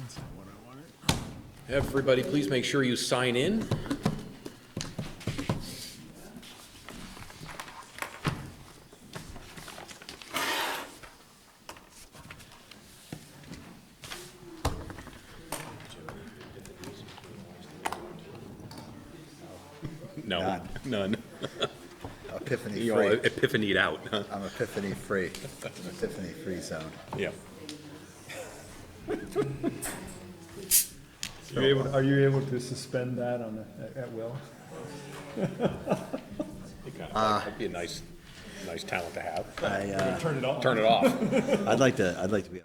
That's not what I wanted. Everybody, please make sure you sign in. No, none. Epiphany You all free. epiphanied out, huh? I'm epiphany free. Epiphany free zone. Yeah. Are you able to suspend that at will? That'd be a nice talent to have. Turn it off. Turn it off. I'd like to be.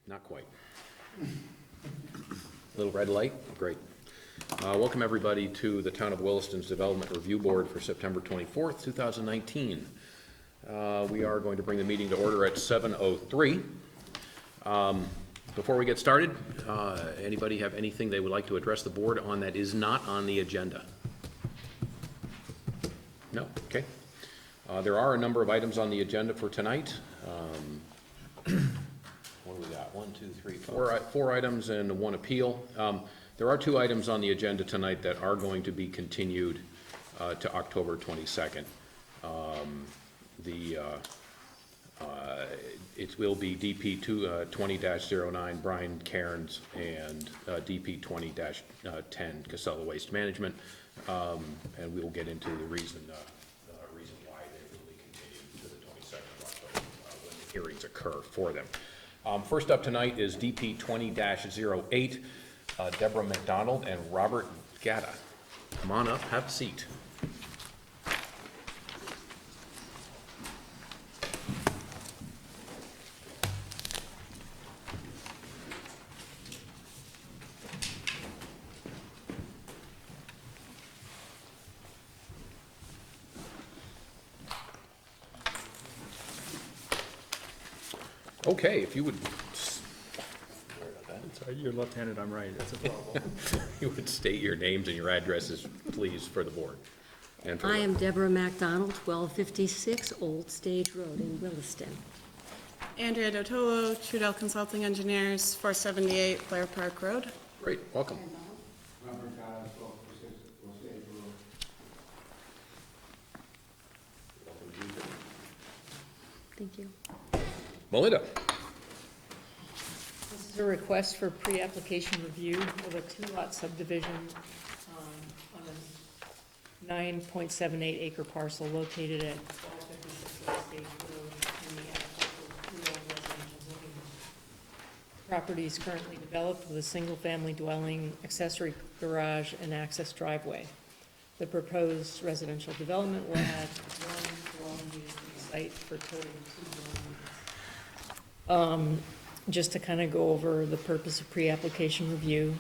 Not quite. Little red light? Great. Welcome everybody to the Town of Williston's Development Review Board for September 24th, 2019. We are going to bring the meeting to order at 7:03. Before we get started, anybody have anything they would like to address the board on that is not on the agenda? No? Okay. There are a number of items on the agenda for tonight. What do we got? 1, 2, 3, 4. Four items and one appeal. There are 2 items on the agenda tonight that are going to be continued to October 22nd. It will be DP 20-09 Brian Cairns and DP 20-10 Casella Waste Management, and we will get into the reason why they will be continued to the 22nd of October when the hearings occur for them. First up tonight is DP 20-08 Deborah McDonald and Robert Gatta. Come on up, have a seat. Okay, if you would, Sorry, you're left-handed, I'm right, that's a problem. you would state your names and your addresses, please, for the board. And for I am Deborah MacDonald, 1256 Old Stage Road in Williston. Andrea Dotolo, Trudell Consulting Engineers, 478 Blair Park Road. Great, welcome. Thank you. Melinda. This is a request for pre-application review of a 2-lot subdivision on a 9.78 acre parcel located at 1256 Old Stage Road in the agricultural residential zoning district. Property is currently developed with a single-family dwelling, accessory garage, and access driveway. The proposed residential development will add 1 dwelling unit to the site for a total of 2 dwelling units. Just to kind of go over the purpose of pre-application review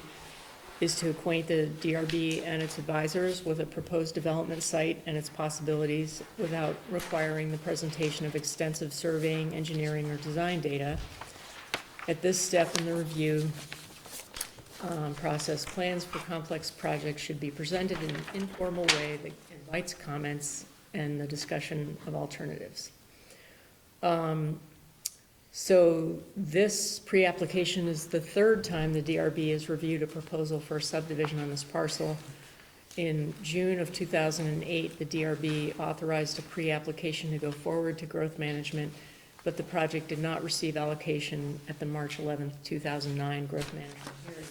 is to acquaint the DRB and its advisors with a proposed development site and its possibilities without requiring the presentation of extensive surveying, engineering, or design data. At this step in the review process, plans for complex projects should be presented in an informal way that invites comments and the discussion of alternatives. So this pre-application is the 3rd time the DRB has reviewed a proposal for a subdivision on this parcel. In June of 2008, the DRB authorized a pre-application to go forward to growth management, but the project did not receive allocation at the March 11, 2009 growth management hearing.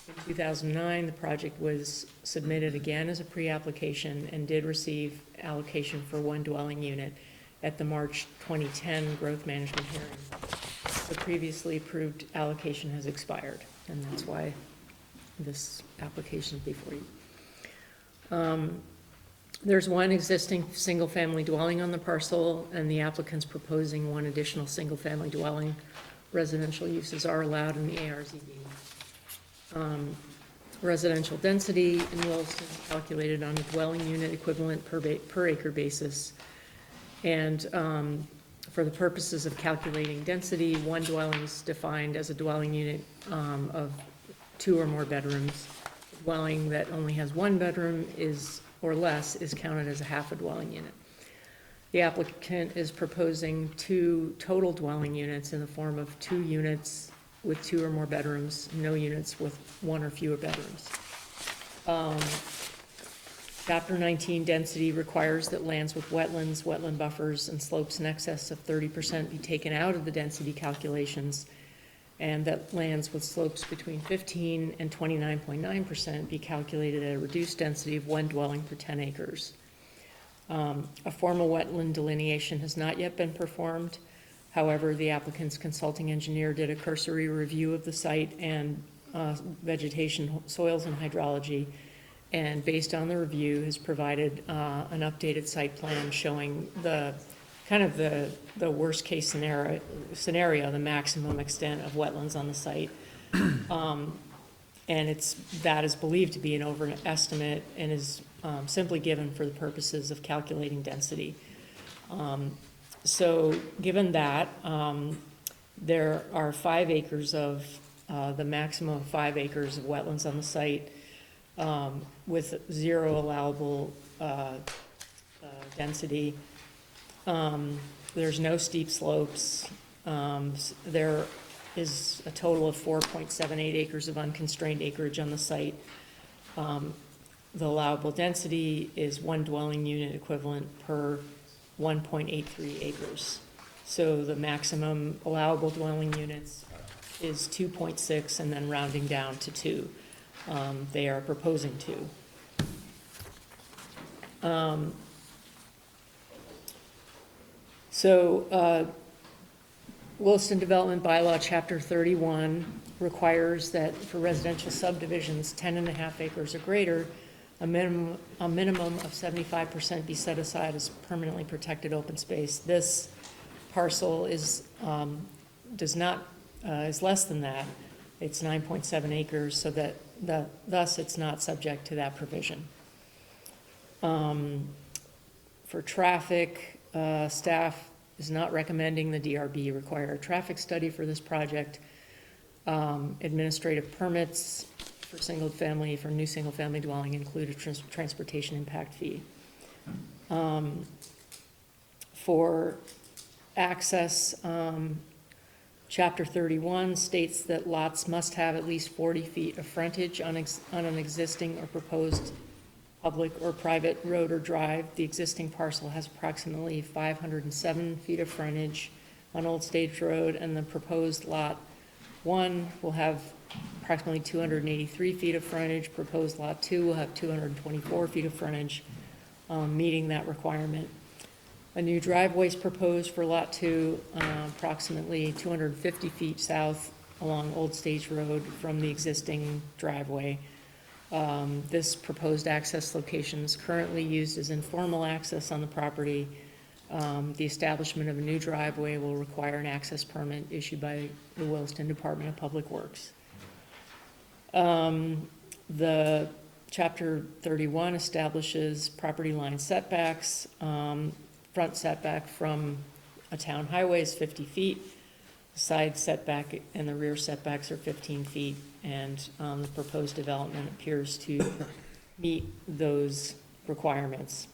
In 2009, the project was submitted again as a pre-application and did receive allocation for 1 dwelling unit at the March 2010 growth management hearing. The previously approved allocation has expired, and that's why this application is before you. There's 1 existing single-family dwelling on the parcel, and the applicant's proposing 1 additional single-family dwelling. Residential uses are allowed in the ARZB. Residential density in Williston is calculated on a dwelling unit equivalent per acre basis. And for the purposes of calculating density, 1 dwelling is defined as a dwelling unit of 2 or more bedrooms. A dwelling that only has 1 bedroom or less is counted as a half a dwelling unit. The applicant is proposing 2 total dwelling units in the form of 2 units with 2 or more bedrooms, no units with 1 or fewer bedrooms. Chapter 19 density requires that lands with wetlands, wetland buffers, and slopes in excess of 30% be taken out of the density calculations, and that lands with slopes between 15 and 29.9% be calculated at a reduced density of 1 dwelling per 10 acres. A formal wetland delineation has not yet been performed. However, the applicant's consulting engineer did a cursory review of the site and vegetation, soils, and hydrology, and based on the review has provided an updated site plan showing the kind of the worst case scenario, the maximum extent of wetlands on the site. And that is believed to be an overestimate and is simply given for the purposes of calculating density. So given that, There are 5 acres of, the maximum of 5 acres of wetlands on the site, with 0 allowable density. There's no steep slopes. There is a total of 4.78 acres of unconstrained acreage on the site. The allowable density is 1 dwelling unit equivalent per 1.83 acres. So the maximum allowable dwelling units is 2.6 and then rounding down to 2. They are proposing 2. Williston Development Bylaw, Chapter 31, requires that for residential subdivisions 10.5 acres or greater, a minimum of 75% be set aside as permanently protected open space. This parcel is less than that. It's 9.7 acres, so thus it's not subject to that provision. For traffic, staff is not recommending the DRB require a traffic study for this project. Administrative permits for new single-family dwelling include a transportation impact fee. For access, Chapter 31 states that lots must have at least 40 feet of frontage on an existing or proposed public or private road or drive. The existing parcel has approximately 507 feet of frontage on Old Stage Road, and the proposed lot 1 will have approximately 283 feet of frontage. Proposed lot 2 will have 224 feet of frontage, meeting that requirement. A new driveway is proposed for lot 2, approximately 250 feet south along Old Stage Road from the existing driveway. This proposed access location is currently used as informal access on the property. The establishment of a new driveway will require an access permit issued by the Williston Department of Public Works. The Chapter 31 establishes property line setbacks. Front setback from a town highway is 50 feet. The side setback and the rear setbacks are 15 feet, and the proposed development appears to meet those requirements.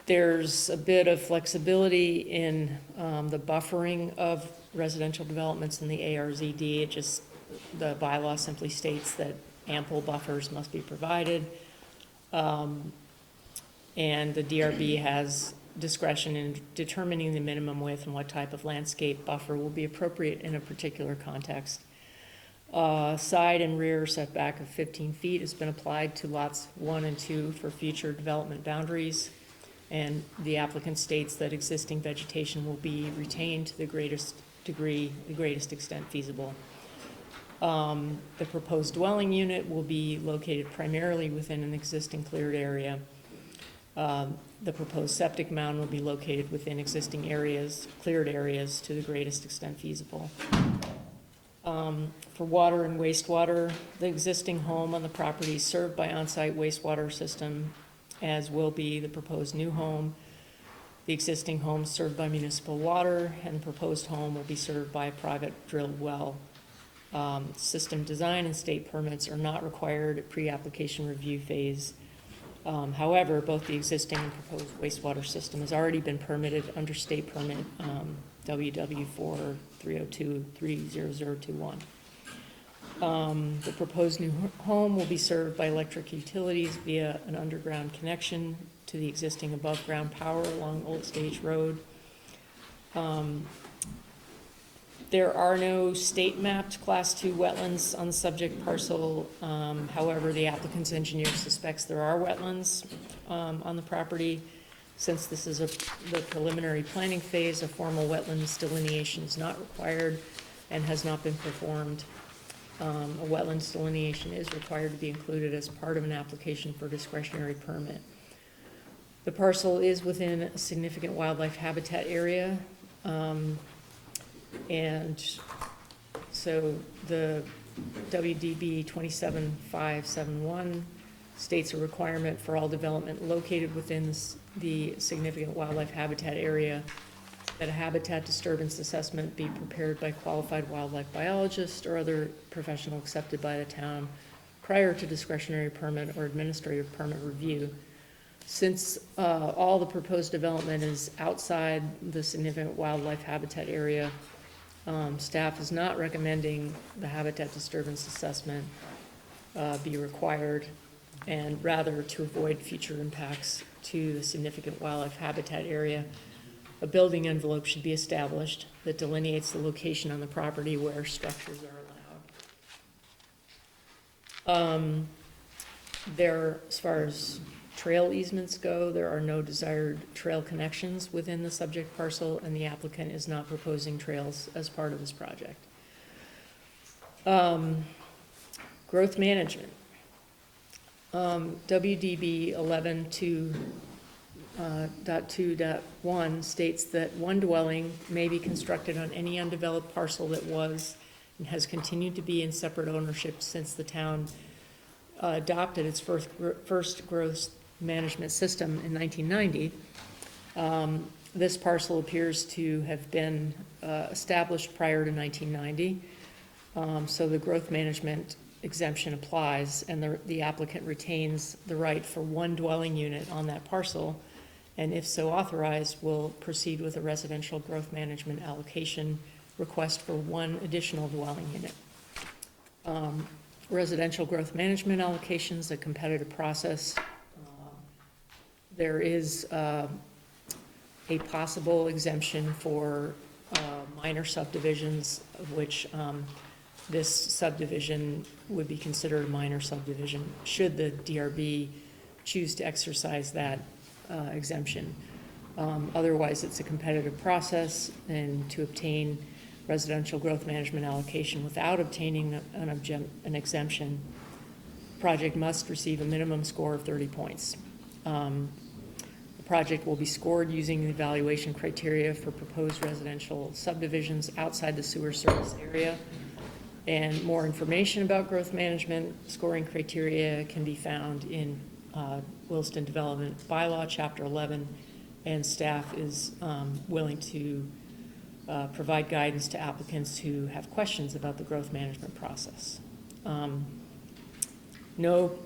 There's a bit of flexibility in the buffering of residential developments in the ARZD. The bylaw simply states that ample buffers must be provided. And the DRB has discretion in determining the minimum width and what type of landscape buffer will be appropriate in a particular context. Side and rear setback of 15 feet has been applied to lots 1 and 2 for future development boundaries, and the applicant states that existing vegetation will be retained to the greatest extent feasible. The proposed dwelling unit will be located primarily within an existing cleared area. The proposed septic mound will be located within existing cleared areas to the greatest extent feasible. For water and wastewater, the existing home on the property is served by on-site wastewater system, as will be the proposed new home. The existing home is served by municipal water, and the proposed home will be served by a private drilled well. System design and state permits are not required at pre-application review phase. However, both the existing and proposed wastewater system has already been permitted under state permit WW4 302-30021. The proposed new home will be served by electric utilities via an underground connection to the existing above-ground power along Old Stage Road. There are no state-mapped Class 2 wetlands on the subject parcel. However, the applicant's engineer suspects there are wetlands on the property. Since this is the preliminary planning phase, a formal wetlands delineation is not required and has not been performed. A wetlands delineation is required to be included as part of an application for discretionary permit. The parcel is within a significant wildlife habitat area. And so the WDB 27571 states a requirement for all development located within the significant wildlife habitat area that a habitat disturbance assessment be prepared by qualified wildlife biologist or other professional accepted by the town prior to discretionary permit or administrative permit review. Since all the proposed development is outside the significant wildlife habitat area, staff is not recommending the habitat disturbance assessment be required, and rather, to avoid future impacts to the significant wildlife habitat area, a building envelope should be established that delineates the location on the property where structures are allowed. As far as trail easements go, there are no desired trail connections within the subject parcel, and the applicant is not proposing trails as part of this project. Growth management. WDB 11.2.1 states that one dwelling may be constructed on any undeveloped parcel that was and has continued to be in separate ownership since the town adopted its first growth management system in 1990. This parcel appears to have been established prior to 1990, so the growth management exemption applies, and the applicant retains the right for one dwelling unit on that parcel, and if so authorized, will proceed with a residential growth management allocation request for one additional dwelling unit. Residential growth management allocation is a competitive process. There is a possible exemption for minor subdivisions, of which this subdivision would be considered a minor subdivision should the DRB choose to exercise that exemption. Otherwise, it's a competitive process, and to obtain residential growth management allocation without obtaining an exemption, the project must receive a minimum score of 30 points. The project will be scored using the evaluation criteria for proposed residential subdivisions outside the sewer service area. And more information about growth management scoring criteria can be found in Williston Development Bylaw, Chapter 11, and staff is willing to provide guidance to applicants who have questions about the growth management process. No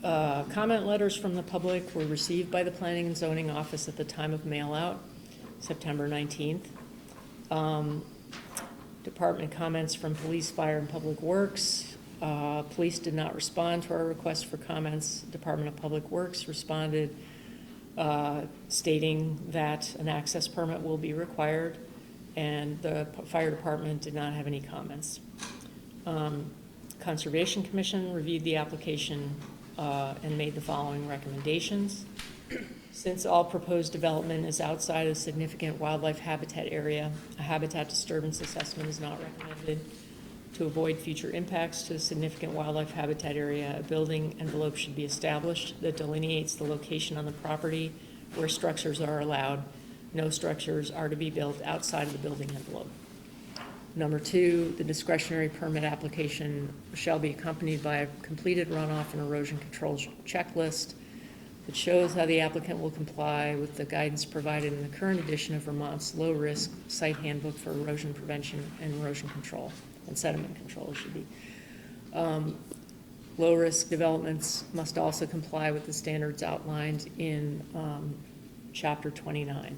comment letters from the public were received by the Planning and Zoning Office at the time of mail out, September 19th. Department comments from Police, Fire, and Public Works. Police did not respond to our request for comments. Department of Public Works responded stating that an access permit will be required, and the Fire Department did not have any comments. Conservation Commission reviewed the application and made the following recommendations. Since all proposed development is outside a significant wildlife habitat area, a habitat disturbance assessment is not recommended. To avoid future impacts to a significant wildlife habitat area, a building envelope should be established that delineates the location on the property where structures are allowed. No structures are to be built outside of the building envelope. Number two, the discretionary permit application shall be accompanied by a completed runoff and erosion control checklist that shows how the applicant will comply with the guidance provided in the current edition of Vermont's low-risk site handbook for erosion prevention and erosion control, and sediment control, it should be. Low-risk developments must also comply with the standards outlined in Chapter 29.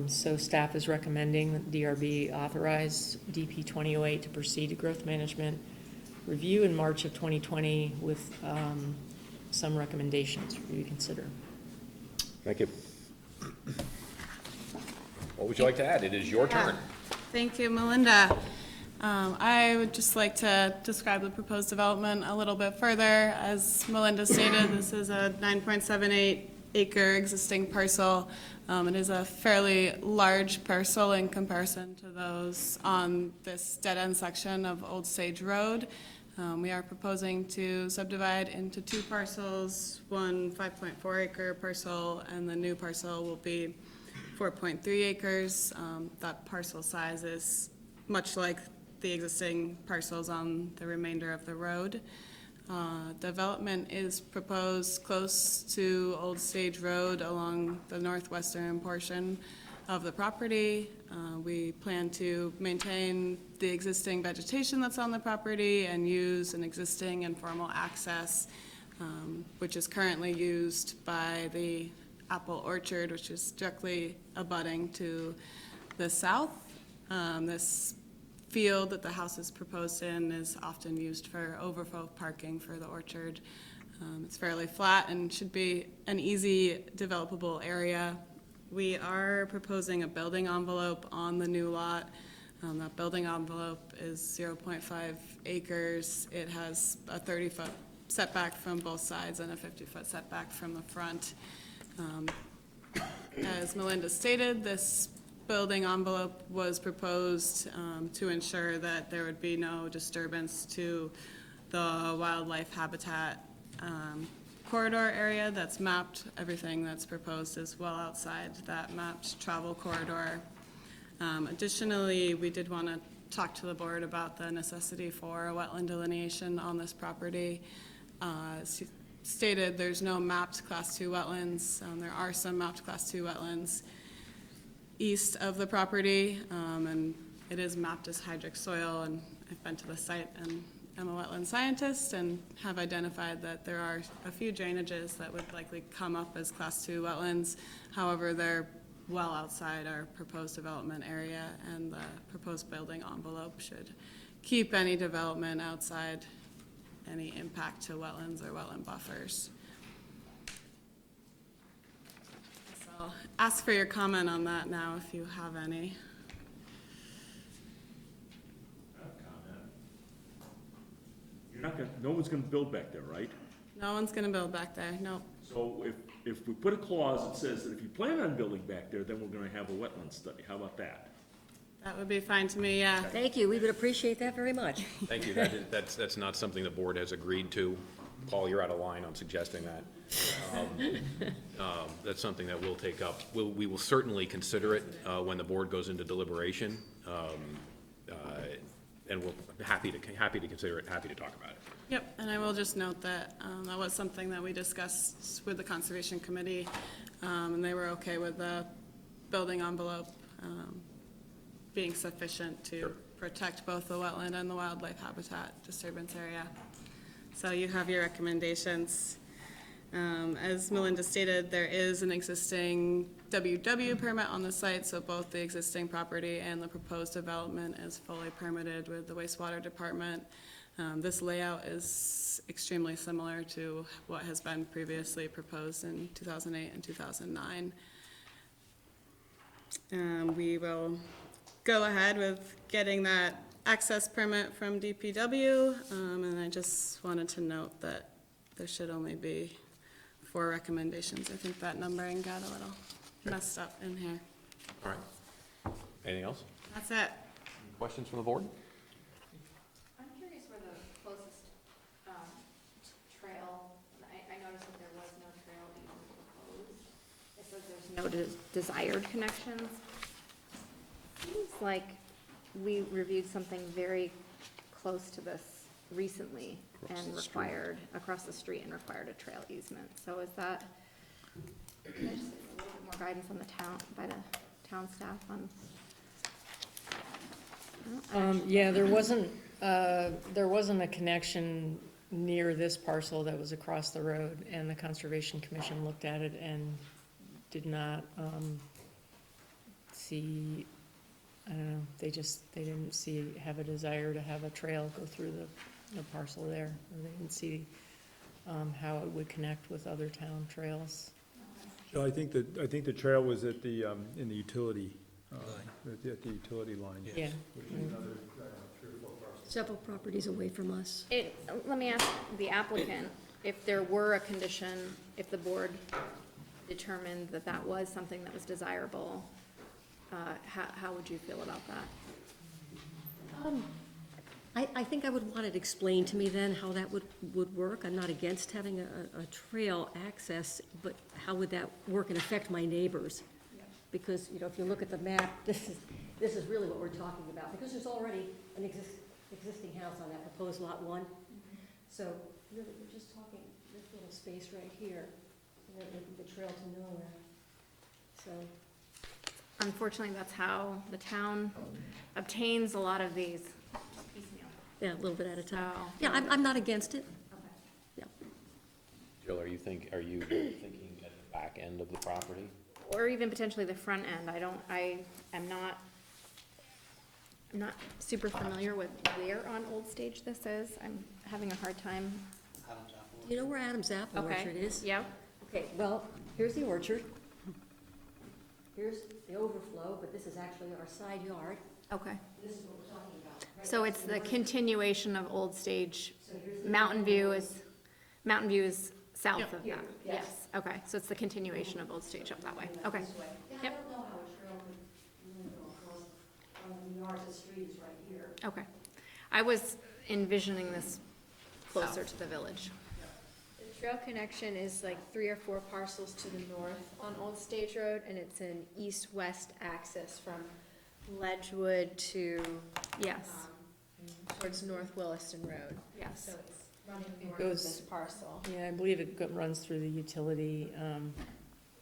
So staff is recommending that DRB authorize DP 2008 to proceed to growth management review in March of 2020 with some recommendations for you to consider. Thank you. What would you like to add? It is your turn. Thank you, Melinda. I would just like to describe the proposed development a little bit further. As Melinda stated, this is a 9.78 acre existing parcel. It is a fairly large parcel in comparison to those on this dead-end section of Old Sage Road. We are proposing to subdivide into two parcels, one 5.4 acre parcel, and the new parcel will be 4.3 acres. That parcel size is much like the existing parcels on the remainder of the road. Development is proposed close to Old Sage Road along the northwestern portion of the property. We plan to maintain the existing vegetation that's on the property and use an existing informal access, which is currently used by the apple orchard, which is directly abutting to the south. This field that the house is proposed in is often used for overflow parking for the orchard. It's fairly flat and should be an easy developable area. We are proposing a building envelope on the new lot. That building envelope is 0.5 acres. It has a 30-foot setback from both sides and a 50-foot setback from the front. As Melinda stated, this building envelope was proposed to ensure that there would be no disturbance to the wildlife habitat corridor area that's mapped. Everything that's proposed is well outside that mapped travel corridor. Additionally, we did want to talk to the board about the necessity for a wetland delineation on this property. As stated, there's no mapped Class 2 wetlands. There are some mapped Class 2 wetlands east of the property, and it is mapped as hydric soil, and I've been to the site and I'm a wetland scientist and have identified that there are a few drainages that would likely come up as Class 2 wetlands. However, they're well outside our proposed development area, and the proposed building envelope should keep any development outside any impact to wetlands or wetland buffers. So I'll ask for your comment on that now if you have any. You're not gonna, no one's gonna build back there, right? No one's gonna build back there, nope. So if we put a clause that says that if you plan on building back there, then we're gonna have a wetland study, how about that? That would be fine to me, yeah. Thank you, we would appreciate that very much. Thank you. That's not something the board has agreed to. Paul, you're out of line on suggesting that. That's something that we'll take up. We will certainly consider it when the board goes into deliberation. And we're happy to consider it, happy to talk about it. Yep, and I will just note that that was something that we discussed with the Conservation Committee, and they were okay with the building envelope being sufficient to protect both the wetland and the wildlife habitat disturbance area. So you have your recommendations. As Melinda stated, there is an existing WW permit on the site, so both the existing property and the proposed development is fully permitted with the wastewater department. This layout is extremely similar to what has been previously proposed in 2008 and 2009. We will go ahead with getting that access permit from DPW, and I just wanted to note that there should only be 4 recommendations. I think that numbering got a little messed up in here. All right. Anything else? That's it. Questions from the board? I'm curious where the closest trail, I noticed that there was no trail even proposed. It says there's no desired connections. Seems like we reviewed something very close to this recently and required, across the street, and required a trail easement. So is that, can I just get a little bit more guidance on the town, by the town staff on? Yeah, there wasn't a connection near this parcel that was across the road, and the Conservation Commission looked at it and did not see, I don't know, they didn't have a desire to have a trail go through the parcel there, or they didn't see how it would connect with other town trails. So I think the trail was at the, in the utility, at the utility line. Yeah. Which is another 3 or 4 parcels. Several properties away from us. Let me ask the applicant, if there were a condition, if the board determined that that was something that was desirable, how would you feel about that? I think I would want it explained to me then how that would work. I'm not against having a trail access, but how would that work and affect my neighbors? Because, you know, if you look at the map, this is really what we're talking about, because there's already an existing house on that proposed lot 1. So really, we're just talking this little space right here, and then the trail to nowhere. So unfortunately, that's how the town obtains a lot of these piecemeal. Yeah, a little bit at a time. So- Yeah, I'm not against it. Yeah. Jill, are you thinking at the back end of the property? Or even potentially the front end. I'm not super familiar with where on Old Stage this is. I'm having a hard time. Do you know where Adam's Apple Okay. Orchard is? Yep. Okay, well, here's the orchard. Here's the overflow, but this is actually our side yard. Okay. This is what we're talking about. Right So next it's to the north. continuation of Old Stage. So here's the Mountain View is south Yep. of Here, that. yes. Yes, okay. So it's the continuation of Old Stage up that way. Okay. This way. Yeah, I Yep. don't know how a trail could go across the yards. The street is right here. Okay. I was envisioning this closer to the village. The trail connection is like 3 or 4 parcels to the north on Old Stage Road, and it's an east-west access from Ledgewood to, Yes, towards North Williston Road. yes. So it's running north of goes- this parcel. Yeah, I believe it runs through the utility,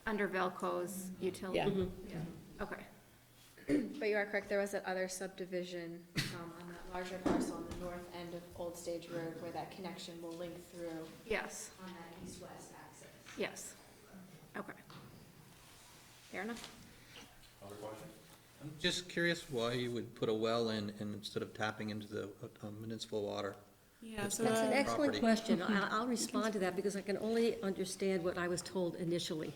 Under Velco's utility. yeah. Okay. But you are correct, there was that other subdivision on that larger parcel on the north end of Old Stage Road where that connection will link through Yes, on that east-west access. yes. Okay. Fair enough. Other questions? I'm just curious why you would put a well in instead of tapping into the municipal water. Yeah, so That's an the, excellent property. question. I'll respond to that because I can only understand what I was told initially,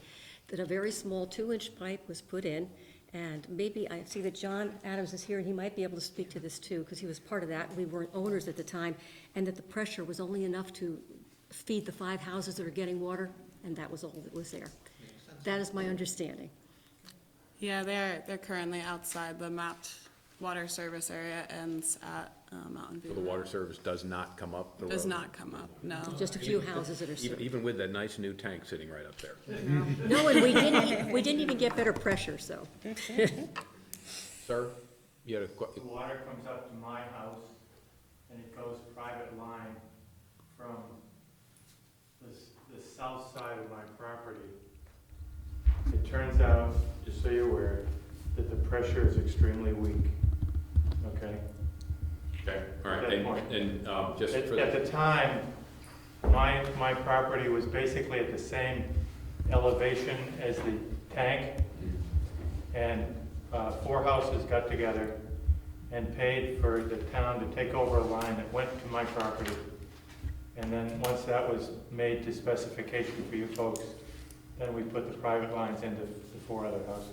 that a very small 2-inch pipe was put in, and maybe, I see that John Adams is here, and he might be able to speak to this too, because he was part of that. We weren't owners at the time, and that the pressure was only enough to feed the 5 houses that are getting water, and that was all that was there. That is my understanding. yeah, they're currently outside the mapped water service area ends at Mountain View. So the water service does not come up the road? Does not come up, no. Just a few houses that are served. Even with that nice new tank sitting right up there? No, and we didn't even get better pressure, so. Sir, you had a The water comes up to my house, and it goes private line from the south side of my property. It turns out, just so you're aware, that the pressure is extremely weak, okay? Okay, all right, Good point. and just At for at the, the time, my property was basically at the same elevation as the tank, and 4 houses got together and paid for the town to take over a line that went to my property. And then, once that was made to specification for you folks, then we put the private lines into the 4 other houses.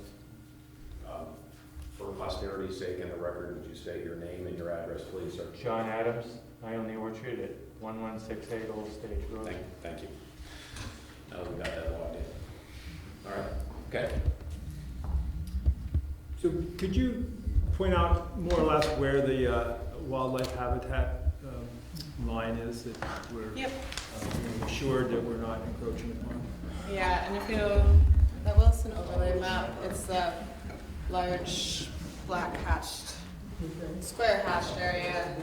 for posterity's sake in the record, would you say your name and your address, please, sir? John Adams, I own the orchard at 1168 Old Stage Road. Thank you. Now that we got that locked in. All right, okay. So could you point out more or less where the wildlife habitat line is that we're Yep. assured that we're not encroaching upon? Yeah, and if you, the Wilson overlay map, it's the large black hatched, square hatched area.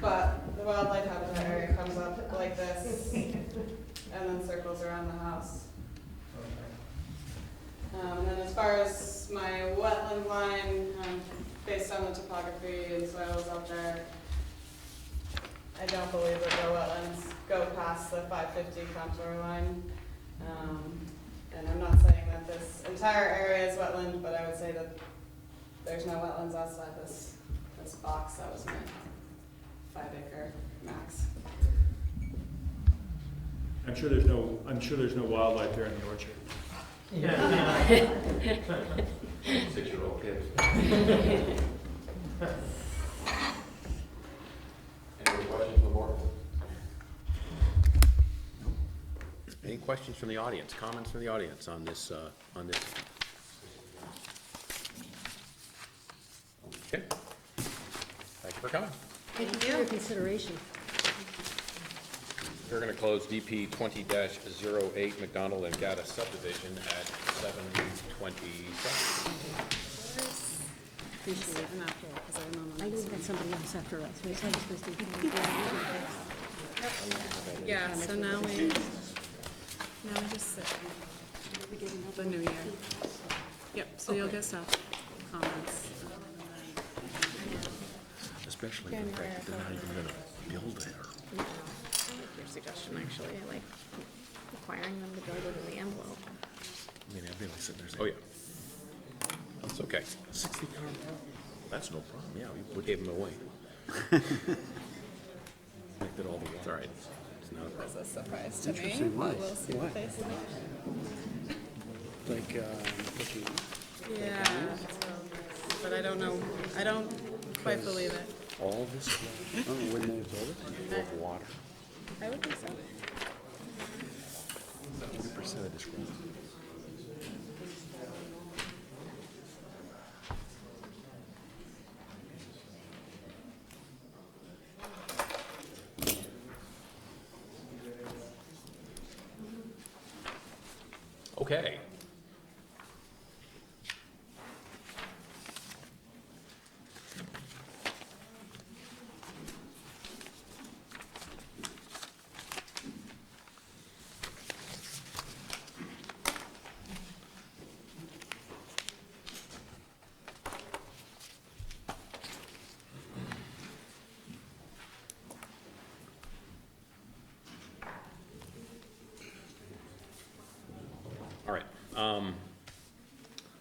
But the wildlife habitat area comes up like this and then circles around the house. And then as far as my wetland line, based on the topography and soils out there, I don't believe that the wetlands go past the 550 contour line. And I'm not saying that this entire area is wetland, but I would say that there's no wetlands outside this box that was my 5-acre max. I'm sure there's no wildlife there in the orchard. 6-year-old kids. Any other questions from the board? Any questions from the audience, comments from the audience on this, Okay. Thank you for coming. Thank you for your consideration. We're gonna close DP 20-08 McDonald and Gaddis subdivision at 7:27. Appreciate it. And after, because I know I knew we had somebody else after us. We had supposed to. Yeah, so now we just sit the new year. Yep, so you'll get some comments. Especially the fact that they're not even gonna build there. I like your suggestion, actually. I like requiring them to build it in the envelope. I mean, I'd be like sitting there Oh, saying, yeah. It's okay. 60 car, that's no problem, yeah, we We would gave them away. make that all the It's all right. It's not a problem. It's a surprise to me. Interesting, why? We'll see what they say. Like, if you, Yeah, but I don't know, I don't quite believe it. all this oh, wouldn't they have told us? of water, I would think so. 40% of this road. Okay. All right.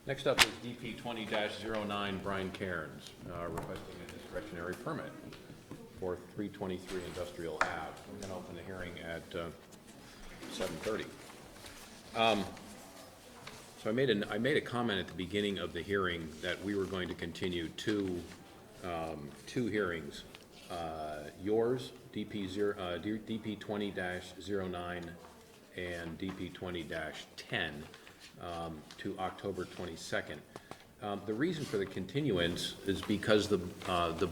Next up is DP 20-09, Brian Cairns, requesting a discretionary permit for 323 Industrial Ave. We're going to open the hearing at 7:30. So I made a comment at the beginning of the hearing that we were going to continue two hearings. Yours, DP 20-09 and DP 20-10 to October 22nd. The reason for the continuance is because the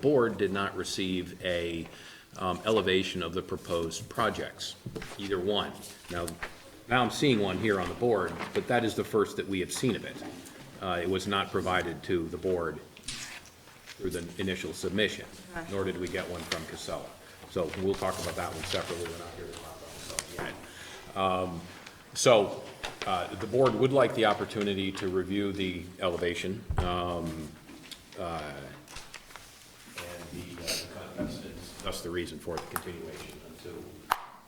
board did not receive a elevation of the proposed projects, either one. Now I'm seeing one here on the board, but that is the first that we have seen of it. It was not provided to the board through the initial submission, nor did we get one from Casella. So we'll talk about that one separately. We're not here to talk about Casella yet. The board would like the opportunity to review the elevation, and that's the reason for the continuation until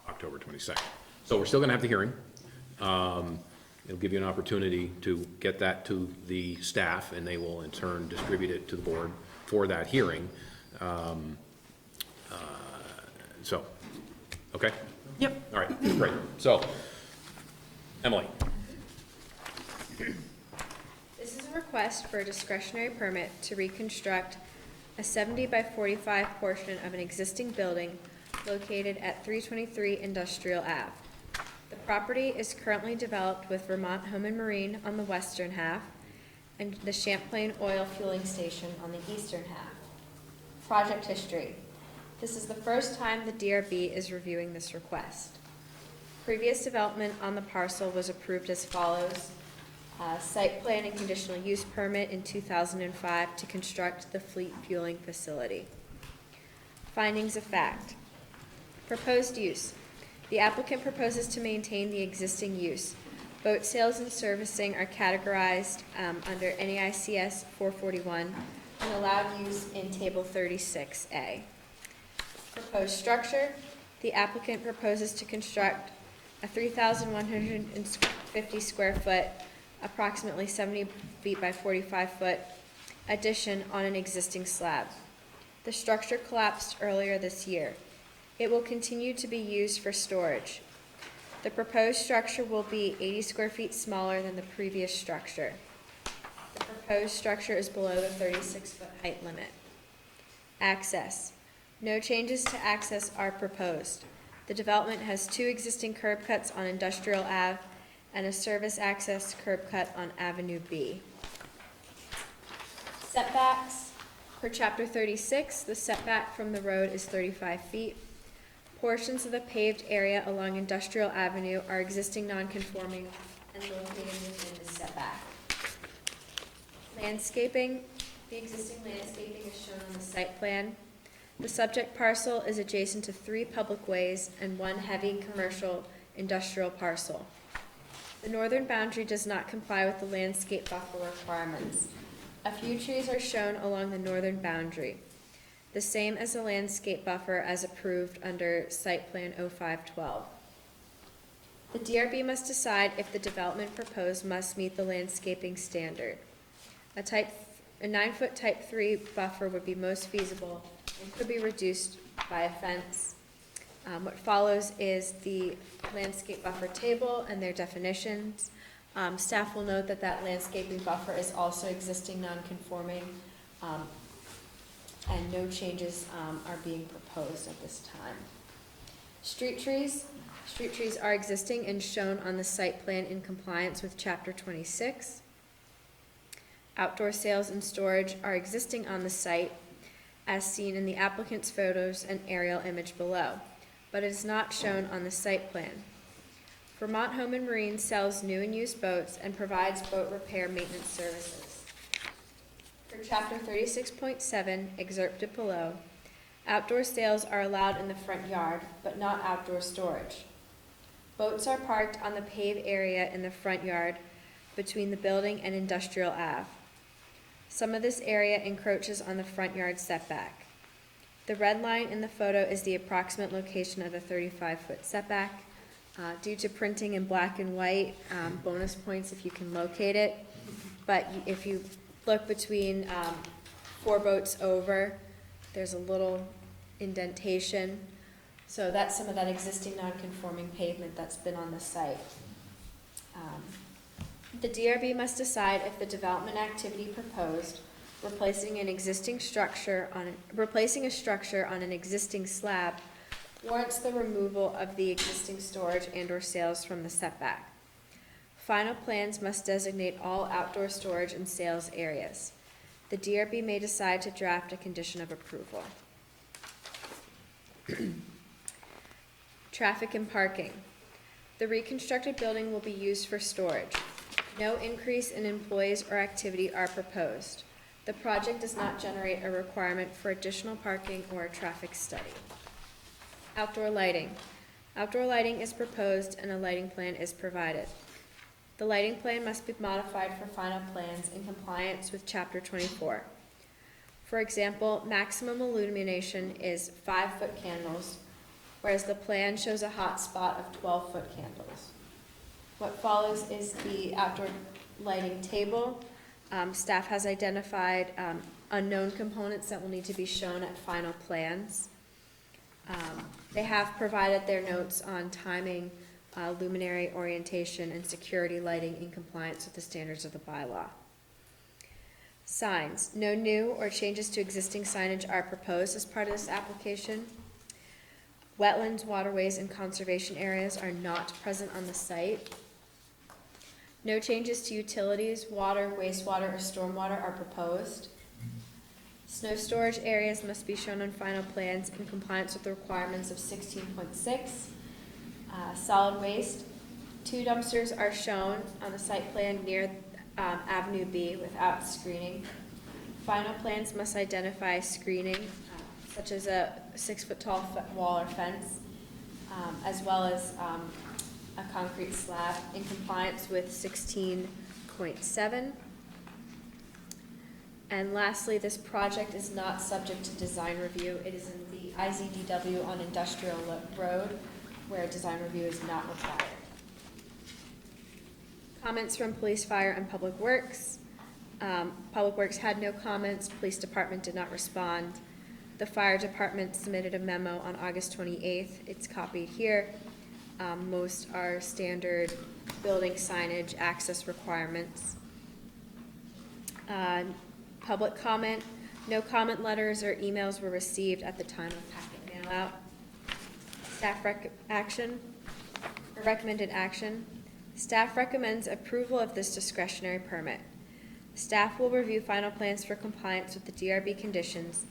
October 22nd. So we're still gonna have the hearing. It'll give you an opportunity to get that to the staff, and they will in turn distribute it to the board for that hearing. So, okay? Yep. All right, great. So, Emily. This is a request for a discretionary permit to reconstruct a 70 by 45 portion of an existing building located at 323 Industrial Ave. The property is currently developed with Vermont Home and Marine on the western half and the Champlain Oil Fueling Station on the eastern half. Project history. This is the first time the DRB is reviewing this request. Previous development on the parcel was approved as follows. Site plan and conditional use permit in 2005 to construct the fleet fueling facility. Findings of fact. Proposed use. The applicant proposes to maintain the existing use. Boat sales and servicing are categorized under NAICS 441 and allowed use in Table 36A. Proposed structure. The applicant proposes to construct a 3,150 square foot, approximately 70 feet by 45 foot addition on an existing slab. The structure collapsed earlier this year. It will continue to be used for storage. The proposed structure will be 80 square feet smaller than the previous structure. The proposed structure is below the 36-foot height limit. Access. No changes to access are proposed. The development has 2 existing curb cuts on Industrial Ave and a service access curb cut on Avenue B. Setbacks. Per Chapter 36, the setback from the road is 35 feet. Portions of the paved area along Industrial Avenue are existing non-conforming and located within the setback. Landscaping. The existing landscaping is shown on the site plan. The subject parcel is adjacent to 3 public ways and 1 heavy commercial industrial parcel. The northern boundary does not comply with the landscape buffer requirements. A few trees are shown along the northern boundary, the same as the landscape buffer as approved under Site Plan 0512. The DRB must decide if the development proposed must meet the landscaping standard. A 9-foot type 3 buffer would be most feasible and could be reduced by a fence. What follows is the landscape buffer table and their definitions. Staff will note that that landscaping buffer is also existing non-conforming, and no changes are being proposed at this time. Street trees. Street trees are existing and shown on the site plan in compliance with Chapter 26. Outdoor sales and storage are existing on the site as seen in the applicant's photos and aerial image below, but it is not shown on the site plan. Vermont Home and Marine sells new and used boats and provides boat repair maintenance services. For Chapter 36.7, excerpted below, outdoor sales are allowed in the front yard, but not outdoor storage. Boats are parked on the paved area in the front yard between the building and Industrial Ave. Some of this area encroaches on the front yard setback. The red line in the photo is the approximate location of the 35-foot setback. Due to printing in black and white, bonus points if you can locate it. But if you look between 4 boats over, there's a little indentation. So that's some of that existing non-conforming pavement that's been on the site. The DRB must decide if the development activity proposed, replacing a structure on an existing slab, warrants the removal of the existing storage and/or sales from the setback. Final plans must designate all outdoor storage and sales areas. The DRB may decide to draft a condition of approval. Traffic and parking. The reconstructed building will be used for storage. No increase in employees or activity are proposed. The project does not generate a requirement for additional parking or a traffic study. Outdoor lighting. Outdoor lighting is proposed and a lighting plan is provided. The lighting plan must be modified for final plans in compliance with Chapter 24. For example, maximum illumination is 5-foot candles, whereas the plan shows a hot spot of 12-foot candles. What follows is the outdoor lighting table. Staff has identified unknown components that will need to be shown at final plans. They have provided their notes on timing, luminary orientation, and security lighting in compliance with the standards of the bylaw. Signs. No new or changes to existing signage are proposed as part of this application. Wetlands, waterways, and conservation areas are not present on the site. No changes to utilities, water, wastewater, or stormwater are proposed. Snow storage areas must be shown on final plans in compliance with the requirements of 16.6. Solid waste. 2 dumpsters are shown on the site plan near Avenue B without screening. Final plans must identify screening, such as a 6-foot tall wall or fence, as well as a concrete slab in compliance with 16.7. And lastly, this project is not subject to design review. It is in the IZDW on Industrial Road, where a design review is not required. Comments from Police, Fire, and Public Works. Public Works had no comments. Police Department did not respond. The Fire Department submitted a memo on August 28th. It's copied here. Most are standard building signage access requirements. Public comment. No comment letters or emails were received at the time of packet mail out. Staff recommended action. Staff recommends approval of this discretionary permit. Staff will review final plans for compliance with the DRB conditions,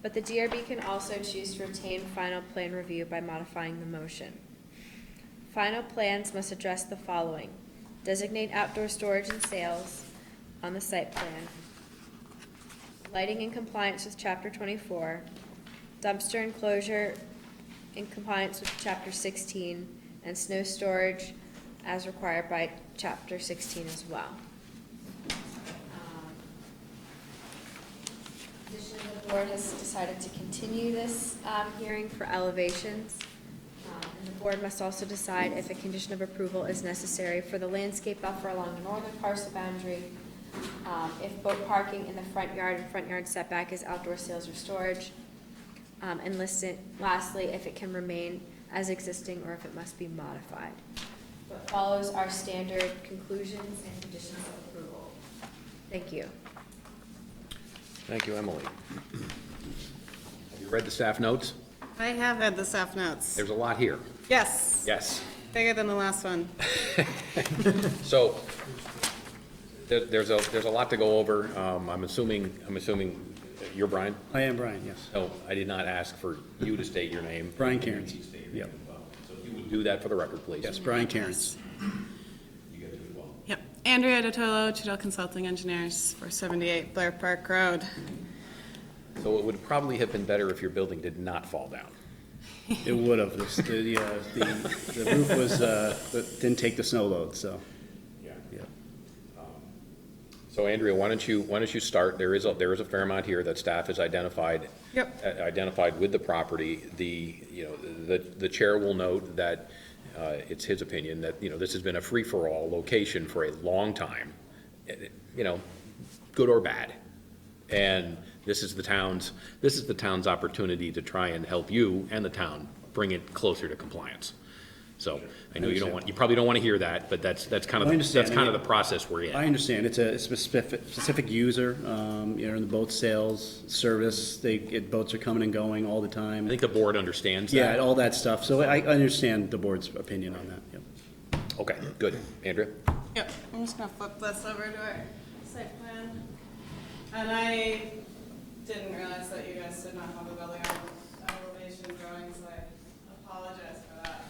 but the DRB can also choose to retain final plan review by modifying the motion. Final plans must address the following: designate outdoor storage and sales on the site plan, lighting in compliance with Chapter 24, dumpster enclosure in compliance with Chapter 16, and snow storage as required by Chapter 16 as well. Additionally, the board has decided to continue this hearing for elevations. And the board must also decide if a condition of approval is necessary for the landscape buffer along the northern parcel boundary, if boat parking in the front yard and front yard setback is outdoor sales or storage, and lastly, if it can remain as existing or if it must be modified. What follows are standard conclusions and conditions of approval. Thank you. Thank you, Emily. Have you read the staff notes? I have read the staff notes. There's a lot here. Yes, Yes. bigger than the last one. So, there's a lot to go over. I'm assuming you're Brian? I am Brian, yes. No, I did not ask for you to state your name. Brian Cairns. You state your Yep. name as well. So if you would do that for the record, please. Yes, Brian Cairns. You get to as well. Yep, Andrea DeTolo, Chudell Consulting Engineers, 478 Blair Park Road. So it would probably have been better if your building did not fall down. It would have. The roof was, didn't take the snow load, so, Yeah. yeah. So Andrea, why don't you start? There is a fair amount here that staff has identified. Yep. Identified with the property. The chair will note that it's his opinion that, this has been a free-for-all location for a long time, good or bad. And this is the town's opportunity to try and help you and the town bring it closer to compliance. So I know you probably don't want to hear that, but that's kind I of, understand. that's kind of the process we're in. I understand. It's a specific user, in the boat sales, service, boats are coming and going all the I time. think the board understands that. Yeah, all that stuff. So I understand the board's opinion on that, yep. Okay, good. Andrea? Yep, I'm just gonna flip this over to our site plan. And I didn't realize that you guys did not have a building elevation drawing, so I apologize for that.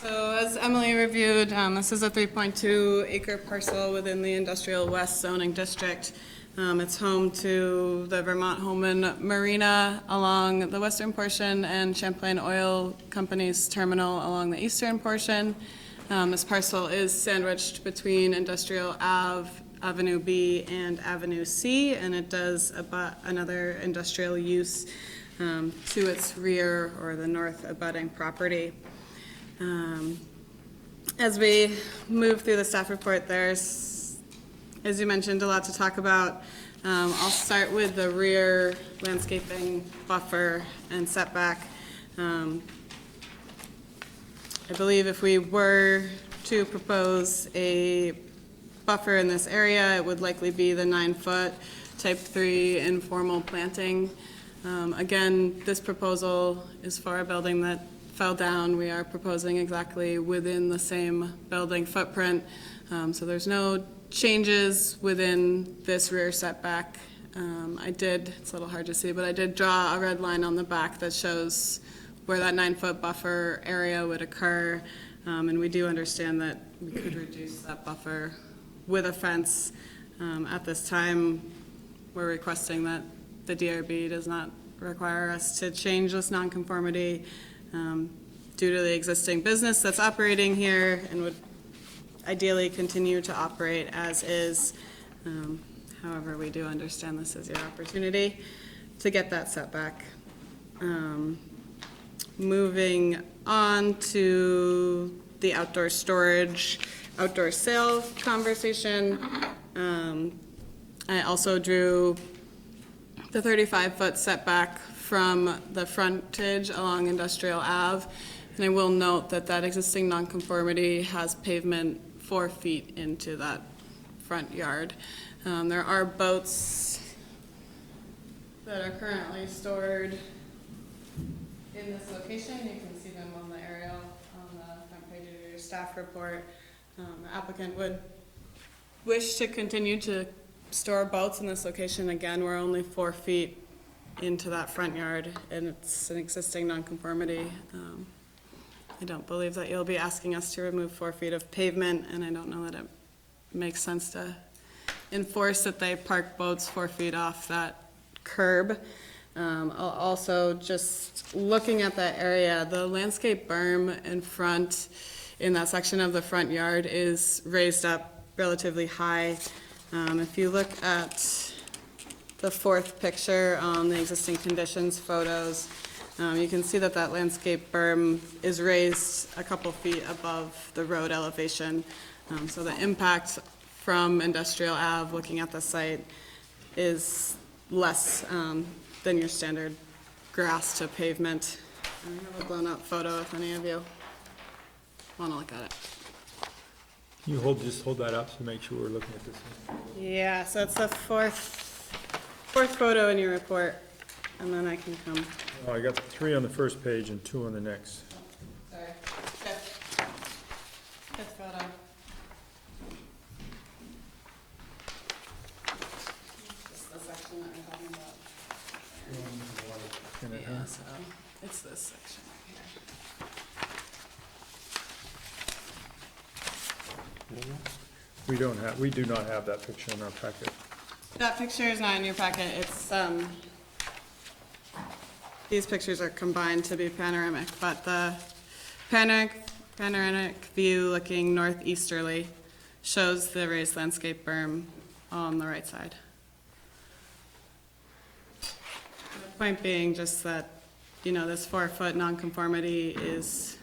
So as Emily reviewed, this is a 3.2 acre parcel within the Industrial West zoning district. It's home to the Vermont Holman Marina along the western portion and Champlain Oil Company's terminal along the eastern portion. This parcel is sandwiched between Industrial Ave, Avenue B, and Avenue C, and it does abut another industrial use to its rear or the north abutting property. As we move through the staff report, there's, as you mentioned, a lot to talk about. I'll start with the rear landscaping buffer and setback. I believe if we were to propose a buffer in this area, it would likely be the 9-foot type 3 informal planting. Again, this proposal is for a building that fell down. We are proposing exactly within the same building footprint. So there's no changes within this rear setback. It's a little hard to see, but I did draw a red line on the back that shows where that 9-foot buffer area would occur. And we do understand that we could reduce that buffer with a fence. At this time, we're requesting that the DRB does not require us to change this nonconformity due to the existing business that's operating here and would ideally continue to operate as is. However, we do understand this is your opportunity to get that setback. Moving on to the outdoor storage, outdoor sale conversation. I also drew the 35-foot setback from the frontage along Industrial Ave. And I will note that that existing nonconformity has pavement 4 feet into that front yard. There are boats that are currently stored in this location. You can see them on the aerial on the front page of your staff report. The applicant would wish to continue to store boats in this location. Again, we're only 4 feet into that front yard, and it's an existing nonconformity. I don't believe that you'll be asking us to remove 4 feet of pavement, and I don't know that it makes sense to enforce that they park boats 4 feet off that curb. Also, just looking at that area, the landscape berm in front, in that section of the front yard is raised up relatively high. If you look at the fourth picture on the existing conditions photos, you can see that that landscape berm is raised a couple feet above the road elevation. So the impact from Industrial Ave, looking at the site, is less than your standard grass to pavement. I have a blown up photo if any of you want to look at it. Can you just hold that up to make sure we're looking at this? Yeah, so it's the fourth photo in your report, and then I can come. Oh, I got 3 on the first page and 2 on the next. Sorry, fifth photo. Just the section that we're talking about. Yeah, so it's this section right here. We do not have that picture in our packet. That picture is not in your packet. It's, these pictures are combined to be panoramic, but the panoramic view looking northeasterly shows the raised landscape berm on the right side. The point being just that, you know, this 4-foot nonconformity is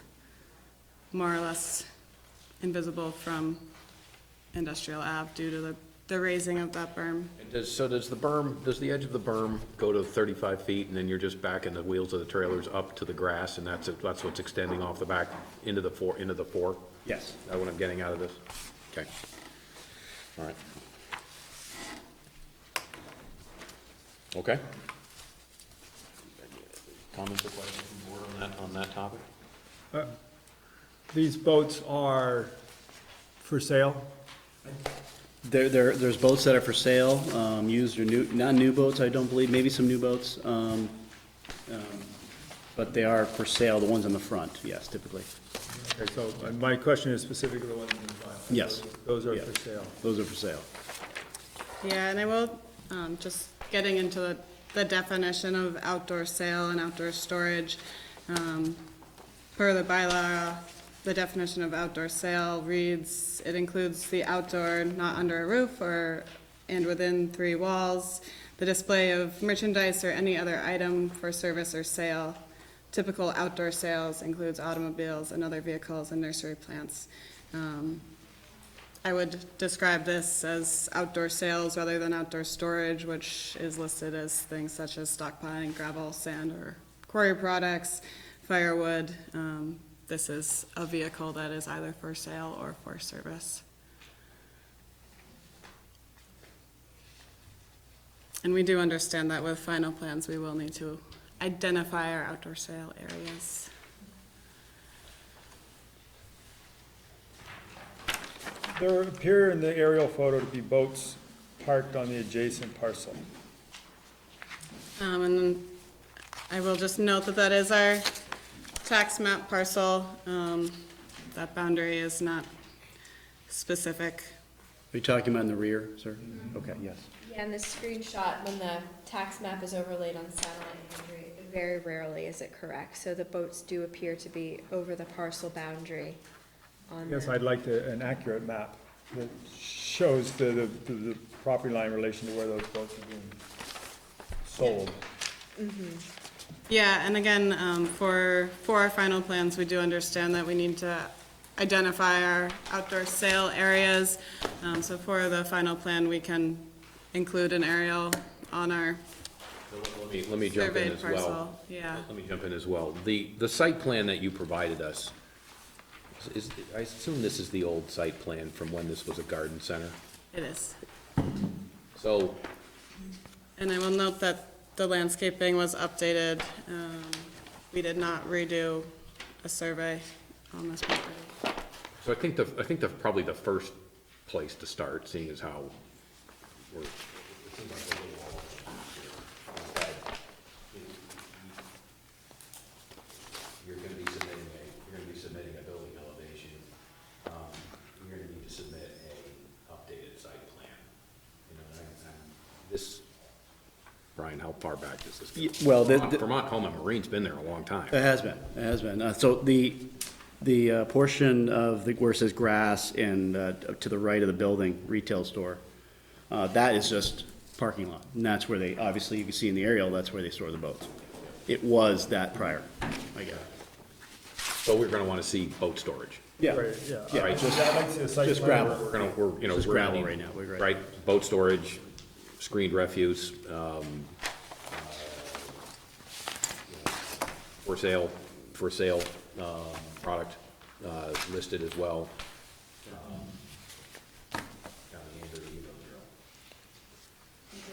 more or less invisible from Industrial Ave due to the raising of that berm. Does the edge of the berm go to 35 feet, and then you're just backing the wheels of the trailers up to the grass, and that's what's extending off the back into the four? Yes. That's what I'm getting out of this? Okay. All right. Okay. Comments or questions from the board on that topic? These boats are for sale? There's boats that are for sale, used or new, not new boats, I don't believe, maybe some new boats. But they are for sale, the ones on the front, yes, typically. Okay, so my question is specifically the ones in the file. Yes. Those are Yeah. for sale. Those are for sale. Yeah, and I will, just getting into the definition of outdoor sale and outdoor storage. Per the bylaw, the definition of outdoor sale reads, it includes the outdoor, not under a roof and within 3 walls, the display of merchandise or any other item for service or sale. Typical outdoor sales includes automobiles and other vehicles and nursery plants. I would describe this as outdoor sales rather than outdoor storage, which is listed as things such as stockpiling gravel, sand, or quarry products, firewood. This is a vehicle that is either for sale or for service. And we do understand that with final plans, we will need to identify our outdoor sale areas. There appear in the aerial photo to be boats parked on the adjacent parcel. And then I will just note that that is our tax map parcel. That boundary is not specific. Are you talking about in the rear, sir? Okay, yes. Yeah, in the screenshot, when the tax map is overlaid on satellite imagery, very rarely is it correct. So the boats do appear to be over the parcel boundary on Yes, the. I'd like an accurate map that shows the property line in relation to where those boats are being sold. Yeah, and again, for our final plans, we do understand that we need to identify our outdoor sale areas. So for the final plan, we can include an aerial on our Let me jump in surveyed as well. parcel. Yeah. Let me jump in as well. The site plan that you provided us, I assume this is the old site plan from when this was a garden center? It is. So, And I will note that the landscaping was updated. We did not redo a survey on this property. so I think probably the first place to start, seeing as how we're, it seems like a little all over the place here, is that you're gonna be submitting a building elevation. You're gonna need to submit a updated site plan. You know, and this, Brian, how far back does this go? Well, Vermont Home and Marine's been there a long time. It has been, it has been. So the portion of where it says grass and to the right of the building, retail store, that is just parking lot. And that's where they, obviously, you can see in the aerial, that's where they store the boats. It was that prior, I guess. So we're gonna wanna see boat storage. Yeah, Right, yeah. Yeah, I'd just- like to see a site just plan. gravel. We're gonna, you know, Just we're gonna gravel need- right now, we're right. Right, boat storage, screened refuse, for sale, product, listed as well.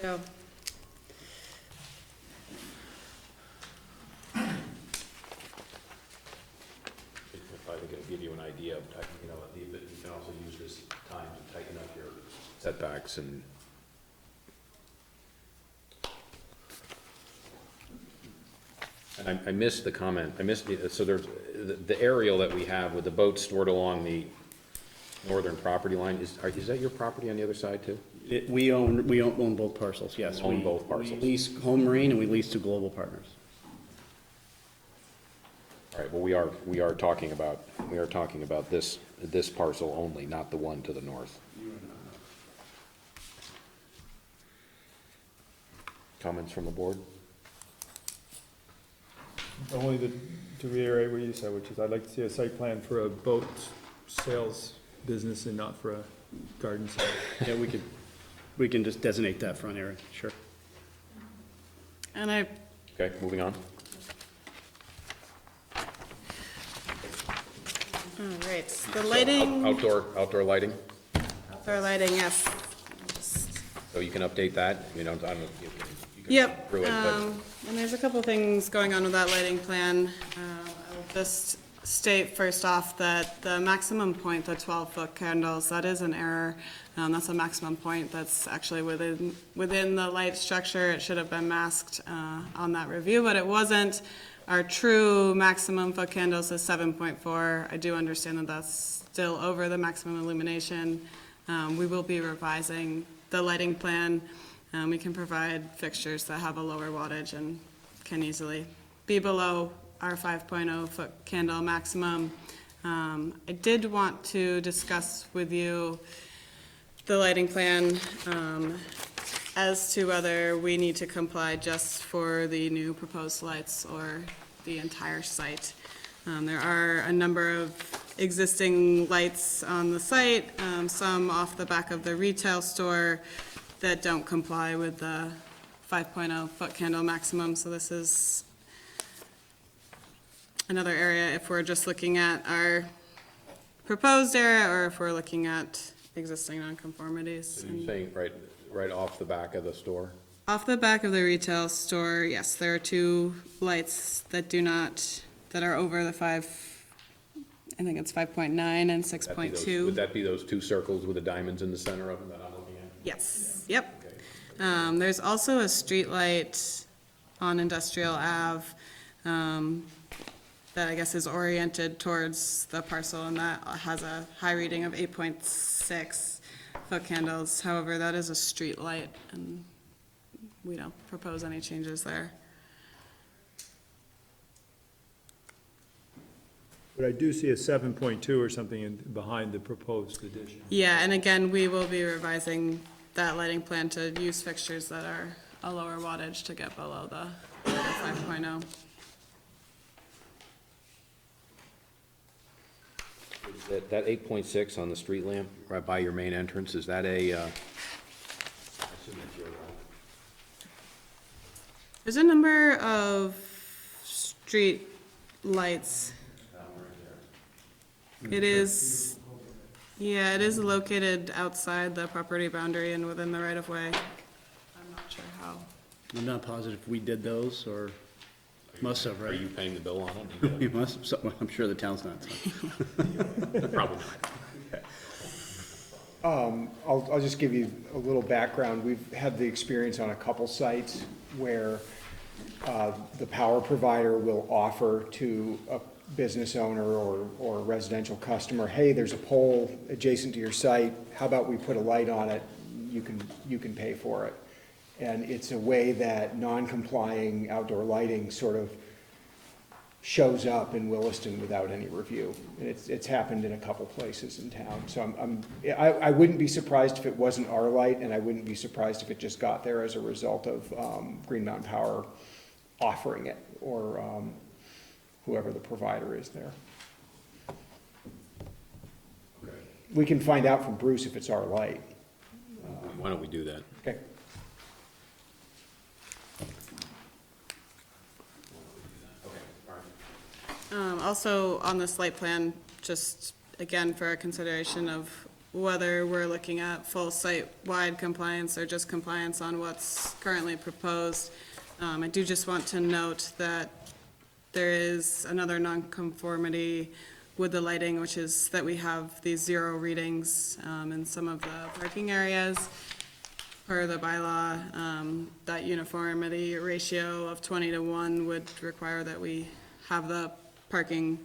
Yeah. If I could give you an idea of, you know, you can also use this time to tighten up your setbacks and. And I missed the comment, so there's, the aerial that we have with the boats stored along the northern property line, is that your property on the other side too? We own both parcels, yes. Own We- both parcels. We lease Home Marine and we lease to Global Partners. All right, well, we are talking about this parcel only, not the one to the north. Comments from the board? Only to reiterate what you said, which is I'd like to see a site plan for a boat sales business and not for a garden sale. Yeah, we can just designate that front area, sure. And I, Okay, moving on. all right, the lighting, Outdoor lighting, outdoor lighting, yes. Just- so you can update that, you know, I don't know, you can Yep, through it, but and there's a couple things going on with that lighting plan. I will just state first off that the maximum point, the 12-foot candles, that is an error. That's a maximum point that's actually within the light structure. It should have been masked on that review, but it wasn't. Our true maximum foot candles is 7.4. I do understand that that's still over the maximum illumination. We will be revising the lighting plan. We can provide fixtures that have a lower wattage and can easily be below our 5.0 foot candle maximum. I did want to discuss with you the lighting plan as to whether we need to comply just for the new proposed lights or the entire site. There are a number of existing lights on the site, some off the back of the retail store that don't comply with the 5.0 foot candle maximum, so this is another area if we're just looking at our proposed area or if we're looking at existing nonconformities. you're saying right off the back of the store? Off the back of the retail store, yes, there are two lights that are over the 5, I think it's 5.9 and 6.2. Would that be those two circles with the diamonds in the center of them that I'm looking at? Yes, yep. There's also a street light on Industrial Ave that I guess is oriented towards the parcel, and that has a high reading of 8.6 foot candles. However, that is a street light, and we don't propose any changes there. But I do see a 7.2 or something behind the proposed addition. Yeah, and again, we will be revising that lighting plan to use fixtures that are a lower wattage to get below the 5.0. That 8.6 on the street lamp right by your main entrance, is that a, I assume that's your, There's a number of street lights. It is, yeah, it is located outside the property boundary and within the right-of-way. I'm not sure how. I'm not positive if we did those, or must have, are right? you paying the bill on it? We must have, I'm sure the town's not, so. Probably not. I'll just give you a little background. We've had the experience on a couple sites where the power provider will offer to a business owner or a residential customer, hey, there's a pole adjacent to your site, how about we put a light on it, you can pay for it. And it's a way that non-complying outdoor lighting sort of shows up in Williston without any review. And it's happened in a couple places in town. So I wouldn't be surprised if it wasn't our light, and I wouldn't be surprised if it just got there as a result of Green Mountain Power offering it, or whoever the provider is there. Okay. We can find out from Bruce if it's our light. Why don't we do that? Okay. Also, on the site plan, just again for a consideration of whether we're looking at full site-wide compliance or just compliance on what's currently proposed. I do just want to note that there is another nonconformity with the lighting, which is that we have these 0 readings in some of the parking areas. Per the bylaw, that uniformity ratio of 20:1 would require that we have the parking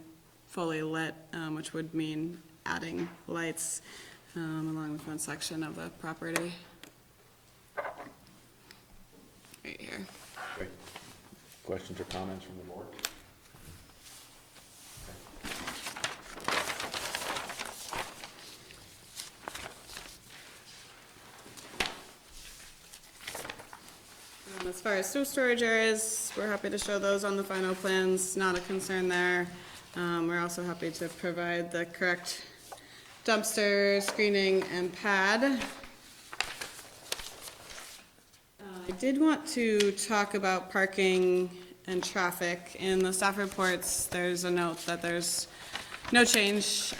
fully lit, which would mean adding lights along the front section of the property. Right here. Great. Questions or comments from the board? As far as snow storage areas, we're happy to show those on the final plans, not a concern there. We're also happy to provide the correct dumpster, screening, and pad. I did want to talk about parking and traffic. In the staff reports, there's a note that there's no change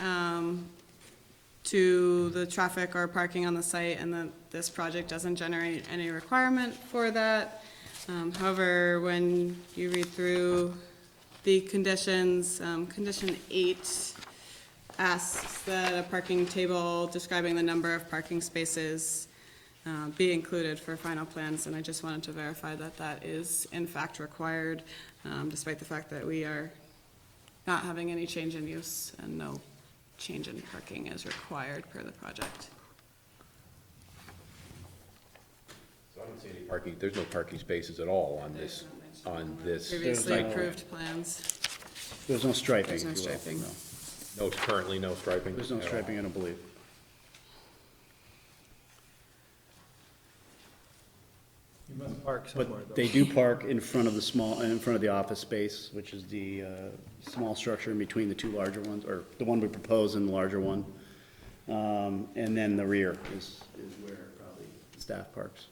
to the traffic or parking on the site, and that this project doesn't generate any requirement for that. However, when you read through the conditions, condition 8 asks that a parking table describing the number of parking spaces be included for final plans, and I just wanted to verify that that is in fact required, despite the fact that we are not having any change in use and no change in parking is required per the project. So I don't see any parking, there's no parking spaces at all on this Previously site. approved plans. There's no striping. There's no if you will. striping. No. No, currently no striping? There's no at all. striping, I don't believe. You must park somewhere, though. But they do park in front of the office space, which is the small structure in between the two larger ones, or the one we propose and the larger one. And then the rear is where probably staff parks.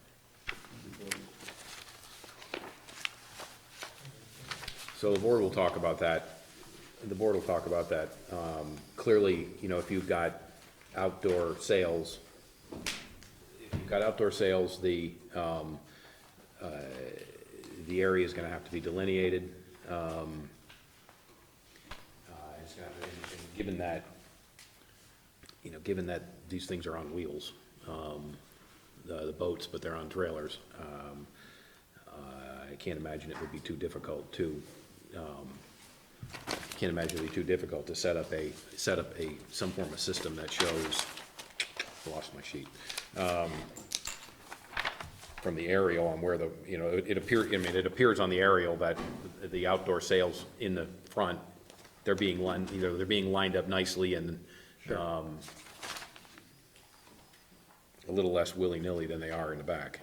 So the board will talk about that. Clearly, you know, if you've got outdoor sales, the area is gonna have to be delineated. It's gonna have to, and given that, you know, given that these things are on wheels, the boats, but they're on trailers, I can't imagine it would be too difficult to, set up some form of system that shows, lost my sheet, from the aerial on where it appears on the aerial that the outdoor sales in the front, they're being lined up nicely and, a little less willy-nilly than they are in the back.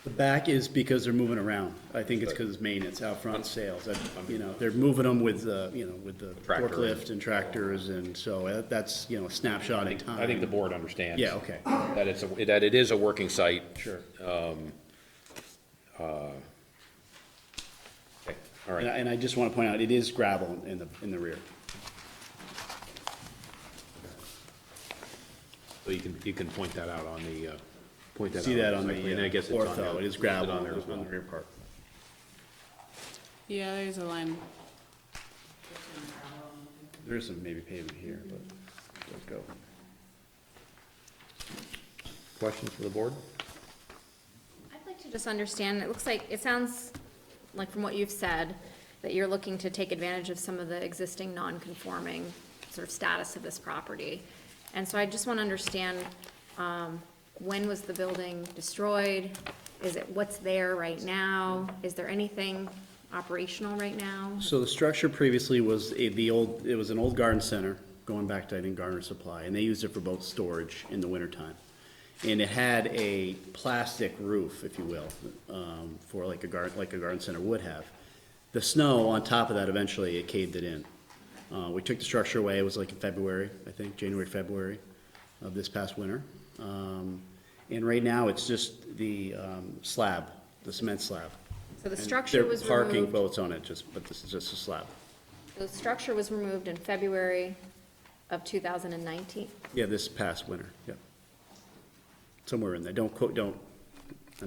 The back is because they're moving around. I think it's because it's maintenance, out front sales. You know, they're moving them with the Tractor. forklift and tractors, and so that's, a snapshot in time. I think the board understands. Yeah, okay. That it is a working site. Sure. Okay, all right. And I just want to point out, it is gravel in the rear. So you can point that out on the, See that on the site plan. I guess it's on ortho, there. it is gravel on there as well. on the rear part. Yeah, there's a line. There is some maybe pavement here, but let's go. Questions for the board? I'd like to just understand, it sounds like from what you've said, that you're looking to take advantage of some of the existing non-conforming sort of status of this property. And so I just want to understand, when was the building destroyed? Is it what's there right now? Is there anything operational right now? So the structure previously was it was an old garden center, going back to, I think, Garner Supply, and they used it for boat storage in the wintertime. And it had a plastic roof, if you will, for like a garden center would have. The snow on top of that, eventually it caved it in. We took the structure away, it was like in February, I think, January, February of this past winter. And right now, it's just the slab, the cement slab. So the And structure was They're parking removed, boats on it, but this is just a slab. the structure was removed in February of 2019. Yeah, this past winter, yep. Somewhere in there, I don't know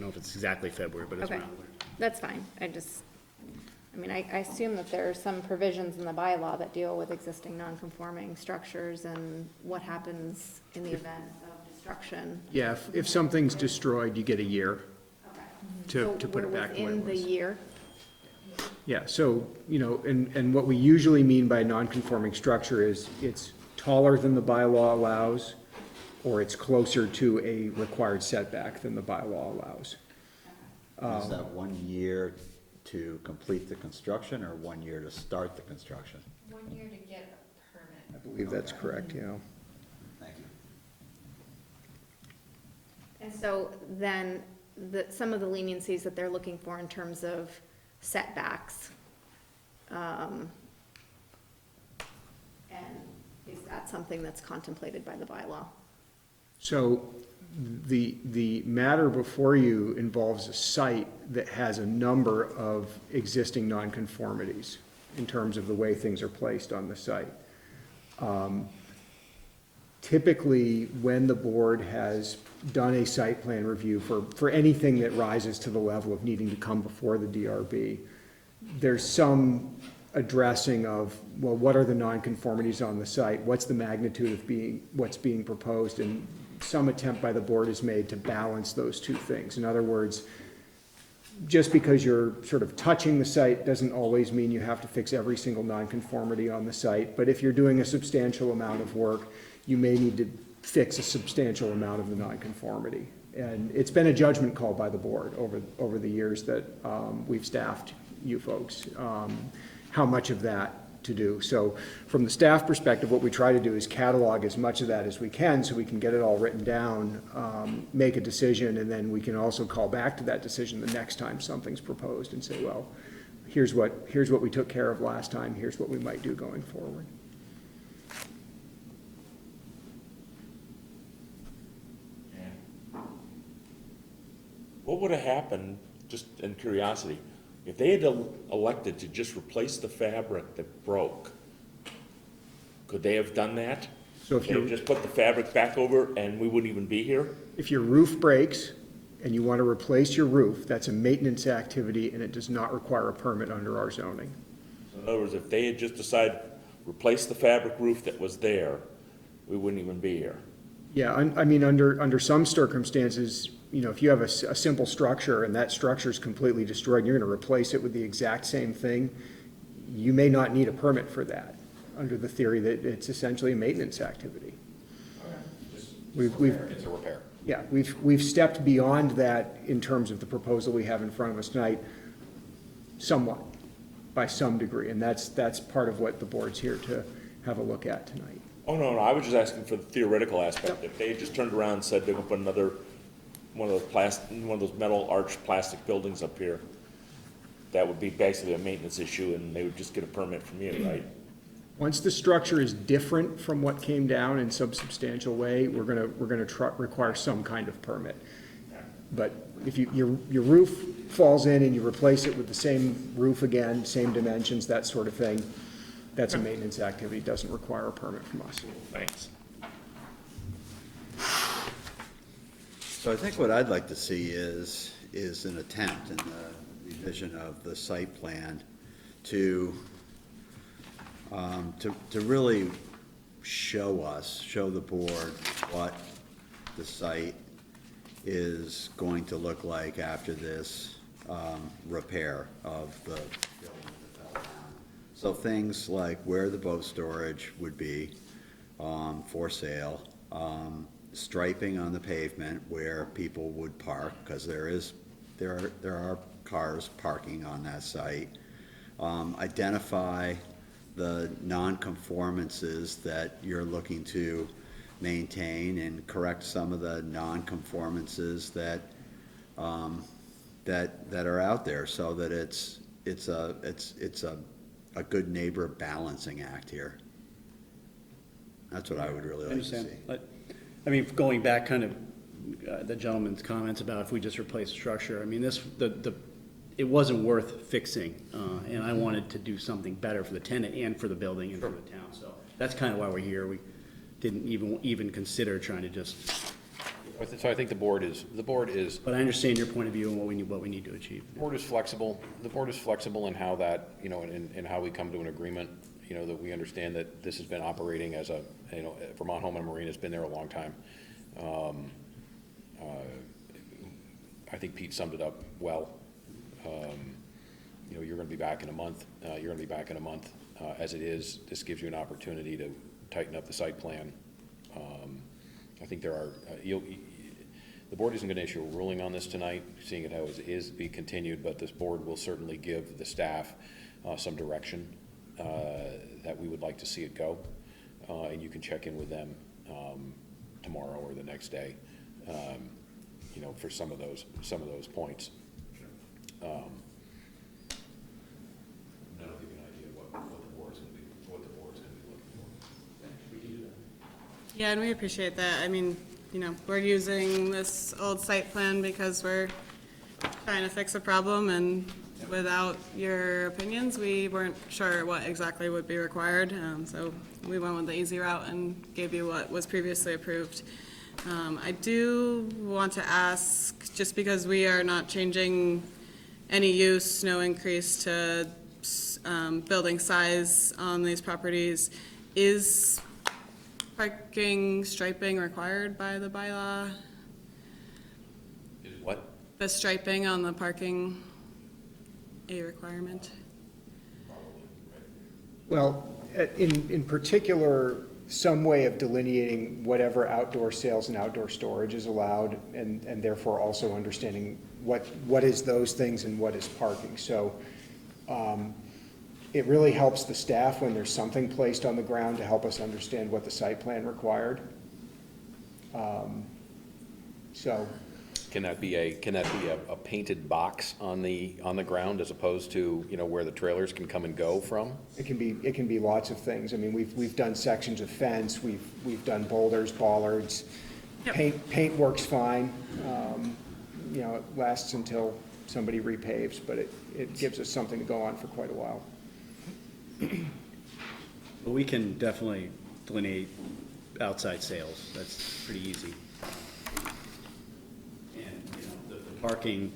if it's exactly February, but it's Okay, around there. that's fine. I assume that there are some provisions in the bylaw that deal with existing non-conforming structures and what happens in the event of destruction. Yeah, if something's destroyed, you get a year So to put it we're back the way it within the was. year. Yeah, so, and what we usually mean by non-conforming structure is it's taller than the bylaw allows, or it's closer to a required setback than the bylaw allows. Is that 1 year to complete the construction or 1 year to start the construction? 1 year to get a permit. I believe that's correct, yeah. Thank you. And so then, some of the leniencies that they're looking for in terms of setbacks, and is that something that's contemplated by the bylaw? So the matter before you involves a site that has a number of existing nonconformities in terms of the way things are placed on the site. Typically, when the board has done a site plan review for anything that rises to the level of needing to come before the DRB, there's some addressing of, well, what are the nonconformities on the site? What's the magnitude of what's being proposed? And some attempt by the board is made to balance those two things. In other words, just because you're sort of touching the site doesn't always mean you have to fix every single nonconformity on the site. But if you're doing a substantial amount of work, you may need to fix a substantial amount of the nonconformity. And it's been a judgment call by the board over the years that we've staffed you folks, how much of that to do. So from the staff perspective, what we try to do is catalog as much of that as we can so we can get it all written down, make a decision, and then we can also call back to that decision the next time something's proposed and say, well, here's what we took care of last time, here's what we might do going forward. What would have happened, just in curiosity, if they had elected to just replace the fabric that broke? Could they have done that? So if They just put the fabric back over and we wouldn't even be here? If your roof breaks and you want to replace your roof, that's a maintenance activity and it does not require a permit under our zoning. So in other words, if they had just decided, replace the fabric roof that was there, we wouldn't even be here. Yeah, I mean, under some circumstances, if you have a simple structure and that structure is completely destroyed and you're going to replace it with the exact same thing, you may not need a permit for that, under the theory that it's essentially a maintenance activity. It's a repair. Yeah, we've stepped beyond that in terms of the proposal we have in front of us tonight, somewhat, by some degree, and that's part of what the board's here to have a look at tonight. Oh, no, I was just asking for the theoretical aspect. If they had just turned around and said they're gonna put another, one of those metal arched plastic buildings up here, that would be basically a maintenance issue and they would just get a permit from you, right? Once the structure is different from what came down in some substantial way, we're gonna require some kind of permit. But if your roof falls in and you replace it with the same roof again, same dimensions, that sort of thing, that's a maintenance activity, doesn't require a permit from us. Thanks. So I think what I'd like to see is an attempt in the revision of the site plan to really show the board what the site is going to look like after this repair of the building that fell down. So things like where the boat storage would be for sale, striping on the pavement where people would park, because there is there are cars parking on that site. Identify the non-conformances that you're looking to maintain and correct some of the non-conformances that are out there, so that it's a good neighbor balancing act here. That's what I would really I like to see. understand. I mean, going back kind of, the gentleman's comments about if we just replace the structure, I mean, it wasn't worth fixing, and I wanted to do something better for the tenant and for the building and for the town, so that's kind of why we're here. We didn't even consider trying to just, So I think the board is, but I understand your point of view and what we need to achieve. the board is flexible in how that, you know, in how we come to an agreement, you know, that we understand that this has been operating as a, you know, Vermont Home and Marina has been there a long time. I think Pete summed it up well. You know, you're gonna be back in a month, as it is. This gives you an opportunity to tighten up the site plan. I think there are, the board isn't gonna issue a ruling on this tonight, seeing it how it is be continued, but this board will certainly give the staff some direction that we would like to see it go. And you can check in with them tomorrow or the next day, you know, for some of those points. That'll give you an idea of what the board's gonna be looking for. We can do that. Yeah, and we appreciate that. I mean, you know, we're using this old site plan because we're trying to fix a problem, and without your opinions, we weren't sure what exactly would be required. So we went with the easy route and gave you what was previously approved. I do want to ask, just because we are not changing any use, no increase to building size on these properties, is parking striping required by the bylaw? Is what? The striping on the parking a requirement? Well, in particular, some way of delineating whatever outdoor sales and outdoor storage is allowed, and therefore also understanding what is those things and what is parking. So it really helps the staff when there's something placed on the ground to help us understand what the site plan required. So. Can that be a painted box on the ground as opposed to, you know, where the trailers can come and go from? It can be lots of things. I mean, we've done sections of fence, we've done boulders, bollards. Yep. Paint works fine. You know, it lasts until somebody repaves, but it gives us something to go on for quite a while. But we can definitely delineate outside sales, that's pretty easy. And, you know, the parking,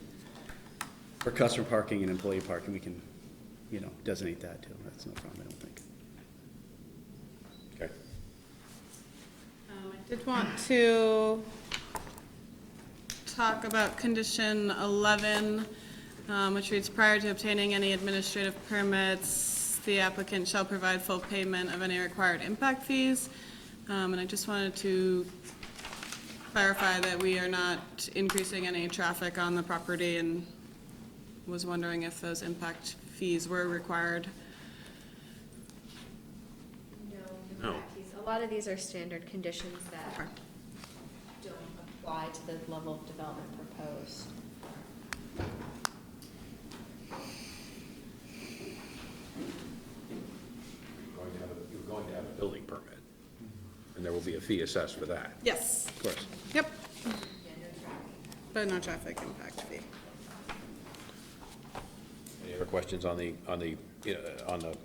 for customer parking and employee parking, we can, you know, designate that too, that's no problem, I don't think. Okay. I did want to talk about condition 11, which reads, prior to obtaining any administrative permits, the applicant shall provide full payment of any required impact fees. And I just wanted to clarify that we are not increasing any traffic on the property, and was wondering if those impact fees were required. No. No. A lot of these are standard conditions that Okay. don't apply to the level of development proposed. You're going to have a building permit, and there will be a fee assessed for that. Yes. Of course. Yep. But no traffic impact fee. Any other questions on the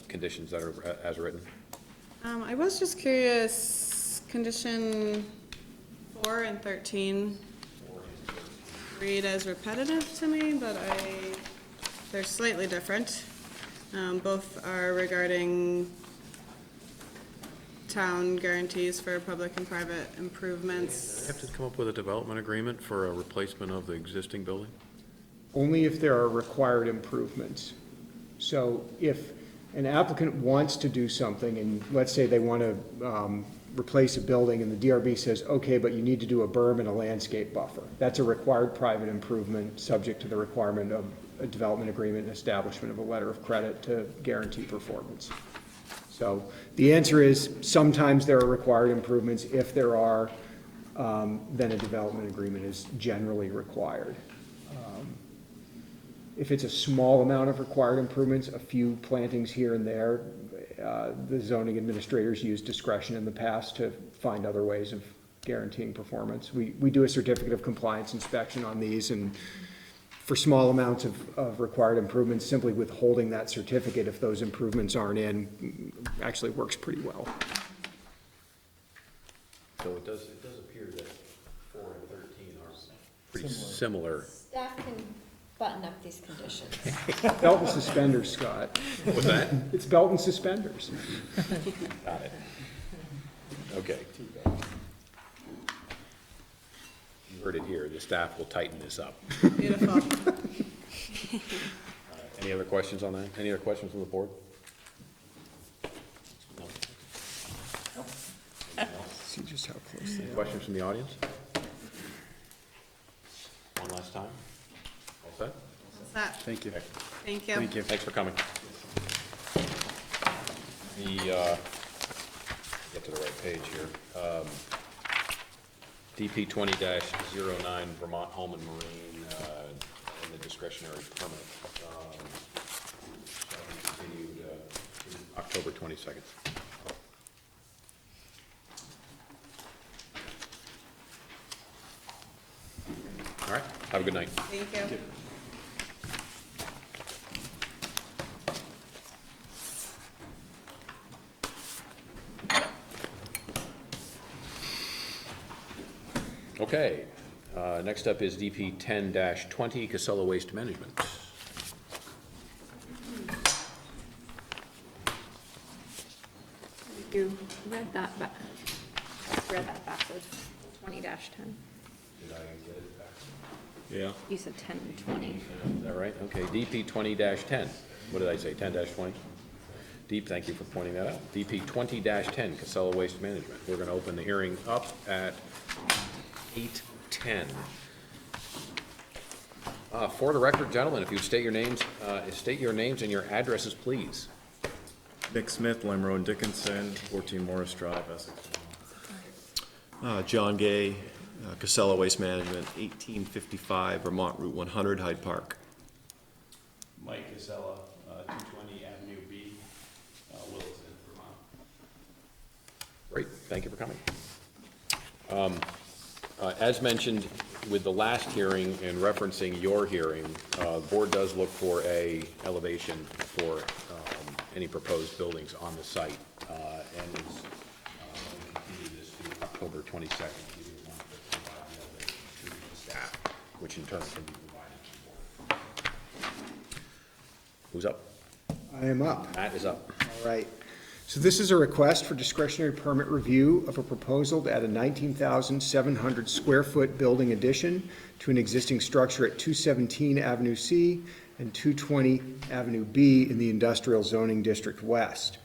conditions that are as written? I was just curious, condition 4 and 13 read as repetitive to me, but they're slightly different. Both are regarding town guarantees for public and private improvements. Have to come up with a development agreement for a replacement of the existing building? Only if there are required improvements. So if an applicant wants to do something, and let's say they want to replace a building, and the DRB says, okay, but you need to do a berm and a landscape buffer. That's a required private improvement, subject to the requirement of a development agreement and establishment of a letter of credit to guarantee performance. So the answer is, sometimes there are required improvements. If there are, then a development agreement is generally required. If it's a small amount of required improvements, a few plantings here and there, the zoning administrators use discretion in the past to find other ways of guaranteeing performance. We do a certificate of compliance inspection on these, and for small amounts of required improvements, simply withholding that certificate if those improvements aren't in actually works pretty well. So it does appear that 4 and 13 are pretty similar. Staff can button up these conditions. Belt and suspenders, Scott. What's that? It's belt and suspenders. Got it. Okay. You heard it here, the staff will tighten this up. Beautiful. Any other questions on that? Any other questions from the board? No. See just how close Any questions from the audience? One last time? All set? What's that? Thank you. Thank you. Thank you. Thanks for coming. Get to the right page here. DP 20-09 Vermont Home and Marine, and the discretionary permit. Shall be continued October 22nd. All right, have a good night. Thank you. Okay, next up is DP 10-20 Casella Waste Management. You read that backwards, 20-10. Did I get it back? Yeah. You said 10 and 20. Is that right? Okay, DP 20-10. What did I say, 10-20? Deep, thank you for pointing that out. DP 20-10 Casella Waste Management. We're going to open the hearing up at 8:10. For the record, gentlemen, if you'd state your names and your addresses, please. Nick Smith, Limro and Dickinson, 14 Morris Drive, Essex. John Gay, Casella Waste Management, 1855 Vermont Route 100, Hyde Park. Mike Casella, 220 Avenue B, Williston, Vermont. Great, thank you for coming. As mentioned with the last hearing and referencing your hearing, the board does look for a elevation for any proposed buildings on the site, and is continue this to October 22nd. We do want to provide the elevation to the staff, which in turn can be provided to the board. Who's up? I am up. Matt is up. All right. So this is a request for discretionary permit review of a proposal to add a 19,700 square foot building addition to an existing structure at 217 Avenue C and 220 Avenue B in the Industrial Zoning District West.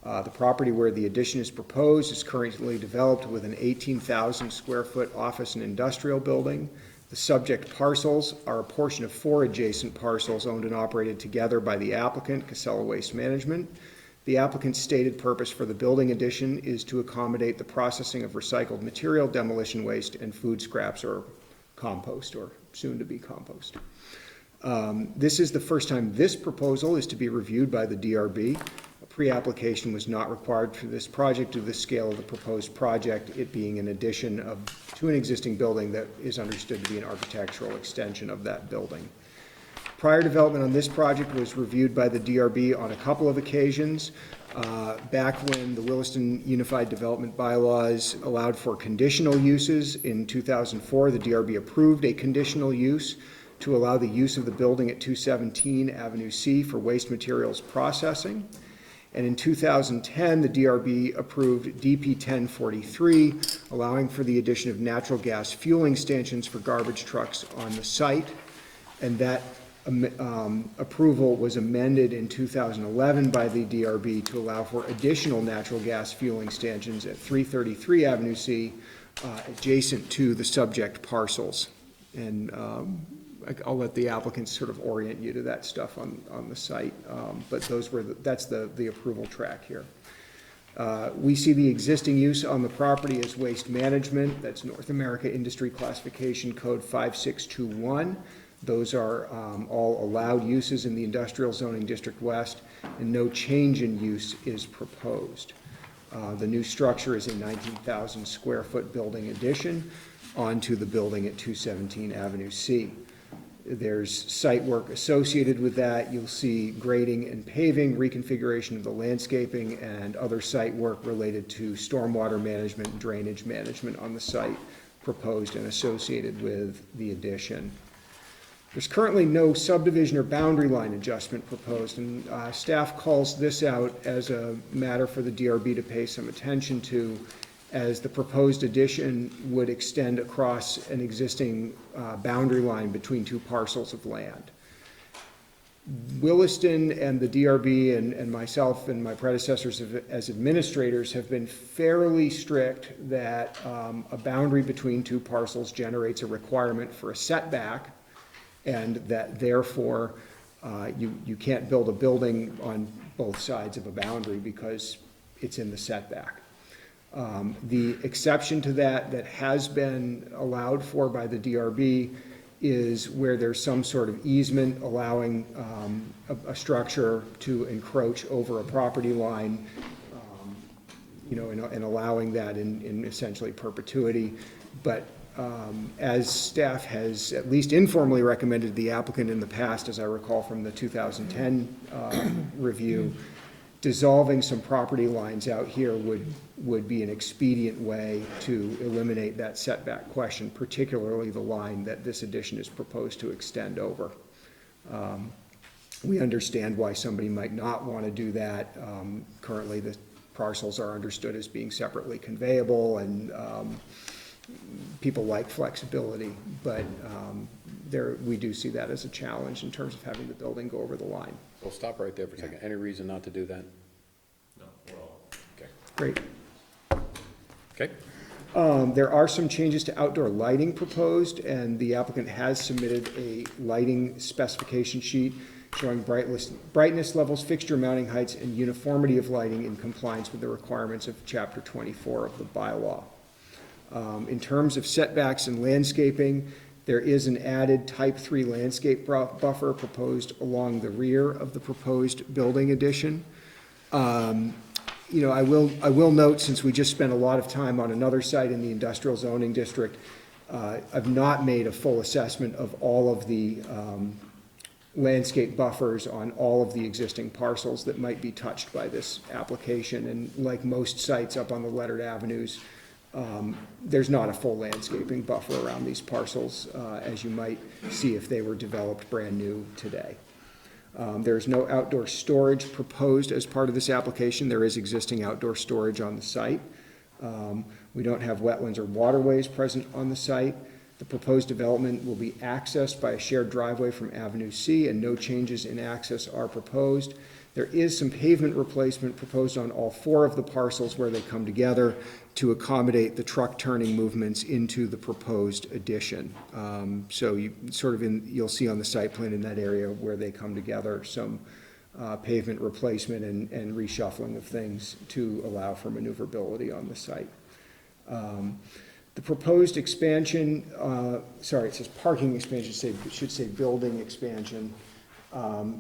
The property where the addition is proposed is currently developed with an 18,000 square foot office and industrial building. The subject parcels are a portion of 4 adjacent parcels owned and operated together by the applicant, Casella Waste Management. The applicant's stated purpose for the building addition is to accommodate the processing of recycled material, demolition waste, and food scraps or compost, or soon-to-be compost. This is the first time this proposal is to be reviewed by the DRB. A pre-application was not required for this project due to the scale of the proposed project, it being an addition to an existing building that is understood to be an architectural extension of that building. Prior development on this project was reviewed by the DRB on a couple of occasions. Back when the Williston Unified Development Bylaws allowed for conditional uses in 2004, the DRB approved a conditional use to allow the use of the building at 217 Avenue C for waste materials processing. And in 2010, the DRB approved DP 1043, allowing for the addition of natural gas fueling stations for garbage trucks on the site. And that approval was amended in 2011 by the DRB to allow for additional natural gas fueling stations at 333 Avenue C, adjacent to the subject parcels. And I'll let the applicants sort of orient you to that stuff on the site, but that's the approval track here. We see the existing use on the property as waste management. That's North America Industry Classification Code 5621. Those are all allowed uses in the Industrial Zoning District West, and no change in use is proposed. The new structure is a 19,000 square foot building addition onto the building at 217 Avenue C. There's site work associated with that. You'll see grading and paving, reconfiguration of the landscaping, and other site work related to stormwater management and drainage management on the site proposed and associated with the addition. There's currently no subdivision or boundary line adjustment proposed, and staff calls this out as a matter for the DRB to pay some attention to, as the proposed addition would extend across an existing boundary line between two parcels of land. Williston and the DRB and myself and my predecessors as administrators have been fairly strict that a boundary between two parcels generates a requirement for a setback, and that therefore you can't build a building on both sides of a boundary because it's in the setback. The exception to that has been allowed for by the DRB is where there's some sort of easement allowing a structure to encroach over a property line, and allowing that in essentially perpetuity. But as staff has at least informally recommended the applicant in the past, as I recall from the 2010 review, dissolving some property lines out here would be an expedient way to eliminate that setback question, particularly the line that this addition is proposed to extend over. We understand why somebody might not want to do that. Currently, the parcels are understood as being separately conveyable, and people like flexibility, but we do see that as a challenge in terms of having the building go over the line. We'll stop right there for a second. Any reason not to do that? No, we're all. Okay. Great. Okay. There are some changes to outdoor lighting proposed, and the applicant has submitted a lighting specification sheet showing brightness levels, fixture mounting heights, and uniformity of lighting in compliance with the requirements of Chapter 24 of the bylaw. In terms of setbacks and landscaping, there is an added Type 3 landscape buffer proposed along the rear of the proposed building addition. I will note, since we just spent a lot of time on another site in the industrial zoning district, I've not made a full assessment of all of the landscape buffers on all of the existing parcels that might be touched by this application. And like most sites up on the lettered avenues, there's not a full landscaping buffer around these parcels, as you might see if they were developed brand new today. There's no outdoor storage proposed as part of this application. There is existing outdoor storage on the site. We don't have wetlands or waterways present on the site. The proposed development will be accessed by a shared driveway from Avenue C, and no changes in access are proposed. There is some pavement replacement proposed on all four of the parcels where they come together to accommodate the truck turning movements into the proposed addition. So you'll see on the site plan in that area where they come together some pavement replacement and reshuffling of things to allow for maneuverability on the site. The proposed expansion, it says parking expansion, it should say building expansion,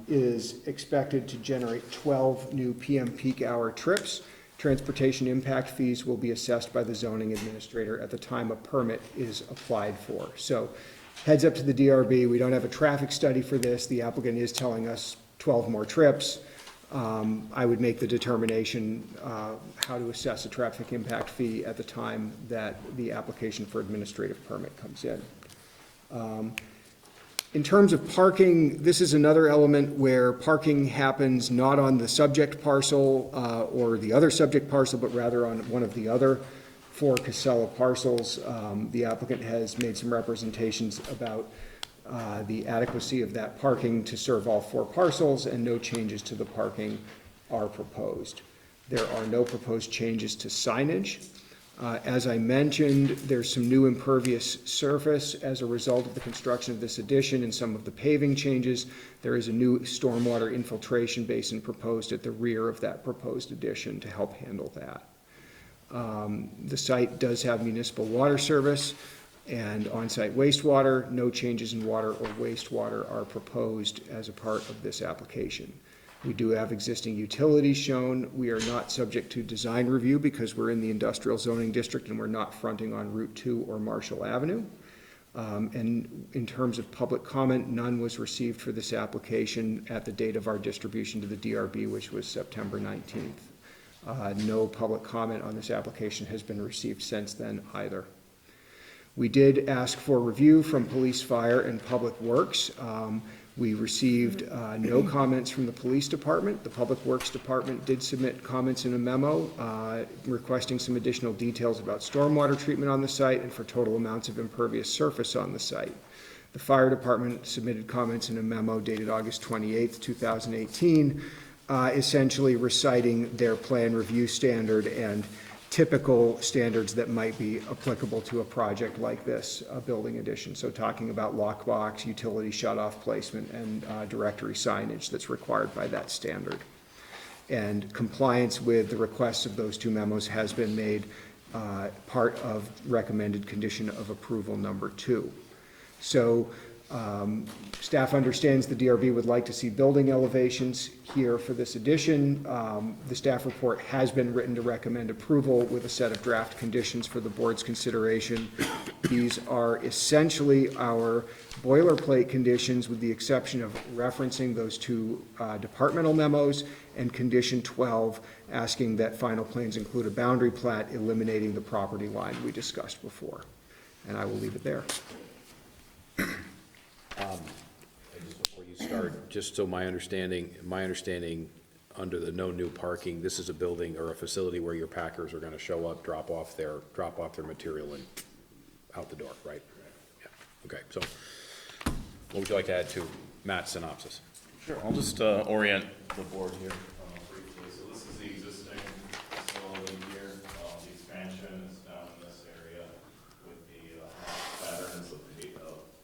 is expected to generate 12 new PM peak hour trips. Transportation impact fees will be assessed by the zoning administrator at the time a permit is applied for. So heads up to the DRB, we don't have a traffic study for this. The applicant is telling us 12 more trips. I would make the determination how to assess a traffic impact fee at the time that the application for administrative permit comes in. In terms of parking, this is another element where parking happens not on the subject parcel or the other subject parcel, but rather on one of the other four Casella parcels. The applicant has made some representations about the adequacy of that parking to serve all 4 parcels, and no changes to the parking are proposed. There are no proposed changes to signage. As I mentioned, there's some new impervious surface as a result of the construction of this addition and some of the paving changes. There is a new stormwater infiltration basin proposed at the rear of that proposed addition to help handle that. The site does have municipal water service and on-site wastewater. No changes in water or wastewater are proposed as a part of this application. We do have existing utilities shown. We are not subject to design review because we're in the industrial zoning district and we're not fronting on Route 2 or Marshall Avenue. And in terms of public comment, none was received for this application at the date of our distribution to the DRB, which was September 19th. No public comment on this application has been received since then either. We did ask for review from Police, Fire, and Public Works. We received no comments from the Police Department. The Public Works Department did submit comments in a memo requesting some additional details about stormwater treatment on the site and for total amounts of impervious surface on the site. The Fire Department submitted comments in a memo dated August 28th, 2018, essentially reciting their plan review standard and typical standards that might be applicable to a project like this, a building addition. So talking about lockbox, utility shutoff placement, and directory signage that's required by that standard. And compliance with the requests of those 2 memos has been made part of recommended condition of approval number 2. So staff understands the DRB would like to see building elevations here for this addition. The staff report has been written to recommend approval with a set of draft conditions for the board's consideration. These are essentially our boilerplate conditions with the exception of referencing those 2 departmental memos and condition 12 asking that final plans include a boundary plat eliminating the property line we discussed before. And I will leave it there. Just before you start, just so my understanding, under the no new parking, this is a building or a facility where your packers are gonna show up, drop off their material and out the door, right? Yeah, okay, so what would you like to add to Matt's synopsis? Sure, I'll just orient the board here briefly. So this is the existing facility here. The expansion is down in this area with the patterns of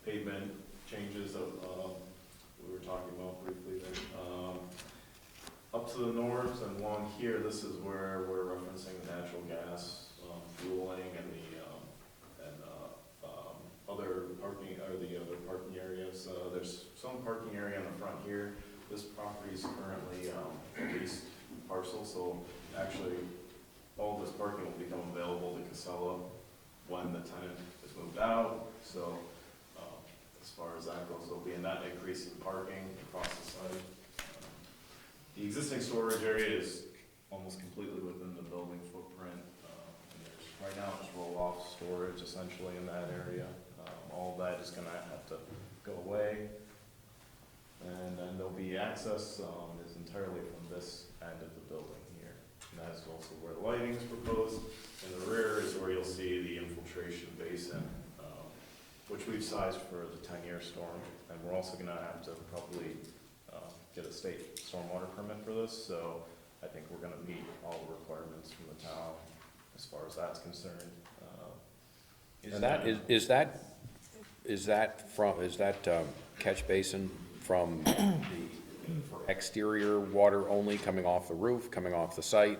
pavement changes of we were talking about briefly there. Up to the north and along here, this is where we're referencing natural gas fueling and the other parking areas. There's some parking area in the front here. This property is currently a leased parcel, so actually all this parking will become available to Casella when the tenant is moved out. So as far as that goes, there'll be a net increase in parking across the site. The existing storage area is almost completely within the building footprint. And there's right now it's roll-off storage essentially in that area. All of that is going to have to go away. And then there'll be access is entirely from this end of the building here. And that's also where the lighting is proposed. In the rear is where you'll see the infiltration basin, which we've sized for the 10-year storm. And we're also gonna have to probably get a state stormwater permit for this. So I think we're gonna meet all the requirements from the town as far as that's concerned. And is that catch basin from for exterior water only coming off the roof, coming off the site?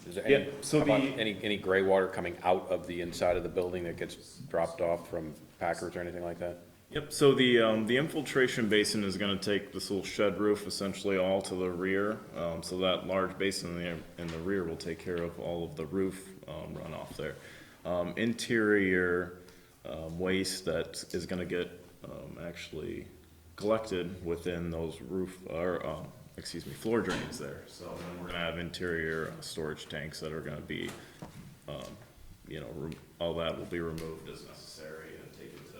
Is there any, so any gray water coming out of the inside of the building that gets dropped off from packers or anything like that? Yep, so the infiltration basin is gonna take this little shed roof essentially all to the rear. So that large basin in the rear will take care of all of the roof runoff there. Interior waste that is gonna get actually collected within those floor drains there. So then we're gonna have interior storage tanks that are gonna be, all that will be removed as necessary and taken to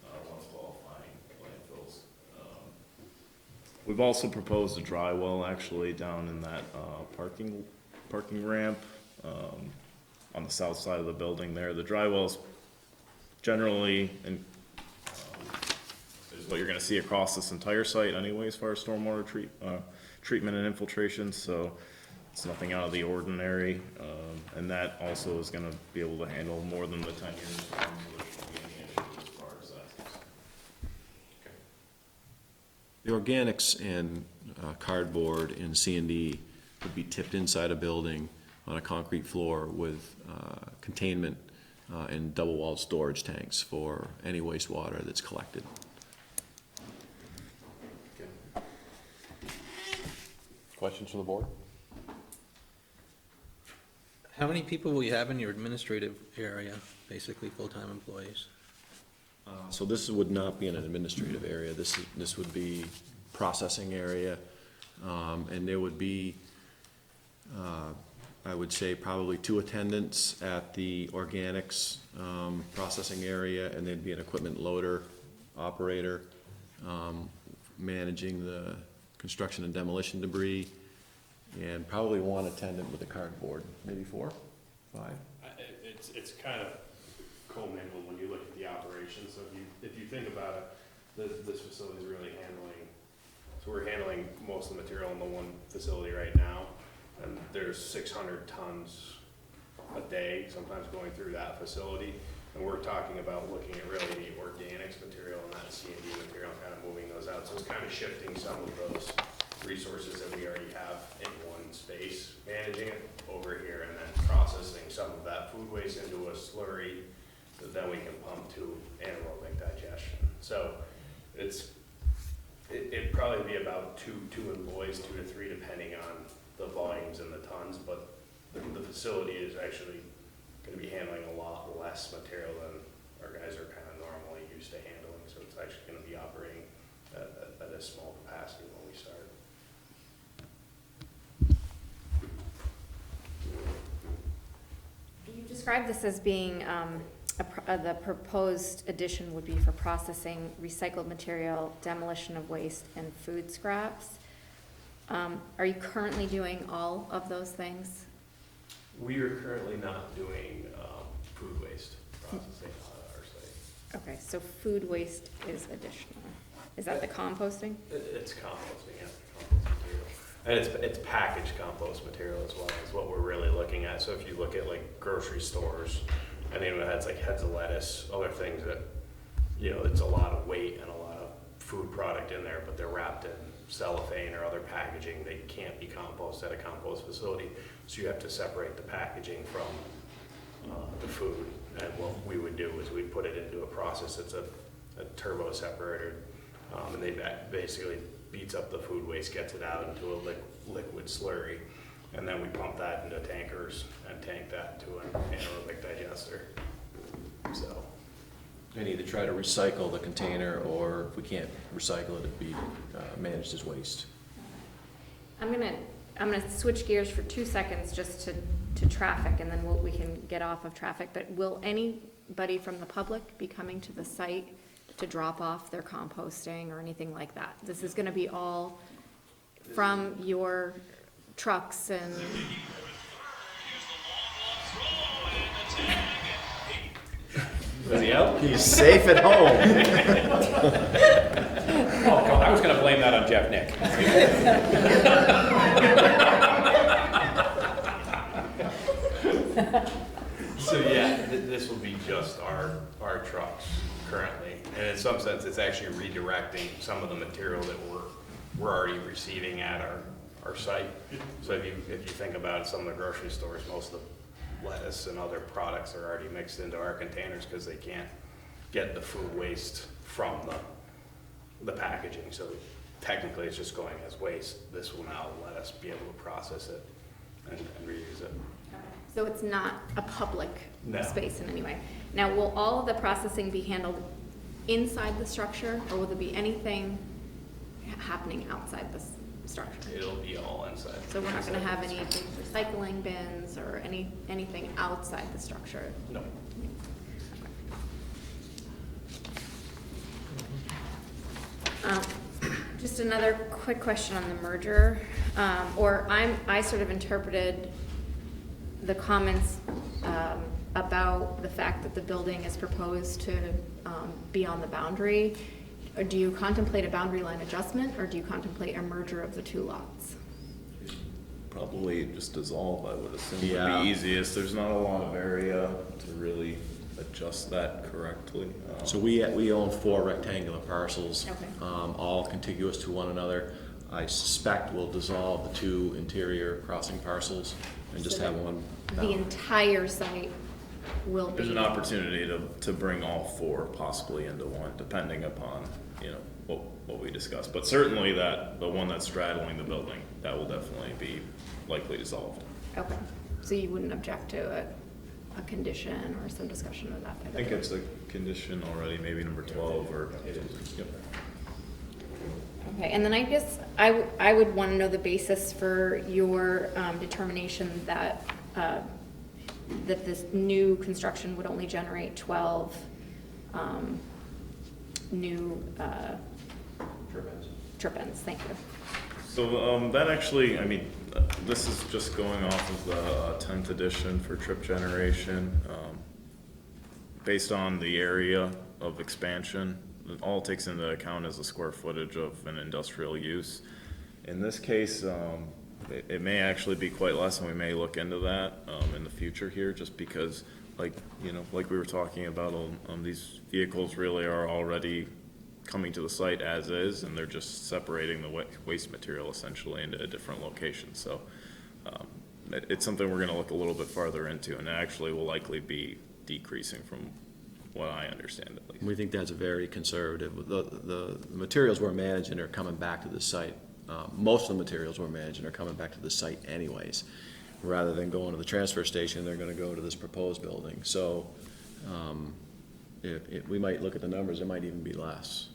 one of qualifying landfills. We've also proposed a dry well actually down in that parking ramp on the south side of the building there. The dry wells generally is what you're gonna see across this entire site anyway, as far as stormwater treatment and infiltration, so it's nothing out of the ordinary. And that also is gonna be able to handle more than the 10 years. So there shouldn't be any issue as far as that. The organics and cardboard and C&D would be tipped inside a building on a concrete floor with containment and double-walled storage tanks for any wastewater that's collected. Questions from the board? How many people will you have in your administrative area, basically full-time employees? So this would not be in an administrative area, this would be processing area, and there would be, I would say probably 2 attendants at the organics processing area, and there'd be an equipment loader operator managing the construction and demolition debris, and probably 1 attendant with a cardboard, maybe 4, 5. It's kind of commingled when you look at the operation, so if you think about it, this facility is really handling, so we're handling most of the material in the one facility right now, and there's 600 tons a day, sometimes going through that facility, and we're talking about looking at really the organics material and that C&D material, kind of moving those out, so it's kind of shifting some of those resources that we already have in one space, managing it over here, and then processing some of that food waste into a slurry that then we can pump to anaerobic digestion. So it'd probably be about two employees, 2 to 3, depending on the volumes and the tons, but the facility is actually gonna be handling a lot less material than our guys are kind of normally used to handling, so it's actually gonna be operating at a small capacity when we start. You described this as being, the proposed addition would be for processing recycled material, demolition of waste, and food scraps. Are you currently doing all of those things? We are currently not doing food waste processing on our site. Okay, so food waste is additional. Is that the composting? It's composting, yeah, compost material. And it's packaged compost material as well, is what we're really looking at. So if you look at like grocery stores, and then it has like heads of lettuce, other things that, you know, it's a lot of weight and a lot of food product in there, but they're wrapped in cellophane or other packaging. They can't be composted at a compost facility. So you have to separate the packaging from the food. And what we would do is we'd put it into a process. It's a turbo separator. And they basically beats up the food waste, gets it out into a liquid slurry. And then we pump that into tankers and tank that to an anaerobic digester. So. And either try to recycle the container, or if we can't recycle it, it'd be managed as waste. I'm gonna switch gears for 2 seconds just to traffic, and then we can get off of traffic. But will anybody from the public be coming to the site to drop off their composting or anything like that? This is gonna be all from your trucks and... Was he out? He's safe at home. Oh, God, I was gonna blame that on Jeff Nick. So yeah, this will be just our trucks currently. And in some sense, it's actually redirecting some of the material that we're already receiving at our site. So if you think about it, some of the grocery stores, most of the lettuce and other products are already mixed into our containers because they can't get the food waste from the packaging. So technically it's just going as waste. This will now let us be able to process it and reuse it. So it's not a public No. space in any way. Now, will all of the processing be handled inside the structure, or will there be anything happening outside the structure? It'll be all inside. So we're not gonna have any big recycling bins or anything outside the structure? No. Just another quick question on the merger, I sort of interpreted the comments about the fact that the building is proposed to be on the boundary or do you contemplate a boundary line adjustment, or do you contemplate a merger of the two lots? Probably just dissolve, I would assume, Yeah. would be easiest. There's not a lot of area to really adjust that correctly. So we own 4 rectangular parcels, Okay. all contiguous to one another. I suspect we'll dissolve the 2 interior crossing parcels and just have one. The entire site will be. There's an opportunity to bring all 4 possibly into one, depending upon, you know, what we discuss. But certainly that, the one that's straddling the building, that will definitely be likely dissolved. Okay, so you wouldn't object to a condition or some discussion of that? I think it's a condition already, maybe number 12 or. Yep. Okay, and then I guess I would want to know the basis for your determination that, that this new construction would only generate 12 new trip-ins, thank you. So that actually, I mean, this is just going off of the 10th edition for trip generation. Based on the area of expansion, it all takes into account is the square footage of an industrial use. In this case, it may actually be quite less, and we may look into that in the future here, just because, like, you know, like we were talking about, these vehicles really are already coming to the site as is, and they're just separating the waste material essentially into a different location. So it's something we're going to look a little bit farther into, and it actually will likely be decreasing from what I understand at least. We think that's very conservative. The materials we're managing are coming back to the site. Most of the materials we're managing are coming back to the site anyways. Rather than going to the transfer station, they're going to go to this proposed building. So we might look at the numbers, it might even be less.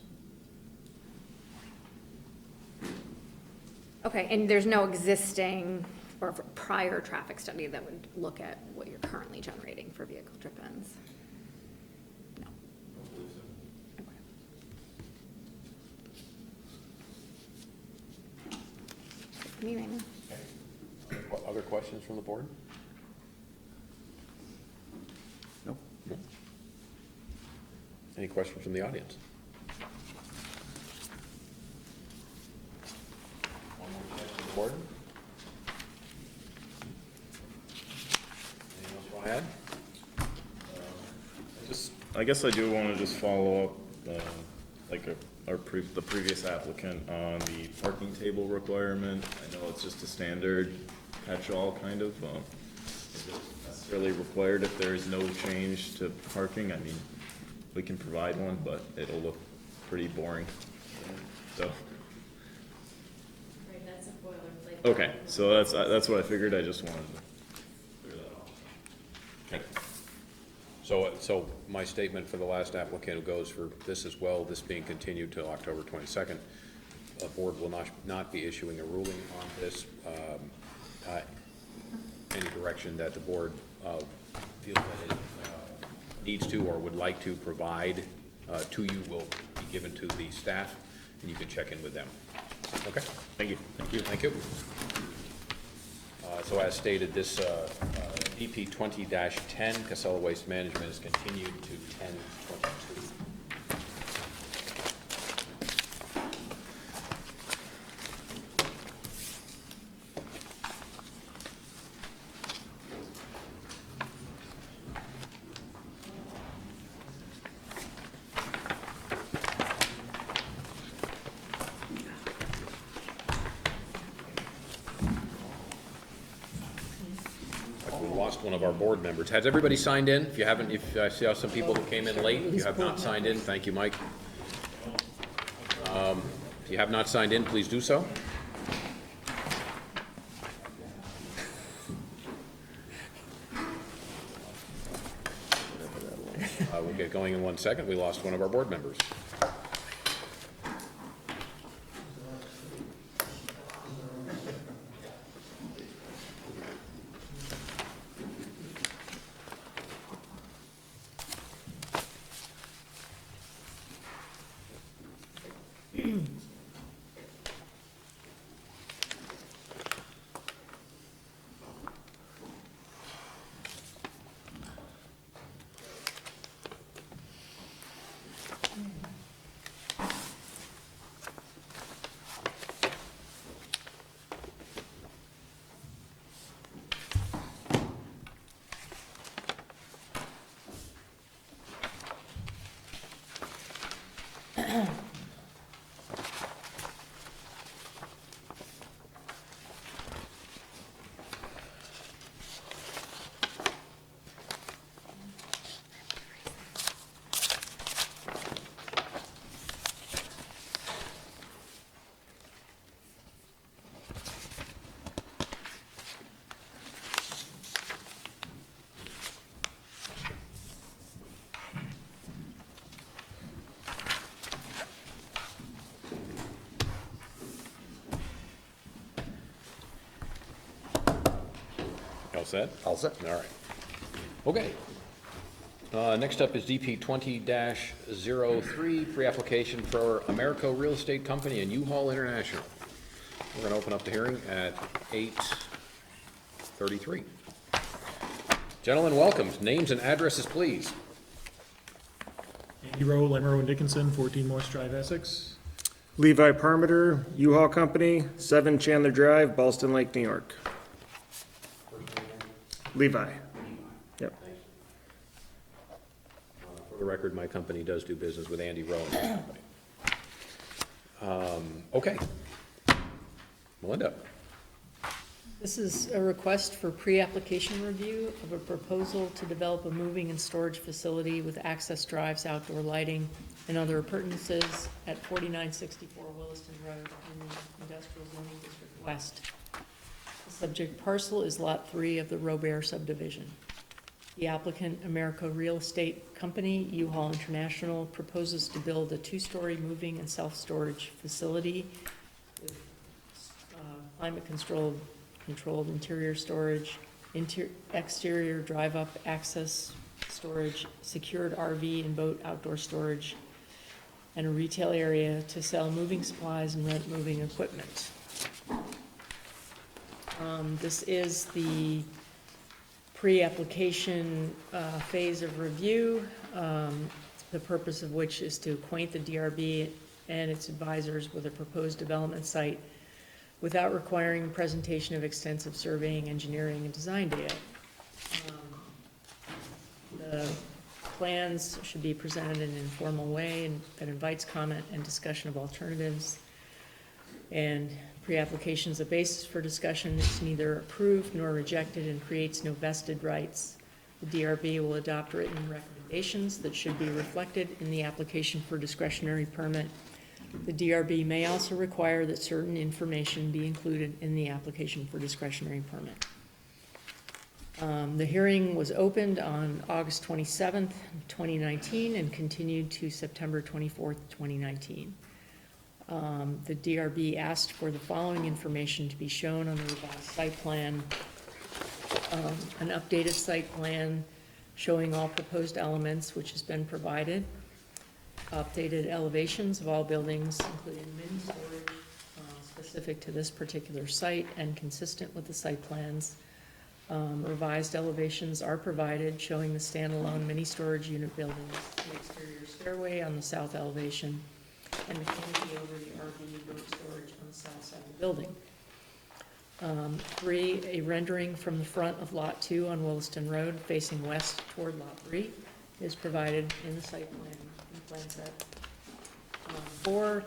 Okay, and there's no existing or prior traffic study that would look at what you're currently generating for vehicle trip-ins? No. Okay. Me right now. Other questions from the board? Nope. Any questions from the audience? One more chance from the board? Anything else you want to add? I guess I do want to just follow up, like the previous applicant on the parking table requirement. I know it's just a standard catch-all kind of. Is it necessarily required if there is no change to parking? I mean, we can provide one, but it'll look pretty boring. So. Right, that's a boilerplate. Okay, so that's what I figured. I just wanted to clear that off. Okay. So my statement for the last applicant goes for this as well, this being continued till October 22nd. The board will not be issuing a ruling on this. Any direction that the board feels that it needs to or would like to provide to you will be given to the staff, and you can check in with them. Okay? Thank you. Thank you. Thank you. So as stated, this DP 20-10, Casella Waste Management, is continued to 10/22. One of our board members. Has everybody signed in? If you haven't, if I see how some people who came in late, if you have not signed in, thank you, Mike. If you have not signed in, please do so. We'll get going in 1 second. We lost one of our board members. set? All set. All right. Okay. Next up is DP 20-03, pre-application for Americo Real Estate Company and U-Haul International. We're going to open up the hearing at 8:33. Gentlemen, welcome. Names and addresses, please. Andy Rowe, Lemmer and Dickinson, 14 Morse Drive, Essex. Levi Parmiter, U-Haul Company, 7 Chandler Drive, Ballston Lake, New York. Levi. Yep. For the record, my company does do business with Andy Rowe and his company. Okay. Melinda. This is a request for pre-application review of a proposal to develop a moving and storage facility with access drives, outdoor lighting, and other appurtenances at 4964 Williston Road in the Industrial Zoning District West. The subject parcel is Lot 3 of the Robert subdivision. The applicant, Americo Real Estate Company, U-Haul International, proposes to build a 2-story moving and self-storage facility with climate-controlled interior storage, exterior drive-up access storage, secured RV and boat outdoor storage, and a retail area to sell moving supplies and rent moving equipment. This is the pre-application phase of review, the purpose of which is to acquaint the DRB and its advisors with a proposed development site without requiring presentation of extensive surveying, engineering, and design data. The plans should be presented in an informal way and that invites comment and discussion of alternatives. And pre-application is a basis for discussion. It's neither approved nor rejected and creates no vested rights. The DRB will adopt written recommendations that should be reflected in the application for discretionary permit. The DRB may also require that certain information be included in the application for discretionary permit. The hearing was opened on August 27th, 2019, and continued to September 24th, 2019. The DRB asked for the following information to be shown on the revised site plan. An updated site plan showing all proposed elements, which has been provided. Updated elevations of all buildings, including mini storage, specific to this particular site and consistent with the site plans. Revised elevations are provided showing the standalone mini storage unit buildings, the exterior stairway on the south elevation, and the canopy over the RV boat storage on the south side of the building. 3, a rendering from the front of Lot 2 on Williston Road facing west toward Lot 3 is provided in the site plan. Plan set. 4,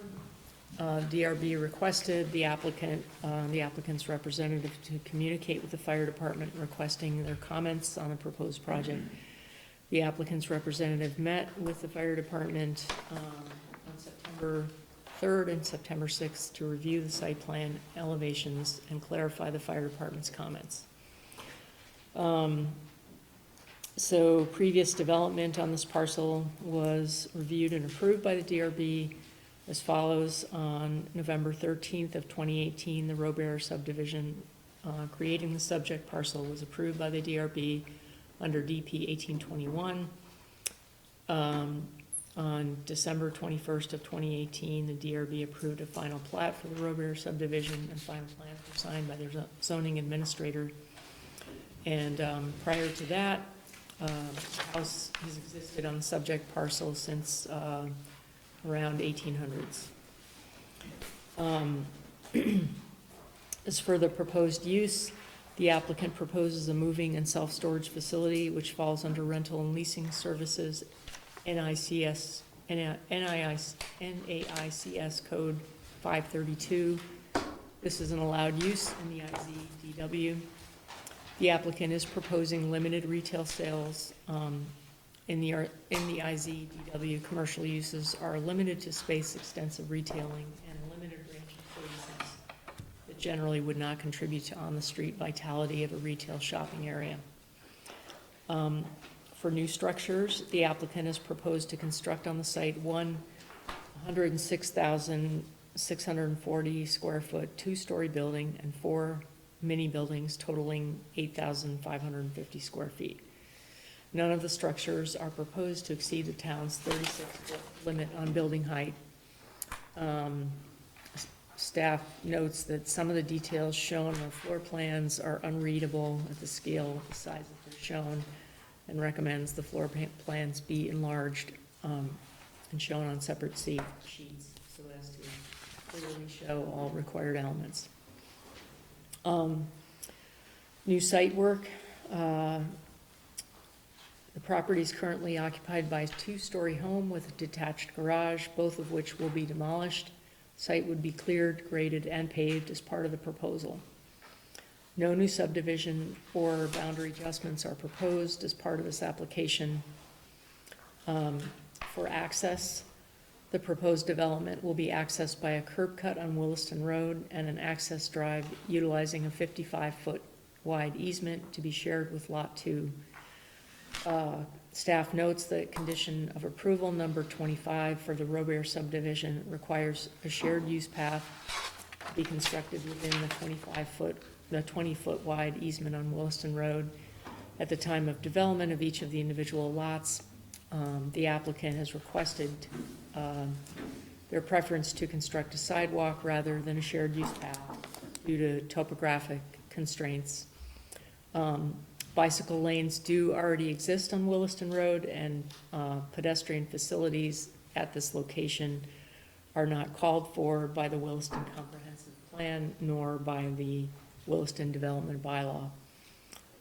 DRB requested the applicant's representative to communicate with the fire department requesting their comments on the proposed project. The applicant's representative met with the fire department on September 3rd and September 6th to review the site plan elevations and clarify the fire department's comments. So previous development on this parcel was reviewed and approved by the DRB as follows. On November 13th of 2018, the Robert subdivision creating the subject parcel was approved by the DRB under DP 1821. On December 21st of 2018, the DRB approved a final plat for the Robert subdivision, and final plans were signed by their zoning administrator. And prior to that, the house has existed on the subject parcel since around 1800s. As for the proposed use, the applicant proposes a moving and self-storage facility which falls under rental and leasing services NAICS code 532. This is an allowed use in the IZDW. The applicant is proposing limited retail sales in the IZDW. Commercial uses are limited to space extensive retailing and limited range of services that generally would not contribute to on-the-street vitality of a retail shopping area. For new structures, the applicant has proposed to construct on the site 106,640 square foot 2-story building and 4 mini buildings totaling 8,550 square feet. None of the structures are proposed to exceed the town's 36-foot limit on building height. Staff notes that some of the details shown on floor plans are unreadable at the scale, the size that they're shown, and recommends the floor plans be enlarged and shown on separate sheets so as to clearly show all required elements. New site work. The property is currently occupied by a two-story home with a detached garage, both of which will be demolished. Site would be cleared, graded, and paved as part of the proposal. No new subdivision or boundary adjustments are proposed as part of this application. For access, the proposed development will be accessed by a curb cut on Williston Road and an access drive utilizing a 55-foot wide easement to be shared with Lot 2. Staff notes that condition of approval number 25 for the Robert subdivision requires a shared use path to be constructed within the 20-foot wide easement on Williston Road. At the time of development of each of the individual lots, the applicant has requested their preference to construct a sidewalk rather than a shared use path due to topographic constraints. Bicycle lanes do already exist on Williston Road, and pedestrian facilities at this location are not called for by the Williston Comprehensive Plan nor by the Williston Development Bylaw.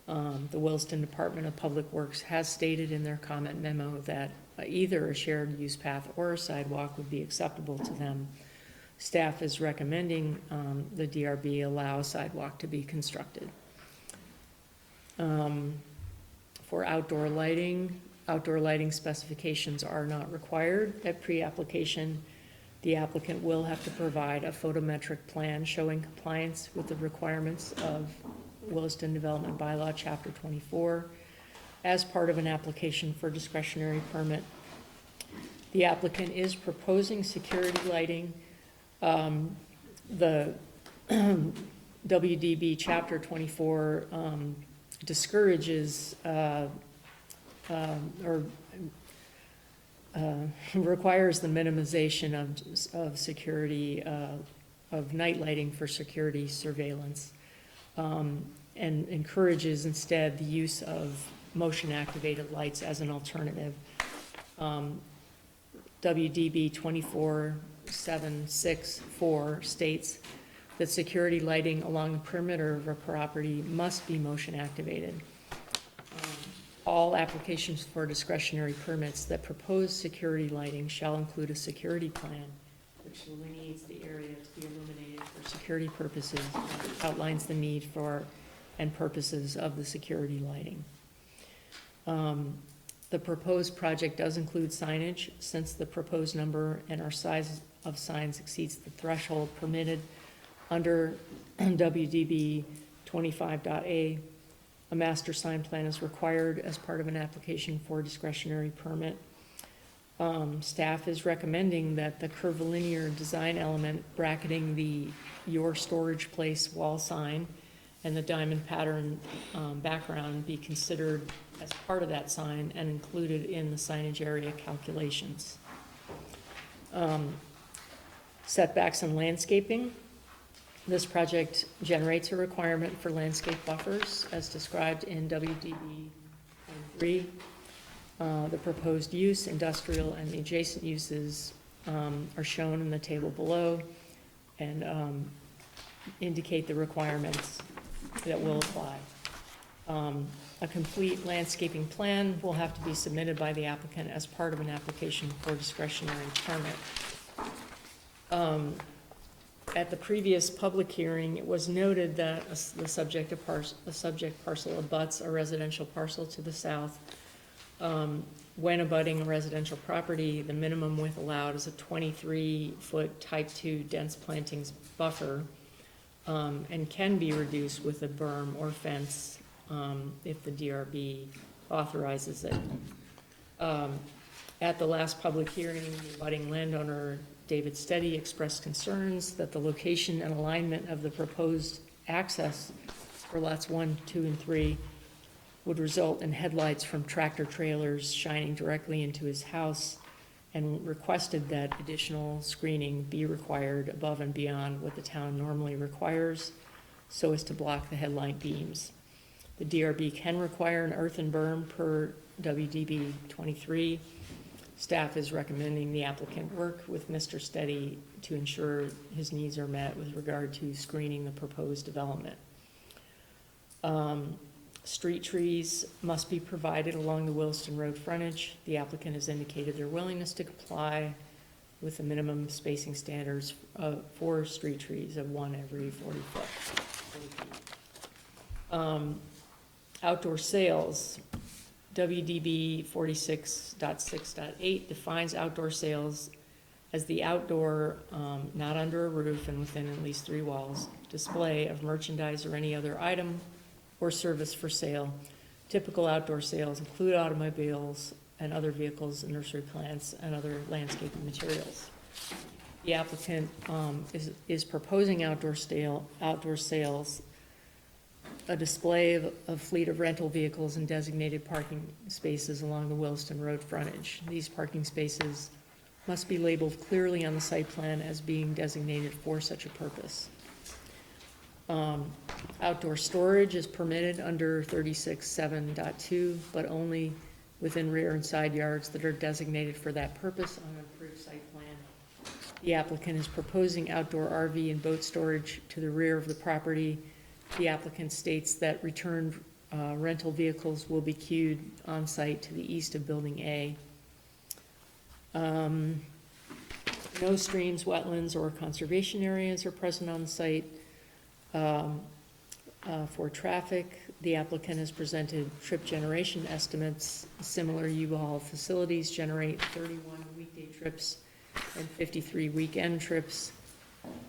The Williston Department of Public Works has stated in their comment memo that either a shared use path or a sidewalk would be acceptable to them. Staff is recommending the DRB allow a sidewalk to be constructed. For outdoor lighting specifications are not required at pre-application. The applicant will have to provide a photometric plan showing compliance with the requirements of Williston Development Bylaw, Chapter 24, as part of an application for discretionary permit. The applicant is proposing security lighting. The WDB Chapter 24 discourages requires the minimization of security, of night lighting for security surveillance, and encourages instead the use of motion-activated lights as an alternative. WDB 24764 states that security lighting along the perimeter of a property must be motion activated. All applications for discretionary permits that propose security lighting shall include a security plan which delineates the area to be illuminated for security purposes and outlines the need for and purposes of the security lighting. The proposed project does include signage, since the proposed number and our size of signs exceeds the threshold permitted under WDB 25.A. A master sign plan is required as part of an application for discretionary permit. Staff is recommending that the curvilinear design element bracketing the "Your Storage Place" wall sign and the diamond pattern background be considered as part of that sign and included in the signage area calculations. Setbacks and landscaping. This project generates a requirement for landscape buffers as described in WDB 3. The proposed use, industrial, and the adjacent uses are shown in the table below and indicate the requirements that will apply. A complete landscaping plan will have to be submitted by the applicant as part of an application for discretionary permit. At the previous public hearing, it was noted that the subject parcel abuts a residential parcel to the south. When abutting a residential property, the minimum width allowed is a 23-foot type 2 dense plantings buffer, and can be reduced with a berm or fence if the DRB authorizes it. At the last public hearing, the abutting landowner, David Steady, expressed concerns that the location and alignment of the proposed access for lots 1, 2, and 3 would result in headlights from tractor trailers shining directly into his house, and requested that additional screening be required above and beyond what the town normally requires, so as to block the headlight beams. The DRB can require an earthen berm per WDB 23. Staff is recommending the applicant work with Mr. Steady to ensure his needs are met with regard to screening the proposed development. Street trees must be provided along the Williston Road frontage. The applicant has indicated their willingness to comply with the minimum spacing standards for street trees of 1 every 40 feet. Outdoor sales, WDB 46.6.8 defines outdoor sales as the outdoor, not under a roof and within at least 3 walls, display of merchandise or any other item or service for sale. Typical outdoor sales include automobiles and other vehicles, nursery plants, and other landscaping materials. The applicant is proposing outdoor sales, a display of a fleet of rental vehicles and designated parking spaces along the Williston Road frontage. These parking spaces must be labeled clearly on the site plan as being designated for such a purpose. Outdoor storage is permitted under 36.7.2, but only within rear and side yards that are designated for that purpose on an approved site plan. The applicant is proposing outdoor RV and boat storage to the rear of the property. The applicant states that returned rental vehicles will be queued on site to the east of Building A. No streams, wetlands, or conservation areas are present on the site. For traffic, the applicant has presented trip generation estimates. Similar U-Haul facilities generate 31 weekday trips and 53 weekend trips.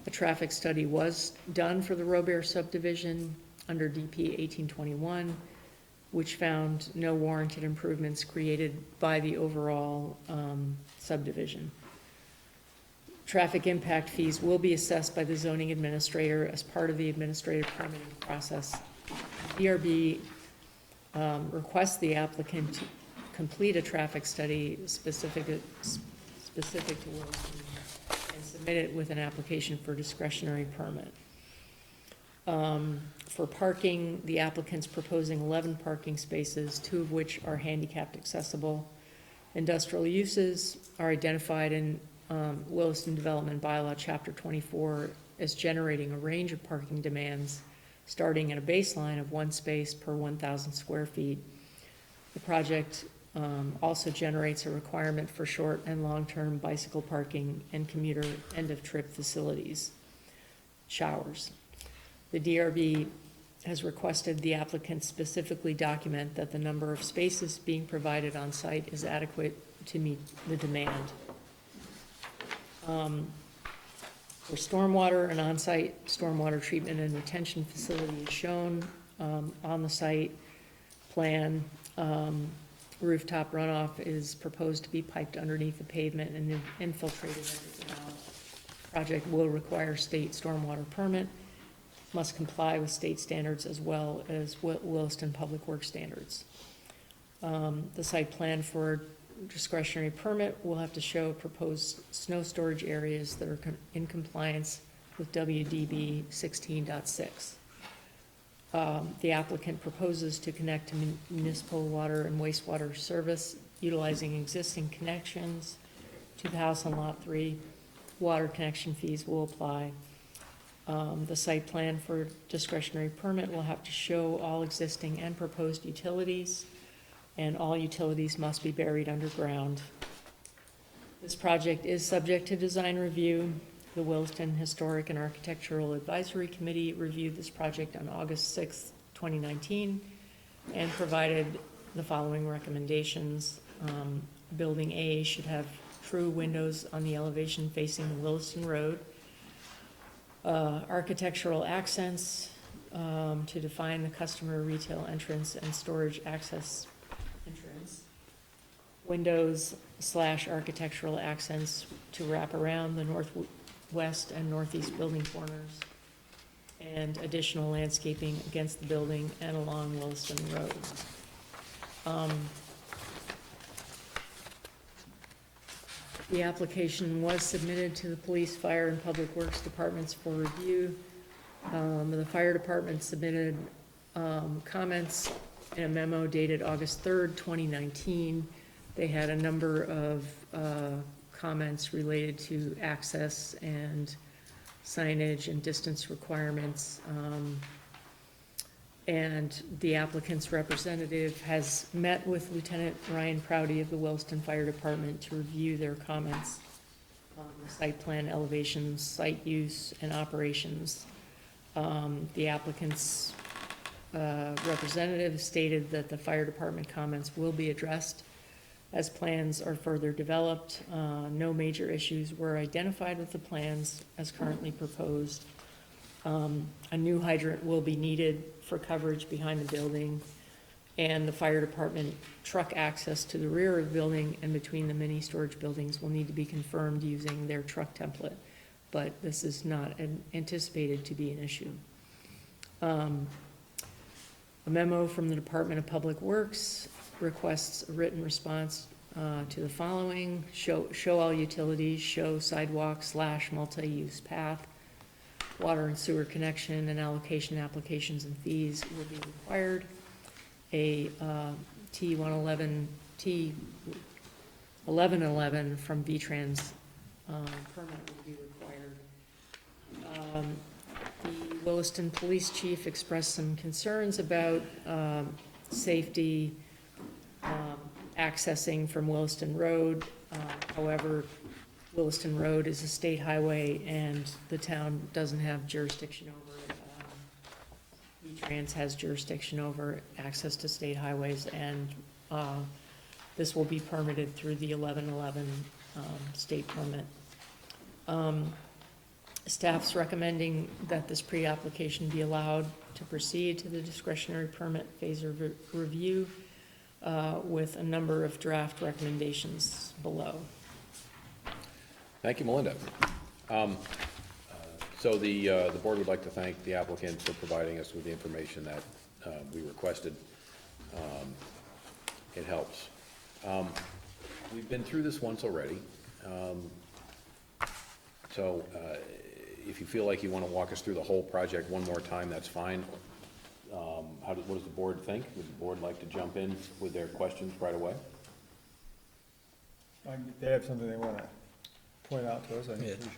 A traffic study was done for the Robert subdivision under DP 1821, which found no warranted improvements created by the overall subdivision. Traffic impact fees will be assessed by the zoning administrator as part of the administrative permitting process. DRB requests the applicant to complete a traffic study specific to Williston and submit it with an application for discretionary permit. For parking, the applicant's proposing 11 parking spaces, 2 of which are handicapped accessible. Industrial uses are identified in Williston Development Bylaw, Chapter 24, as generating a range of parking demands, starting at a baseline of 1 space per 1,000 square feet. The project also generates a requirement for short and long-term bicycle parking and commuter end-of-trip facilities, showers. The DRB has requested the applicant specifically document that the number of spaces being provided on site is adequate to meet the demand. For stormwater, an on-site stormwater treatment and retention facility is shown on the site plan. Rooftop runoff is proposed to be piped underneath the pavement and infiltrated under the ground. Project will require state stormwater permit, must comply with state standards as well as Williston Public Works standards. The site plan for discretionary permit will have to show proposed snow storage areas that are in compliance with WDB 16.6. The applicant proposes to connect to municipal water and wastewater service utilizing existing connections to the house on Lot 3. Water connection fees will apply. The site plan for discretionary permit will have to show all existing and proposed utilities, and all utilities must be buried underground. This project is subject to design review. The Williston Historic and Architectural Advisory Committee reviewed this project on August 6th, 2019, and provided the following recommendations. Building A should have true windows on the elevation facing the Williston Road. Architectural accents to define the customer retail entrance and storage access entrance. Windows/architectural accents to wrap around the northwest and northeast building corners. and additional landscaping against the building and along Williston Road. The application was submitted to the police, fire, and public works departments for review. The fire department submitted comments in a memo dated August 3rd, 2019. They had a number of comments related to access and signage and distance requirements. And the applicant's representative has met with Lieutenant Ryan Prouty of the Williston Fire Department to review their comments on the site plan elevations, site use, and operations. The applicant's representative stated that the fire department comments will be addressed as plans are further developed. No major issues were identified with the plans as currently proposed. A new hydrant will be needed for coverage behind the building, and the fire department truck access to the rear of the building and between the mini storage buildings will need to be confirmed using their truck template, but this is not anticipated to be an issue. A memo from the Department of Public Works requests a written response to the following: show all utilities, show sidewalk / multi-use path, water and sewer connection and allocation applications and fees will be required. A T1111 from V-Trans permit will be required. The Williston Police Chief expressed some concerns about safety accessing from Williston Road. However, Williston Road is a state highway and the town doesn't have jurisdiction over it. V-Trans has jurisdiction over access to state highways, and this will be permitted through the 1111 state permit. Staff's recommending that this pre-application be allowed to proceed to the discretionary permit phase of review with a number of draft recommendations below. Thank you, Melinda. So the board would like to thank the applicant for providing us with the information that we requested. It helps. We've been through this once already. So if you feel like you want to walk us through the whole project one more time, that's fine. What does the board think? Would the board like to jump in with their questions right away? They have something they want to point out to us, I think we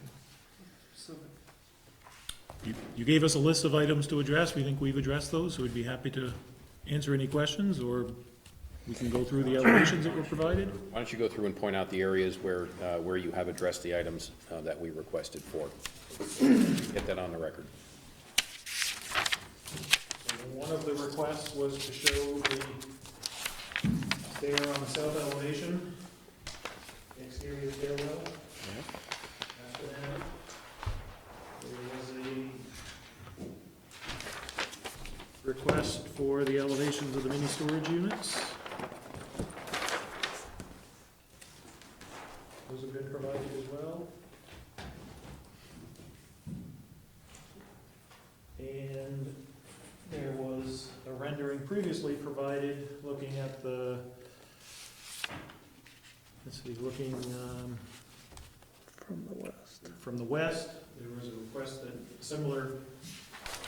should. You gave us a list of items to address. We think we've addressed those, so we'd be happy to answer any questions, or we can go through the elevations that were provided. Why don't you go through and point out the areas where you have addressed the items that we requested for? Get that on the record. So one of the requests was to show the stair on the south elevation, the exterior stairwell. After that, there was a request for the elevations of the mini storage units. Those have been provided as well. And there was a rendering previously provided looking at the, let's see, looking From the west. from the west. There was a request that similar,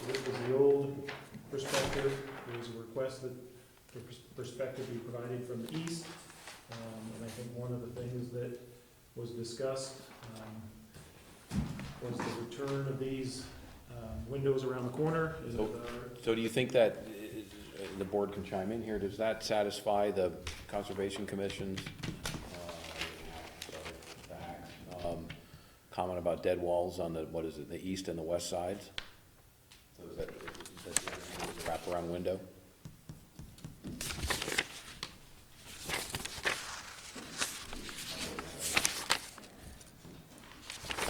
this was the old perspective. There was a request that the perspective be provided from the east. And I think one of the things that was discussed was the return of these windows around the corner. So do you think that, the board can chime in here, does that satisfy the Conservation Commission's comment about dead walls on the, what is it, the east and the west sides? So is that wraparound window?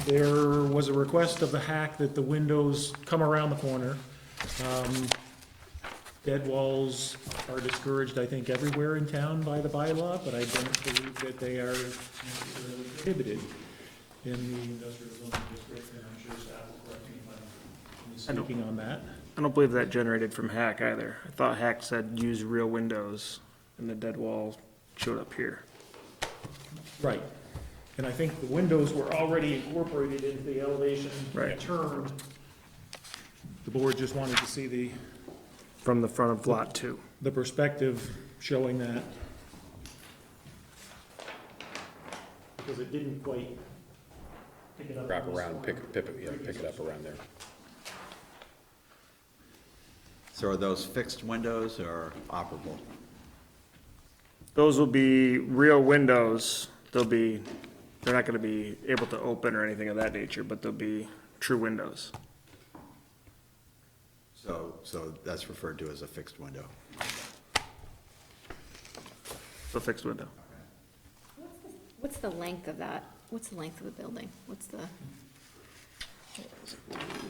There was a request of the hack that the windows come around the corner. Dead walls are discouraged, I think, everywhere in town by the bylaw, but I don't believe that they are necessarily prohibited in the industrial zoning district, and I'm sure staff will correct me if I'm speaking on that. I don't believe that generated from Hack either. I thought Hack said use real windows, and the dead wall showed up here. Right. And I think the windows were already incorporated into the elevation. Right. Turned. The board just wanted to see the. From the front of lot 2. The perspective showing that. Because it didn't quite pick it up. Wrap around, pick it up around there. So are those fixed windows or operable? Those will be real windows. They're not gonna be able to open or anything of that nature, but they'll be true windows. So that's referred to as a fixed window. A fixed window. What's the length of that? What's the length of the building? What's the,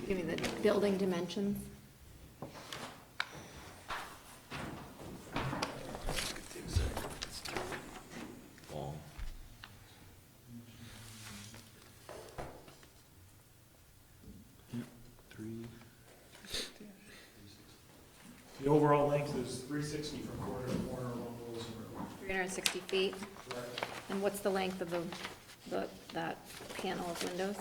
give me the building dimensions? Wall. The overall length is 360 from corner to corner along Williston Road. 360 feet? Correct. And what's the length of that panel of windows?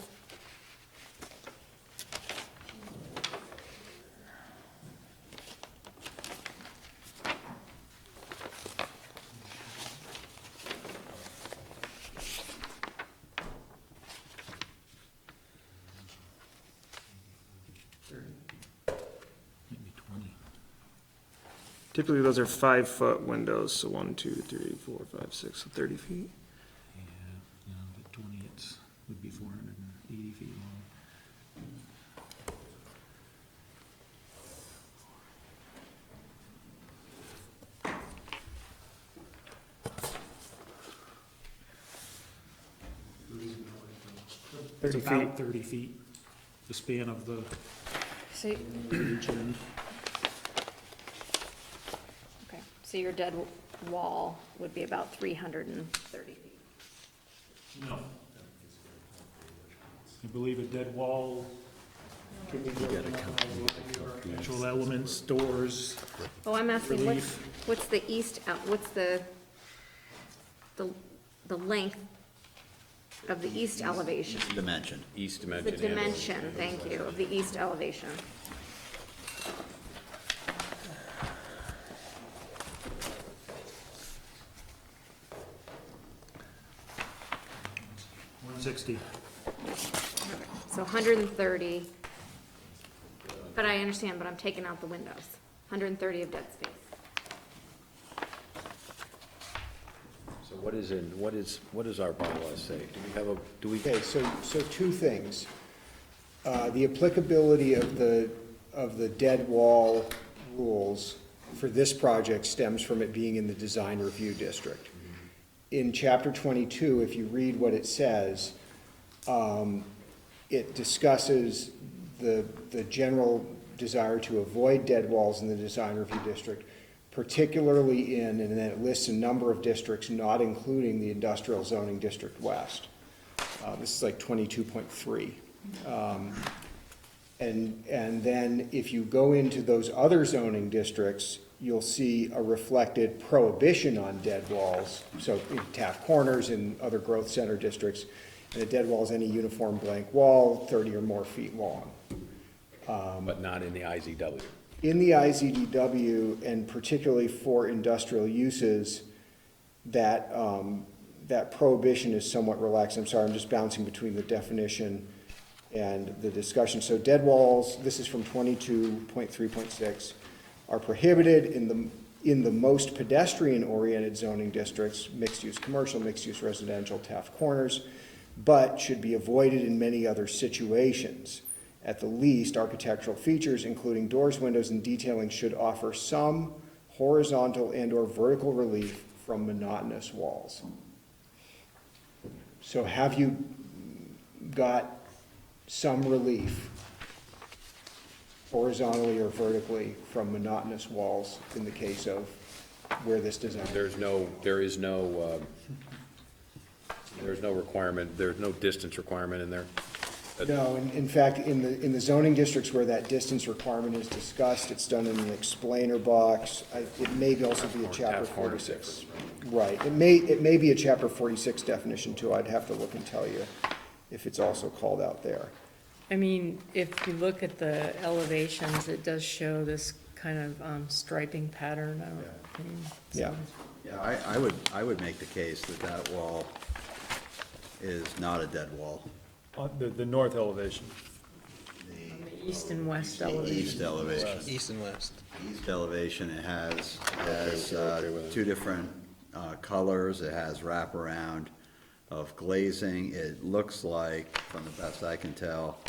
Typically, those are 5-foot windows, so 1, 2, 3, 4, 5, 6, so 30 feet. Yeah, the 20, would be 480 feet long. It's about 30 feet, the span of the So, each end. okay, so your dead wall would be about 330 feet. No. I believe a dead wall can be broken up by architectural elements, doors. Oh, I'm asking, Relief. what's the east, what's the length of the east elevation? Dimension. East The dimension. and- dimension, thank you, of the east elevation. $160. So 130, but I understand, but I'm taking out the windows. 130 of dead space. So what does our bylaws say? Do we Okay, so two things. The applicability of the dead wall rules for this project stems from it being in the design review district. In chapter 22, if you read what it says, it discusses the general desire to avoid dead walls in the design review district, particularly in, and then it lists a number of districts, not including the industrial zoning district west. This is like 22.3. And then if you go into those other zoning districts, you'll see a reflected prohibition on dead walls. So in Taft Corners and other growth center districts, and a dead wall is any uniform blank wall, 30 or more feet long. but not in the IZW? In the IZDW, and particularly for industrial uses, that, that prohibition is somewhat relaxed. I'm sorry, I'm just bouncing between the definition and the discussion. So dead walls, this is from 22.3.6, are prohibited in the most pedestrian-oriented zoning districts, mixed-use commercial, mixed-use residential, Taft Corners, but should be avoided in many other situations. At the least, architectural features, including doors, windows, and detailing, should offer some horizontal and/or vertical relief from monotonous walls. So have you got some relief horizontally or vertically from monotonous walls in the case of where this design? There is no requirement, there's no distance requirement in there? No, in fact, in the zoning districts where that distance requirement is discussed, it's done in the explainer box. It may also be a chapter 46. Right, it may be a chapter 46 definition too. I'd have to look and tell you if it's also called out there. I mean, if you look at the elevations, it does show this kind of striping pattern. I mean, so- Yeah. Yeah, I would make the case that that wall is not a dead wall. On the north elevation. The east and west The elevation. east elevation. East and west. East elevation, it has two different colors, it has wraparound of glazing. It looks like, from the best I can tell,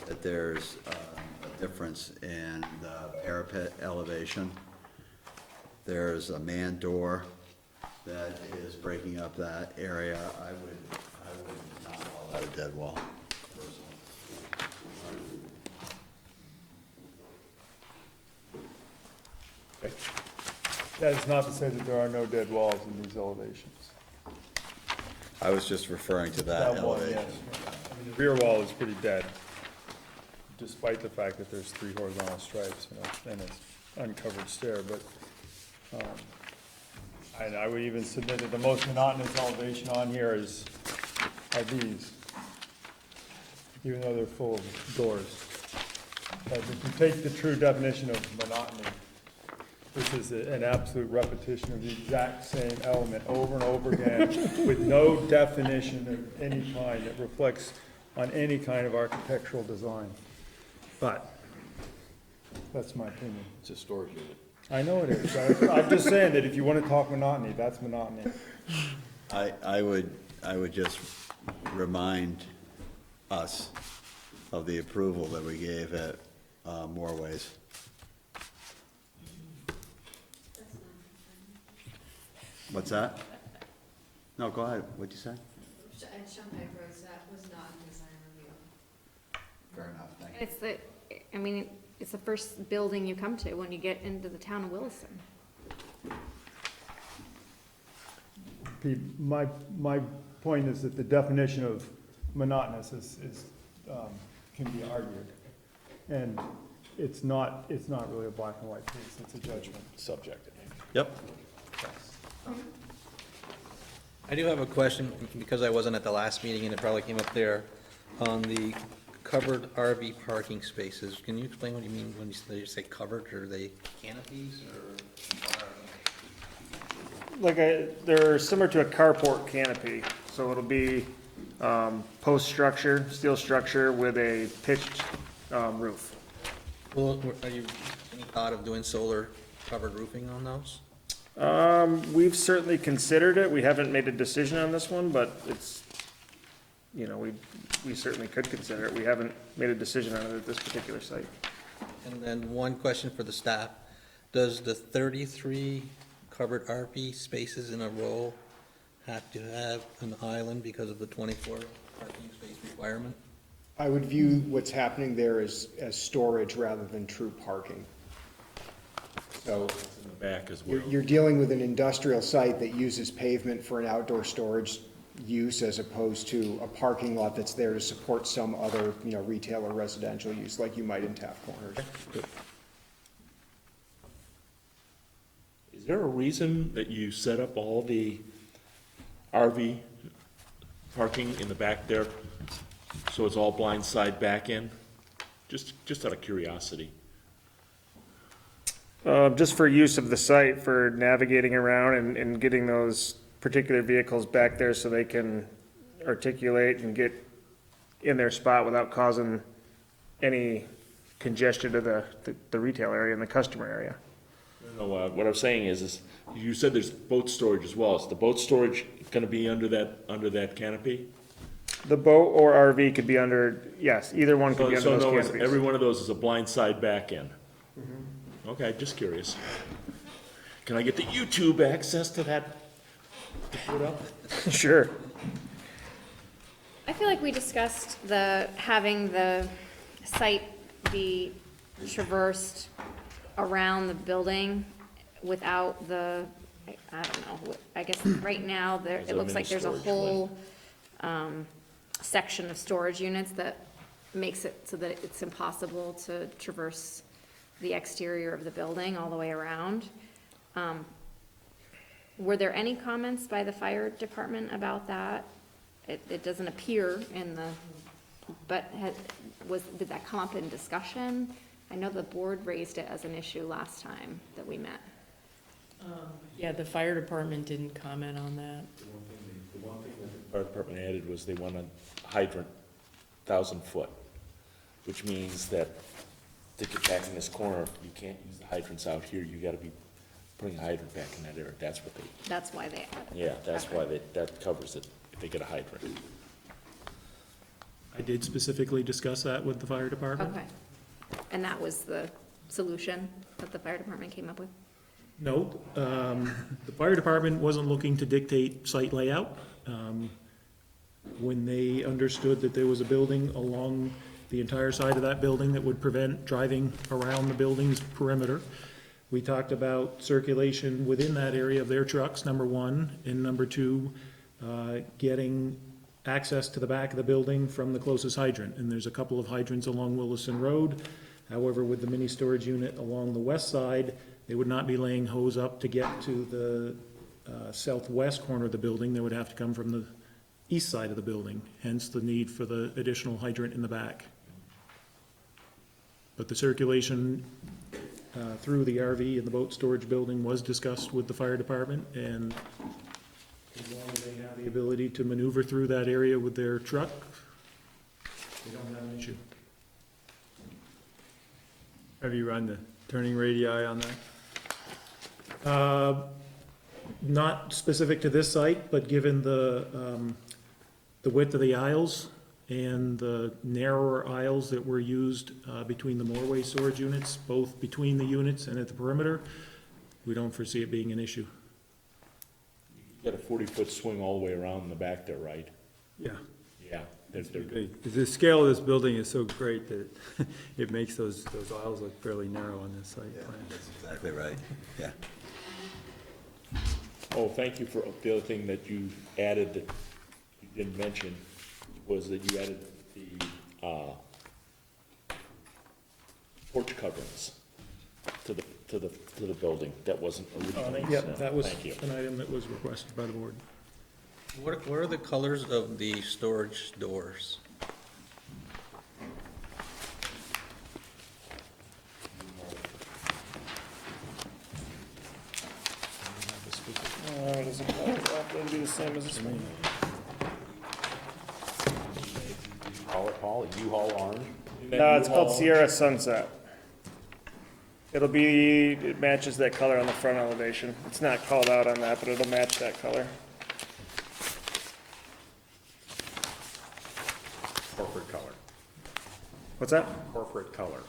that there's a difference in the parapet elevation. There's a man door that is breaking up that area. I would not call that a dead wall, personally. That is not to say that there are no dead walls in these elevations. I was just referring to that That one, elevation. yes. I mean, the rear wall is pretty dead, despite the fact that there's 3 horizontal stripes, and it's uncovered stair, but, and I would even submit that the most monotonous elevation on here are these, even though they're full of doors. But if you take the true definition of monotony, this is an absolute repetition of the exact same element over and over again with no definition of any kind that reflects on any kind of architectural design. But that's my opinion. It's a storage unit. I know it is. I'm just saying that if you want to talk monotony, that's monotony. I would just remind us of the approval that we gave at Moorways. What's that? No, go ahead. What'd you say? At Shumpike Roads, that was not in design review. Fair enough, thank you. It's the, I mean, it's the first building you come to when you get into the town of Williston. Pete, my point is that the definition of monotonous can be argued. And it's not really a black and white case, it's a judgment. Subjective. Yep. I do have a question, because I wasn't at the last meeting and it probably came up there, on the covered RV parking spaces. Can you explain what you mean when you say covered? Are they canopies or? They're similar to a carport canopy, so it'll be post structure, steel structure with a pitched roof. Well, are you, any thought of doing solar covered roofing on those? We've certainly considered it. We haven't made a decision on this one, but it's, we certainly could consider it. We haven't made a decision on it at this particular site. And then one question for the staff. Does the 33 covered RV spaces in a row have to have an island because of the 24 parking space requirement? I would view what's happening there as storage rather than true parking. So In the back as well. you're dealing with an industrial site that uses pavement for an outdoor storage use as opposed to a parking lot that's there to support some other, retail or residential use like you might in Taft Corners. Is there a reason that you set up all the RV parking in the back there, so it's all blind side back in? Just out of curiosity. Just for use of the site, for navigating around and getting those particular vehicles back there so they can articulate and get in their spot without causing any congestion to the retail area and the customer area. No, what I'm saying is you said there's boat storage as well. Is the boat storage gonna be under that canopy? The boat or RV could be under, yes, either one could be under So those no, canopies. every one of those is a blind side back in? Okay, just curious. Can I get the YouTube access to that to put up? Sure. I feel like we discussed having the site be traversed around the building without I don't know, I guess right now, it looks like there's a whole, section of storage units that makes it so that it's impossible to traverse the exterior of the building all the way around. Were there any comments by the fire department about that? It doesn't appear in the, but did that come up in discussion? I know the board raised it as an issue last time that we met. Yeah, the fire department didn't comment on that. The one thing that the fire department added was they want a hydrant 1,000 foot, which means that to get back in this corner, you can't use the hydrants out here, you gotta be putting a hydrant back in that area, that's what they, That's why they added. yeah, that's why that covers it, if they get a hydrant. I did specifically discuss that with the fire department. Okay. And that was the solution that the fire department came up with? No, the fire department wasn't looking to dictate site layout. When they understood that there was a building along the entire side of that building that would prevent driving around the building's perimeter, we talked about circulation within that area of their trucks, number one, and number two, getting access to the back of the building from the closest hydrant. And there's a couple of hydrants along Williston Road. However, with the mini storage unit along the west side, they would not be laying hose up to get to the southwest corner of the building. They would have to come from the east side of the building, hence the need for the additional hydrant in the back. But the circulation through the RV and the boat storage building was discussed with the fire department, and as long as they have the ability to maneuver through that area with their truck, they don't have an issue. Have you run the turning radii on that? Not specific to this site, but given the width of the aisles and the narrower aisles that were used between the moorway storage units, both between the units and at the perimeter, we don't foresee it being an issue. You got a 40-foot swing all the way around in the back there, right? Yeah. Yeah, they're good. The scale of this building is so great that it makes those aisles look fairly narrow on this site plan. That's exactly right, yeah. Oh, thank you for, the other thing that you added that you didn't mention was that you added the porch coverings to the building. That wasn't originally. Yeah, that was Thank you. an item that was requested by the board. What are the colors of the storage doors? Does it that'll be the same as this one? Call it, Paul, a U-Haul orange? No, it's called Sierra Sunset. It matches that color on the front elevation. It's not called out on that, but it'll match that color. Corporate color. What's that? Corporate color.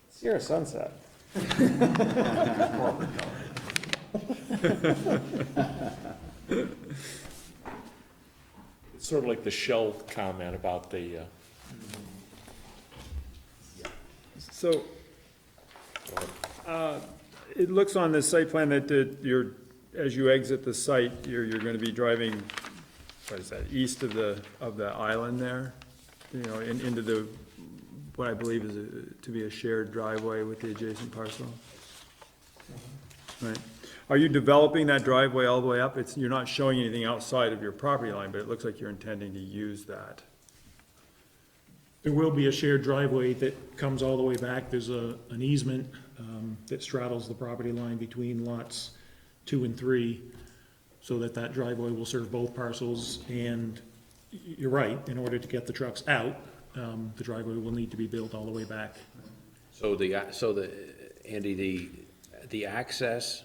Sierra Sunset. Corporate color. It's sort of like the Shell comment about the, So, it looks on this site plan that as you exit the site, you're gonna be driving, what is that, east of the island there? You know, into the, what I believe is to be a shared driveway with the adjacent parcel? Right. Are you developing that driveway all the way up? You're not showing anything outside of your property line, but it looks like you're intending to use that. There will be a shared driveway that comes all the way back. There's an easement that straddles the property line between lots 2 and 3, so that driveway will serve both parcels. And you're right, in order to get the trucks out, the driveway will need to be built all the way back. So Andy, the access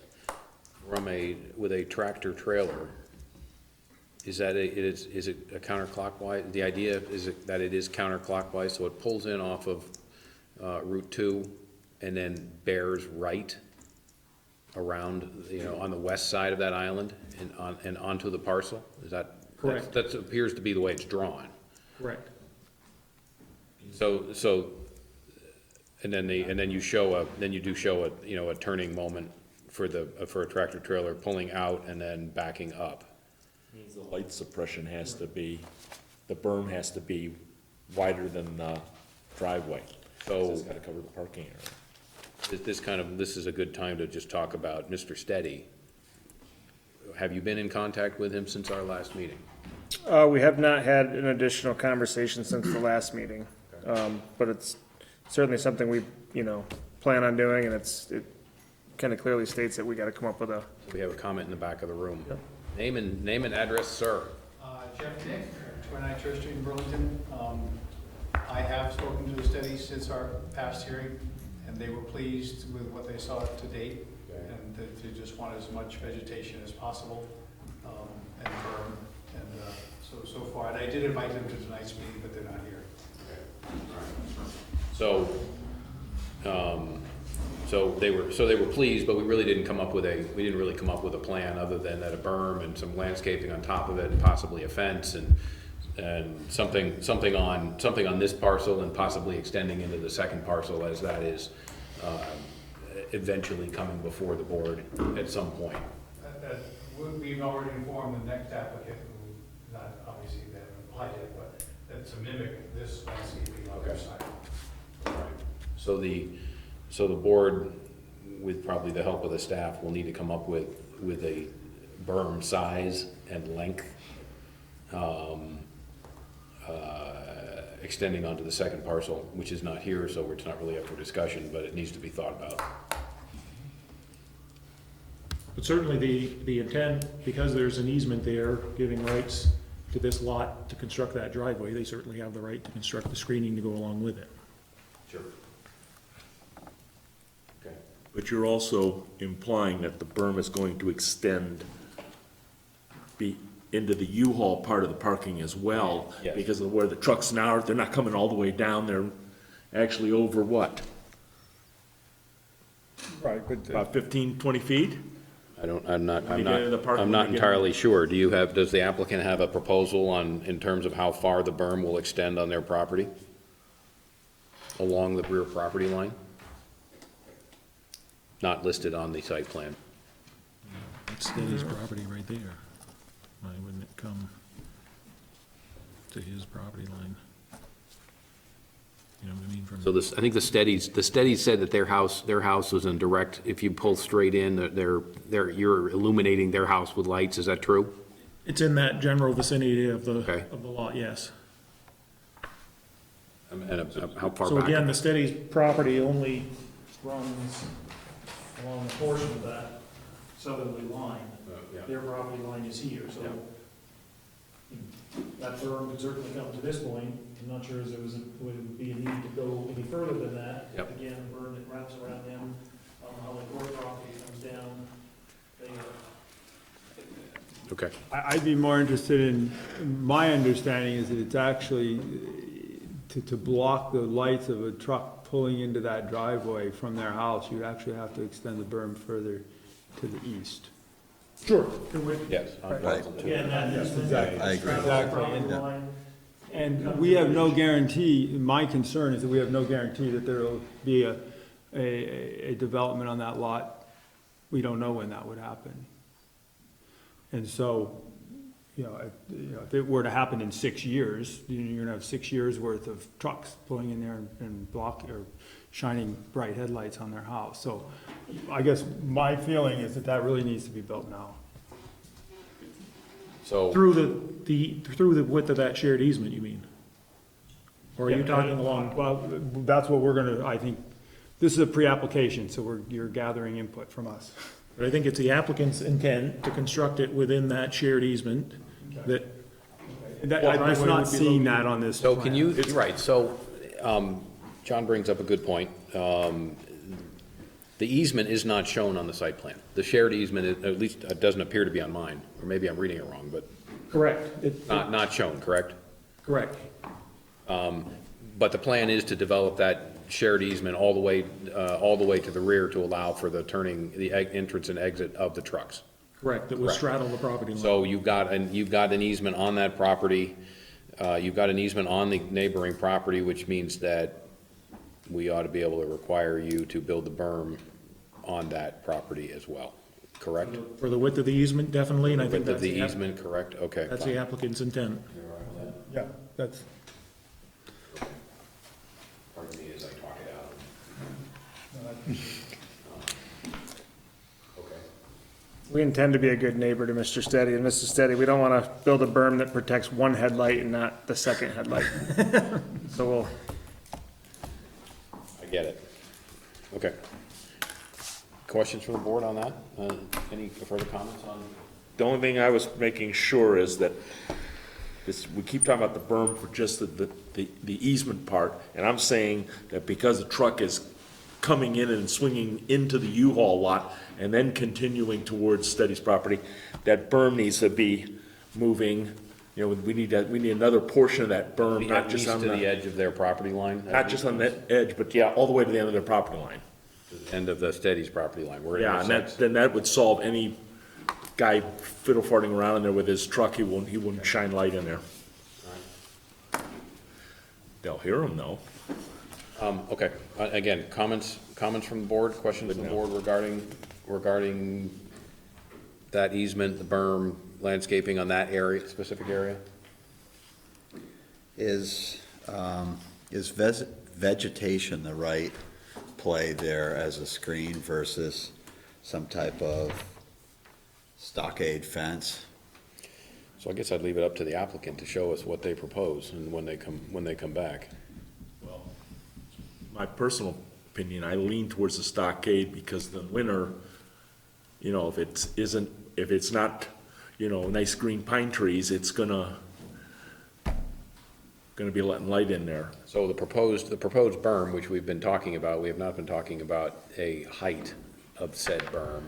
with a tractor trailer, is it a counterclockwise? The idea is that it is counterclockwise, so it pulls in off of Route 2 and then bears right around, on the west side of that island and onto the parcel? Is that? Correct. That appears to be the way it's drawn. Correct. So, and then you do show a turning moment for a tractor trailer pulling out and then backing up. means the light suppression has to be, the berm has to be wider than driveway. So- It's gotta cover the parking area. This is a good time to just talk about Mr. Steady. Have you been in contact with him since our last meeting? We have not had an additional conversation since the last meeting, but it's certainly something we, plan on doing, and it kind of clearly states that we gotta come up with a. We have a comment in the back of the room. Yep. Name and address, sir. Jeff Nick, 29 Church Street in Burlington. I have spoken to the study since our past hearing, and they were pleased with what they saw to date, and that they just want as much vegetation as possible, and berm, and so far. And I did invite them to tonight's meeting, but they're not here. So, they were pleased, but we really didn't come up with a plan other than that a berm and some landscaping on top of it, and possibly a fence and something on this parcel and possibly extending into the second parcel as that is, eventually coming before the board at some point. We've already informed the next applicant, who, not obviously they haven't applied yet, but that's to mimic this landscaping on their side. So the board, with probably the help of the staff, will need to come up with a berm size and length, extending onto the second parcel, which is not here, so it's not really up for discussion, but it needs to be thought about. But certainly the intent, because there's an easement there giving rights to this lot to construct that driveway, they certainly have the right to construct the screening to go along with it. Sure. Okay. But you're also implying that the berm is going to extend into the U-Haul part of the parking as well. Yes. Because of where the trucks now are, they're not coming all the way down, they're actually over what? Right, but About 15, 20 feet? I'm not When you get into the park, when you get entirely sure. Does the applicant have a proposal in terms of how far the berm will extend on their property? Along the rear property line? Not listed on the site plan. That's Steady's property right there. Why wouldn't it come to his property line? You know what I mean? From So I think the Steadies said that their house was in direct, if you pull straight in, you're illuminating their house with lights, is that true? It's in that general vicinity of the, Okay. of the lot, yes. And how far So back? again, the Steady's property only runs along a portion of that southerly line. Yeah. Their property line is here, so that berm could certainly come to this point. I'm not sure as there would be a need to go any further than that. Yep. Again, the berm that wraps around them, Holly Court property comes down. Okay. I'd be more interested in, my understanding is that it's actually to block the lights of a truck pulling into that driveway from their house, you'd actually have to extend the berm further to the east. Sure. Yes. Right. Again, that Yes, easement exactly. I agree. Exactly. property And- line. And we have no guarantee, my concern is that we have no guarantee that there will be a development on that lot. We don't know when that would happen. And so, if it were to happen in 6 years, you're gonna have 6 years worth of trucks pulling in there and shining bright headlights on their house. So I guess my feeling is that really needs to be built now. So. Through the width of that shared easement, you mean? Or are you talking along? Well, that's what we're gonna, I think, this is a pre-application, so you're gathering input from us. But I think it's the applicant's intent to construct it within that shared easement that. I'm just not seeing that on this So plan. can you, right, so, John brings up a good point. The easement is not shown on the site plan. The shared easement, at least, it doesn't appear to be on mine, or maybe I'm reading it wrong, but Correct. not shown, correct? Correct. But the plan is to develop that shared easement all the way to the rear to allow for the entrance and exit of the trucks. Correct, that would straddle the property line. So you've got an easement on that property, you've got an easement on the neighboring property, which means that we ought to be able to require you to build the berm on that property as well, correct? For the width of the easement, definitely, and I think Width of that's the easement, correct, okay. That's the applicant's intent. Yeah, that's, Okay. We intend to be a good neighbor to Mr. Steady, and Mr. Steady, we don't want to build a berm that protects one headlight and not the second headlight. So we'll, I get it. Okay. Questions from the board on that? Any further comments on? The only thing I was making sure is that this, we keep talking about the berm for just the easement part, and I'm saying that because the truck is coming in and swinging into the U-Haul lot and then continuing towards Steady's property, that berm needs to be moving, you know, we need another portion of that berm, not At just least on to the the, edge of their property line? not just on that edge, but yeah, all the way to the end of their property line. End of the Steady's property line, where it Yeah, and that, intersects. then that would solve any guy fiddle farting around in there with his truck, he wouldn't shine light in there. They'll hear him though. Okay, again, comments from the board, questions from the board regarding that easement, the berm, landscaping on that area, specific area? Is vegetation the right play there as a screen versus some type of stockade fence? So I guess I'd leave it up to the applicant to show us what they propose and when they come back. Well, my personal opinion, I lean towards the stockade because the winter, you know, if it's not, you know, nice green pine trees, it's gonna be letting light in there. So the proposed berm, which we've been talking about, we have not been talking about a height of said berm.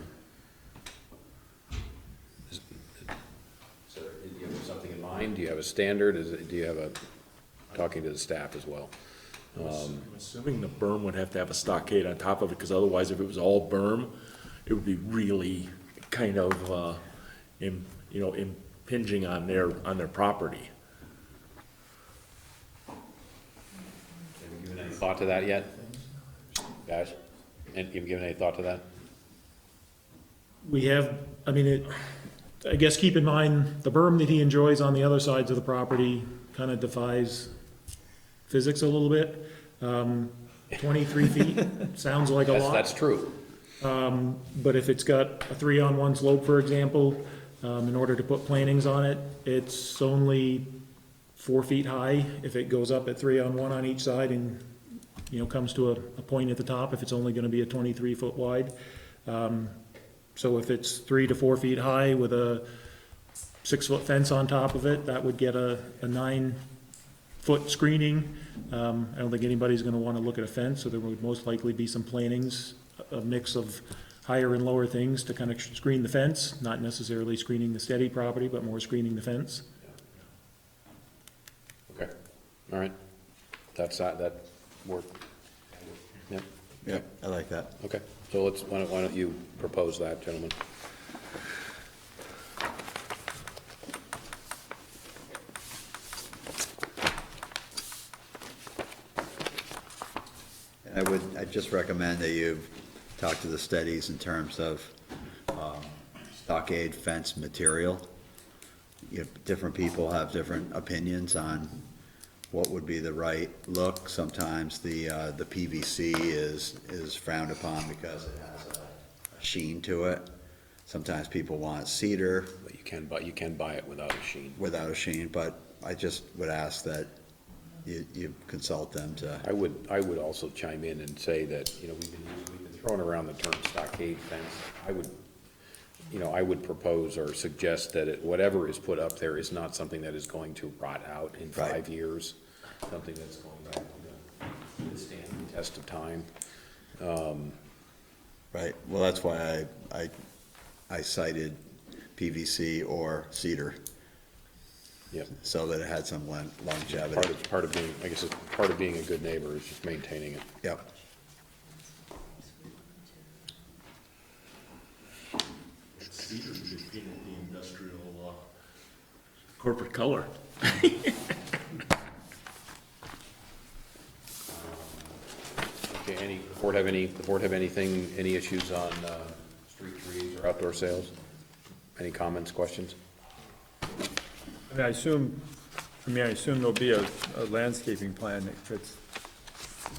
So do you have something in mind? Do you have a standard? Do you have talking to the staff as well? I'm assuming the berm would have to have a stockade on top of it, because otherwise if it was all berm, it would be really kind of, impinging on their property. Have you given any thought to that yet? Guys, and you've given any thought to that? We have, I guess keep in mind, the berm that he enjoys on the other sides of the property kind of defies physics a little bit. 23 feet sounds like a lot. That's true. But if it's got a 3-on-1 slope, for example, in order to put plantings on it, it's only 4 feet high. If it goes up at 3-on-1 on each side and, comes to a point at the top, if it's only gonna be a 23-foot wide. So if it's 3 to 4 feet high with a 6-foot fence on top of it, that would get a 9-foot screening. I don't think anybody's gonna wanna look at a fence, so there would most likely be some plantings, a mix of higher and lower things to kind of screen the fence, not necessarily screening the Steady property, but more screening the fence. Okay, all right. That work. Yep. Yep, I like that. Okay, so why don't you propose that, gentlemen? I'd just recommend that you talk to the Steadies in terms of stockade fence material. Different people have different opinions on what would be the right look. Sometimes the PVC is frowned upon because it has a sheen to it. Sometimes people want cedar. But you can buy it without a sheen. Without a sheen, but I just would ask that you consult them to. I would also chime in and say that, we've been throwing around the term stockade fence. I would propose or suggest that whatever is put up there is not something that is going to rot out in 5 years, something that's going to withstand the test of time. Right, well, that's why I cited PVC or cedar. Yep. So that it had some longevity. Part of being, I guess, part of being a good neighbor is just maintaining it. Yep. Cedar should be painted the industrial, corporate color. Okay, the board have anything, any issues on street trees or outdoor sales? Any comments, questions? I assume there'll be a landscaping plan that gets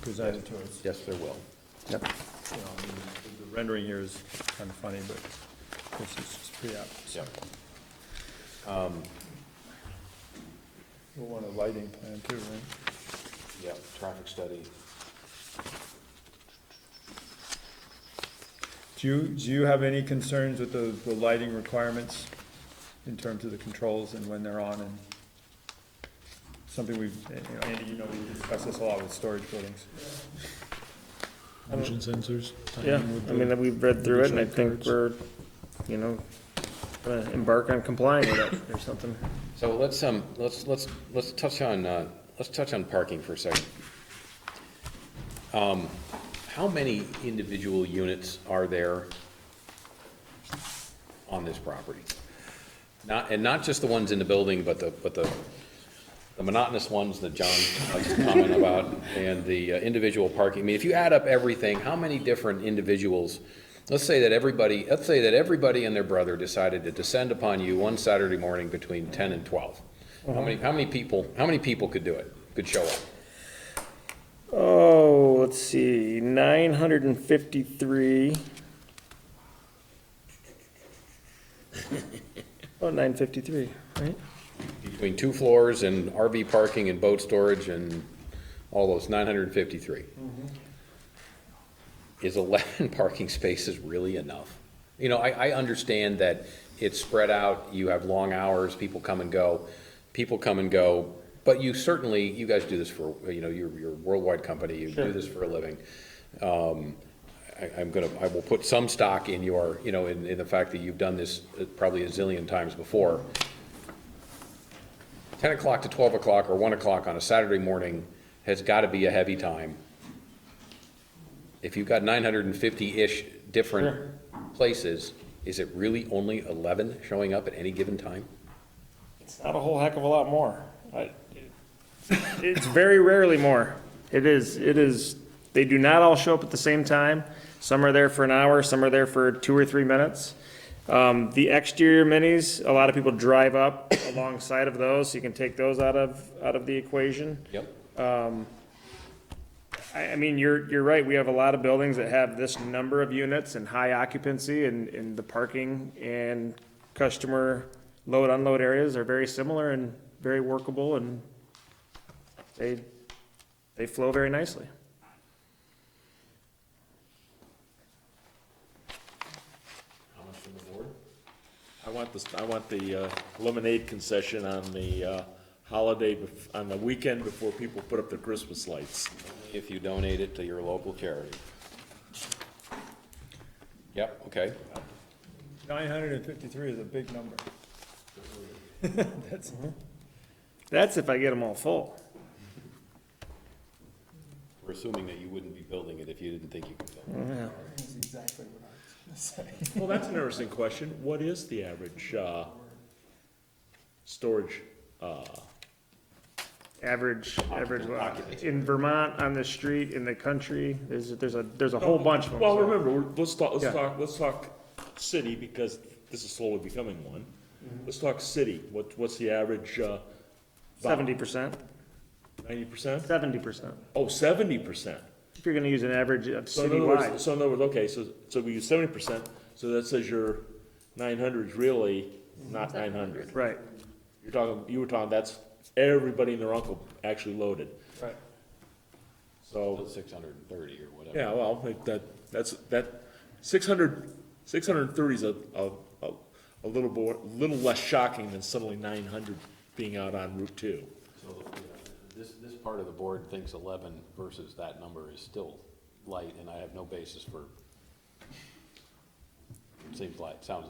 presented to us. Yes, there will. Yep. you know, I mean, the rendering here is kind of funny, but this is just pre-app. so. We'll want a lighting plan too, right? Yeah, traffic study. Do you have any concerns with the lighting requirements in terms of the controls and when they're on and something we've, Andy, we discuss this a lot with storage buildings. Motion sensors? Yeah, I mean, we've read through it, and I think we're, gonna embark on complying with it or something. So let's touch on parking for a second. How many individual units are there on this property? Not just the ones in the building, but the monotonous ones that John likes to comment about, and the individual parking. I mean, if you add up everything, how many different individuals? Let's say that everybody and their brother decided to descend upon you one Saturday morning between 10 and 12. How many people could do it? Could show up? Oh, let's see, 953. Oh, 953, right? Between 2 floors and RV parking and boat storage and all those, 953. Is 11 parking spaces really enough? I understand that it's spread out, you have long hours, people come and go, but you guys do this for, you're a worldwide company, you do this for a living. I will put some stock in your, in the fact that you've done this probably a zillion times before. 10 o'clock to 12 o'clock or 1 o'clock on a Saturday morning has got to be a heavy time. If you've got 950-ish different places, is it really only 11 showing up at any given time? It's not a whole heck of a lot more. It's very rarely more. It is, they do not all show up at the same time. Some are there for an hour, some are there for 2 or 3 minutes. The exterior minis, a lot of people drive up alongside of those, so you can take those out of the equation. Yep. I mean, you're right, we have a lot of buildings that have this number of units and high occupancy, and the parking and customer load unload areas are very similar and very workable, and they flow very nicely. How much from the board? I want the lemonade concession on the holiday, on the weekend before people put up their Christmas lights. If you donate it to your local charity. Yep, okay. 953 is a big number. That's if I get them all full. We're assuming that you wouldn't be building it if you didn't think you could build it. Yeah. That's exactly what I was gonna say. Well, that's an interesting question. What is the average storage? Average in Vermont, on the street, in the country, there's a whole bunch of them. Well, so. remember, let's talk city, because this is slowly becoming one. Let's talk city. What's the average? 70%. 90%? 70%. Oh, 70%. If you're gonna use an average of So in other words, citywide. okay, so we use 70%, so that says your 900 is really not 900. Right. You were talking, that's everybody and their uncle actually loaded. Right. So, 630 or whatever. yeah, well, that's 630 is a little less shocking than suddenly 900 being out on Route 2. So, this part of the board thinks 11 versus that number is still light, and I have no basis for, it seems light, to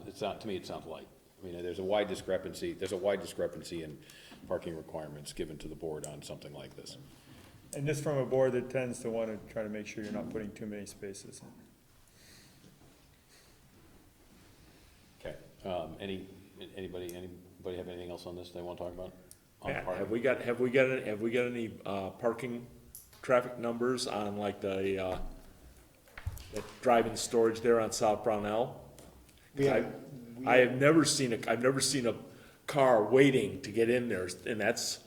me it sounds light. I mean, there's a wide discrepancy in parking requirements given to the board on something like this. And this from a board that tends to want to try to make sure you're not putting too many spaces in. Okay, anybody have anything else on this they want to talk about? Have we got any parking traffic numbers on like the driving storage there on South Brownell? I've never seen a car waiting to get in there, and has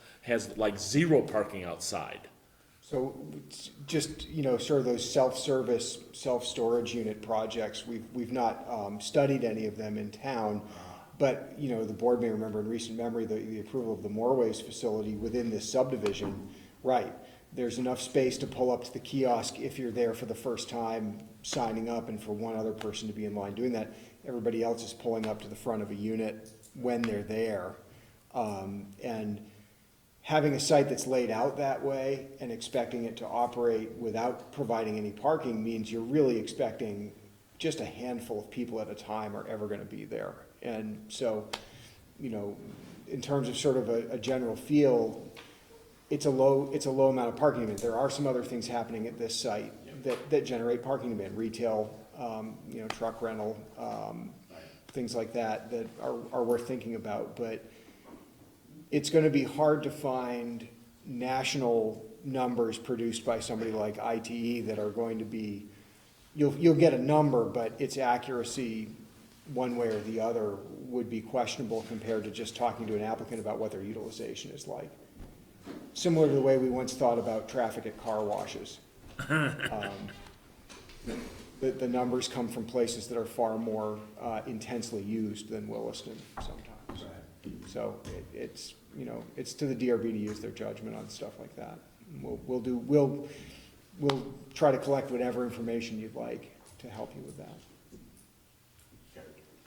like zero parking outside. So it's just, sort of those self-service, self-storage unit projects, we've not studied any of them in town. But, the board may remember in recent memory, the approval of the Moorways facility within this subdivision, right? There's enough space to pull up to the kiosk if you're there for the first time signing up and for one other person to be in line doing that. Everybody else is pulling up to the front of a unit when they're there. And having a site that's laid out that way and expecting it to operate without providing any parking means you're really expecting just a handful of people at a time are ever gonna be there. And so, in terms of sort of a general feel, it's a low amount of parking demand. There are some other things happening at this site that generate parking demand, retail, truck rental, things like that are worth thinking about. But it's gonna be hard to find national numbers produced by somebody like ITE that are going to be, you'll get a number, but its accuracy one way or the other would be questionable compared to just talking to an applicant about what their utilization is like. Similar to the way we once thought about traffic at car washes. The numbers come from places that are far more intensely used than Williston sometimes. So it's to the DRB to use their judgment on stuff like that. We'll try to collect whatever information you'd like to help you with that.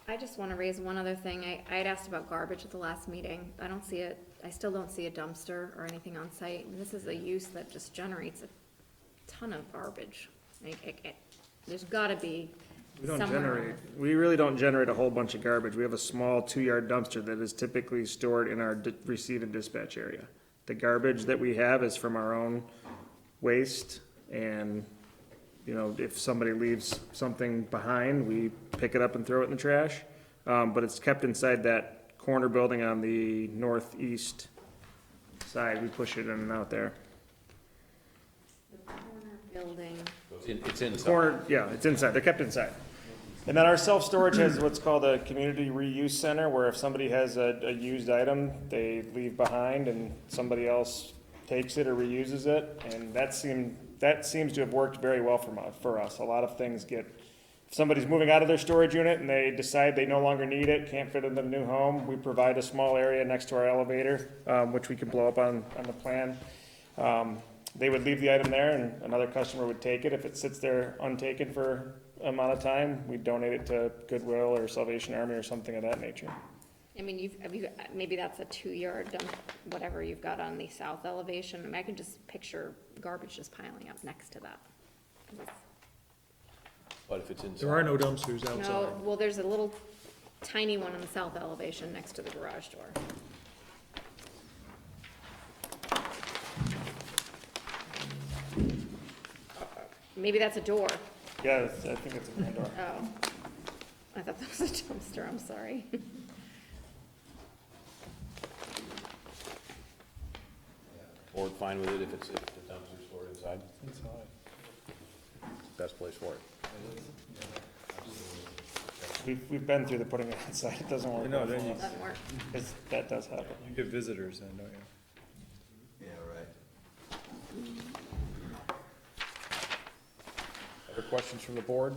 I just want to raise one other thing. I had asked about garbage at the last meeting. I still don't see a dumpster or anything on site. And this is a use that just generates a ton of garbage. There's gotta be somewhere. We really don't generate a whole bunch of garbage. We have a small 2-yard dumpster that is typically stored in our receive and dispatch area. The garbage that we have is from our own waste, and if somebody leaves something behind, we pick it up and throw it in the trash. But it's kept inside that corner building on the northeast side. We push it in and out there. The corner building. It's inside. Corner, yeah, it's inside. They're kept inside. And then our self-storage has what's called a community reuse center, where if somebody has a used item, they leave behind and somebody else takes it or reuses it. And that seems to have worked very well for us. A lot of things if somebody's moving out of their storage unit and they decide they no longer need it, can't fit in the new home, we provide a small area next to our elevator, which we can blow up on the plan. They would leave the item there and another customer would take it. If it sits there untaken for an amount of time, we donate it to Goodwill or Salvation Army or something of that nature. I mean, maybe that's a 2-yard dump, whatever you've got on the south elevation. I mean, I can just picture garbage just piling up next to that. But if it's inside. There are no dumpsters outside. No, well, there's a little tiny one on the south elevation next to the garage door. Maybe that's a door. Yeah, I think it's a main door. Oh, I thought that was a dumpster, I'm sorry. Board fine with it if the dumpster's stored inside? Inside. Best place for it. We've been through the putting it inside. It doesn't work. No, then you, Doesn't work. That does happen. you get visitors then, don't you? Yeah, right. Other questions from the board?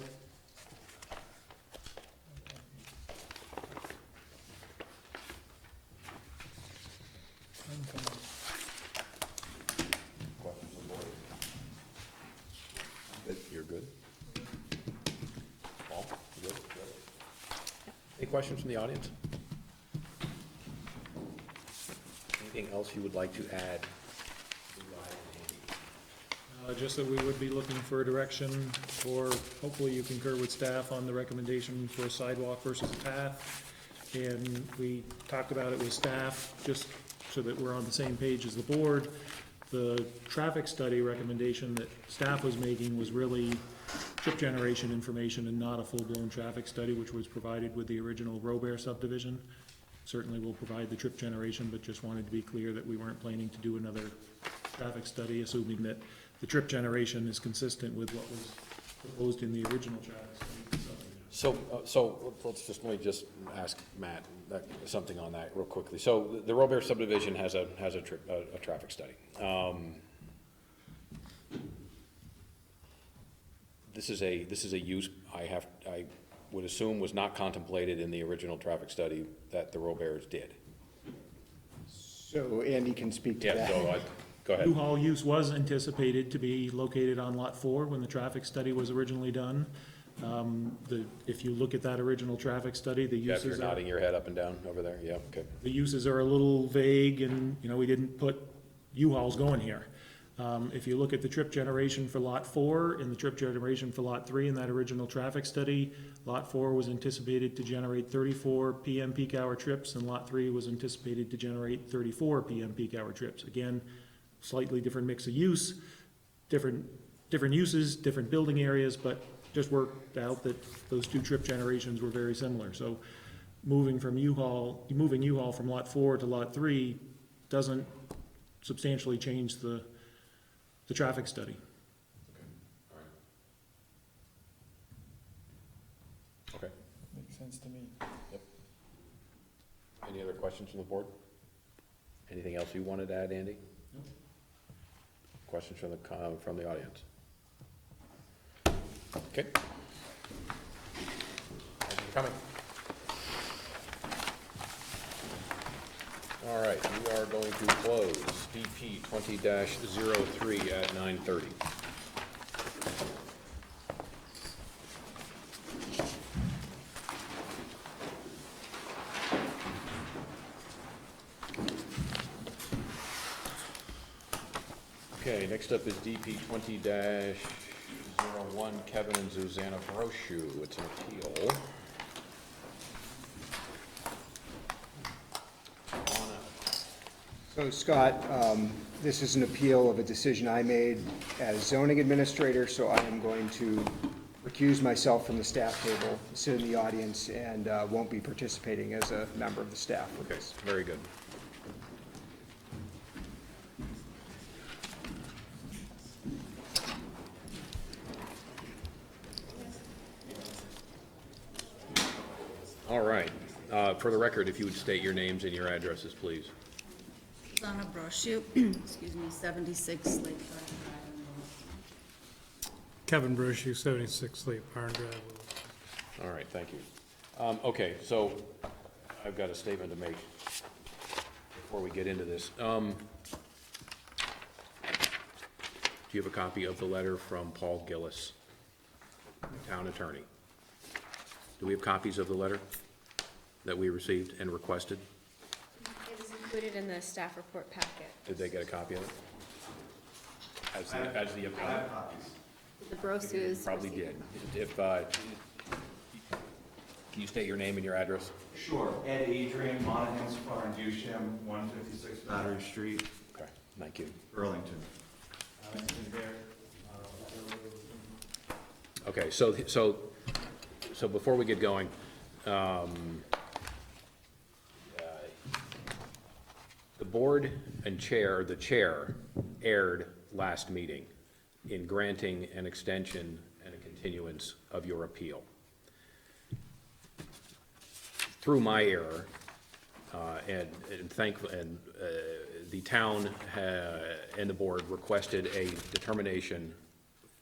Questions from the board? You're good? Paul, you good? Any questions from the audience? Anything else you would like to add? Just that we would be looking for a direction for, hopefully you concur with staff on the recommendation for a sidewalk versus a path. And we talked about it with staff, just so that we're on the same page as the board. The traffic study recommendation that staff was making was really trip generation information and not a full-blown traffic study, which was provided with the original Robert subdivision. Certainly we'll provide the trip generation, but just wanted to be clear that we weren't planning to do another traffic study, assuming that the trip generation is consistent with what was proposed in the original traffic study. So let me just ask Matt something on that real quickly. So the Robert subdivision has a traffic study. this is a use, I would assume was not contemplated in the original traffic study that the Roberts did. So Andy can speak to Yeah, that. so, go ahead. U-Haul use was anticipated to be located on Lot 4 when the traffic study was originally done. If you look at that original traffic study, the Jeff, you're uses are, nodding your head up and down over there, yeah, okay. the uses are a little vague, and, you know, we didn't put U-Hauls going here. If you look at the trip generation for Lot 4 and the trip generation for Lot 3 in that original traffic study, Lot 4 was anticipated to generate 34 PM peak hour trips, and Lot 3 was anticipated to generate 34 PM peak hour trips. Again, slightly different mix of use, different uses, different building areas, but just worked out that those two trip generations were very similar. So moving U-Haul from Lot 4 to Lot 3 doesn't substantially change the traffic study. Okay. Makes sense to me. Yep. Any other questions from the board? Anything else you wanted to add, Andy? No. Questions from the audience? Okay. Thank you for coming. All right, we are going to close DP 20-03 at 9:30. Okay, next up is DP 20-01, Kevin and Susanna Brochu. It's an appeal. So Scott, this is an appeal of a decision I made as zoning administrator, so I am going to recuse myself from the staff table, sit in the audience, and won't be participating as a member of the staff with Okay, this. very good. All right, for the record, if you would state your names and your addresses, please. Susanna Brochu, excuse me, 76 Lake Garden Drive. Kevin Brochu, 76 Lake Barn Drive. All right, thank you. Okay, so I've got a statement to make before we get into this. Do you have a copy of the letter from Paul Gillis, town attorney? Do we have copies of the letter that we received and requested? It was included in the staff report packet. Did they get a copy of it? As the I have copies. The Brosus. Probably did. If, can you state your name and your address? Sure. Ed Adrian, Monaghan's Farm, Dusham, 156 Battery Street, Okay, thank you. Burlington. Okay, so before we get going, the board and the chair erred last meeting in granting an extension and a continuance of your appeal. Through my error, the town and the board requested a determination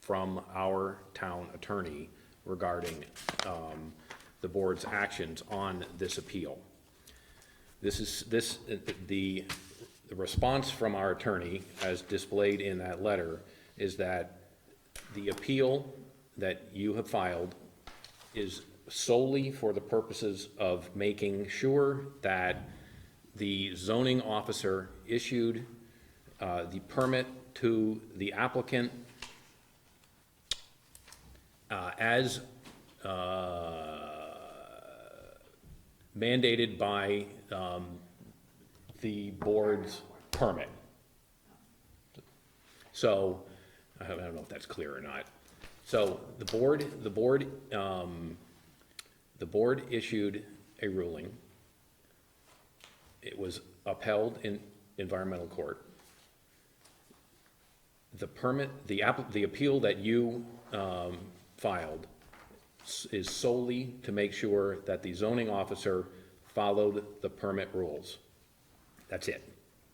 from our town attorney regarding the board's actions on this appeal. The response from our attorney, as displayed in that letter, is that the appeal that you have filed is solely for the purposes of making sure that the zoning officer issued the permit to the applicant as mandated by the board's permit. So, I don't know if that's clear or not. So, the board issued a ruling. It was upheld in environmental court. The permit, the appeal that you filed is solely to make sure that the zoning officer followed the permit rules. That's it.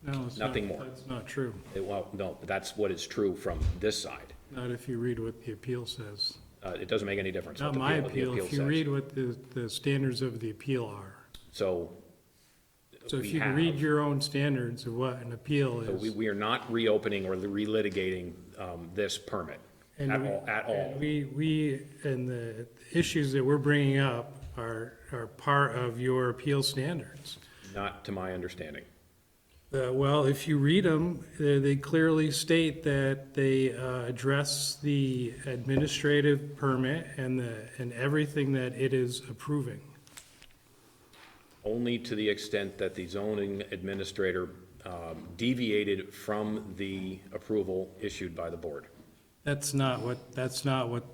No, it's Nothing not, more. that's not true. Well, no, but that's what is true from this side. Not if you read what the appeal says. It doesn't make any difference. Not what the my what the appeal. If you says. read what the standards of the appeal are. So. So we if you have- read your own standards of what an appeal So is. we are not reopening or relitigating this permit And at we- all, at all. and and the issues that we're bringing up are part of your appeal standards. Not to my understanding. Well, if you read them, they clearly state that they address the administrative permit and everything that it is approving. Only to the extent that the zoning administrator deviated from the approval issued by the board. That's not what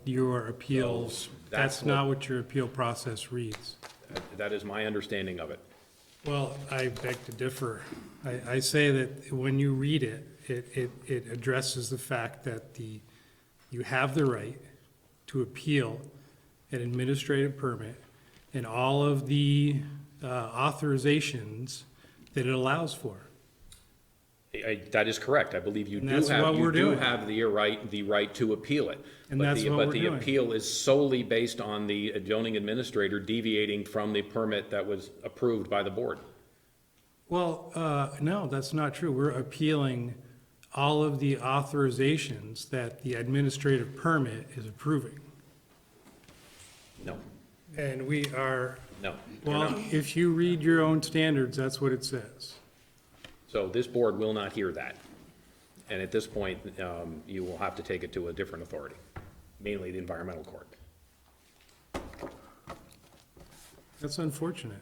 your appeals, So that's not what your appeal process reads. That is my understanding of it. Well, I beg to differ. I say that when you read it, it addresses the fact that you have the right to appeal an administrative permit and all of the authorizations that it allows for. That is correct. I believe you And do that's what we're doing. have the right to appeal it. And that's what we're But the doing. appeal is solely based on the zoning administrator deviating from the permit that was approved by the board. Well, no, that's not true. We're appealing all of the authorizations that the administrative permit is approving. No, And we are, no. we're well, not. if you read your own standards, that's what it says. So this board will not hear that. And at this point, you will have to take it to a different authority, mainly the environmental court. That's unfortunate.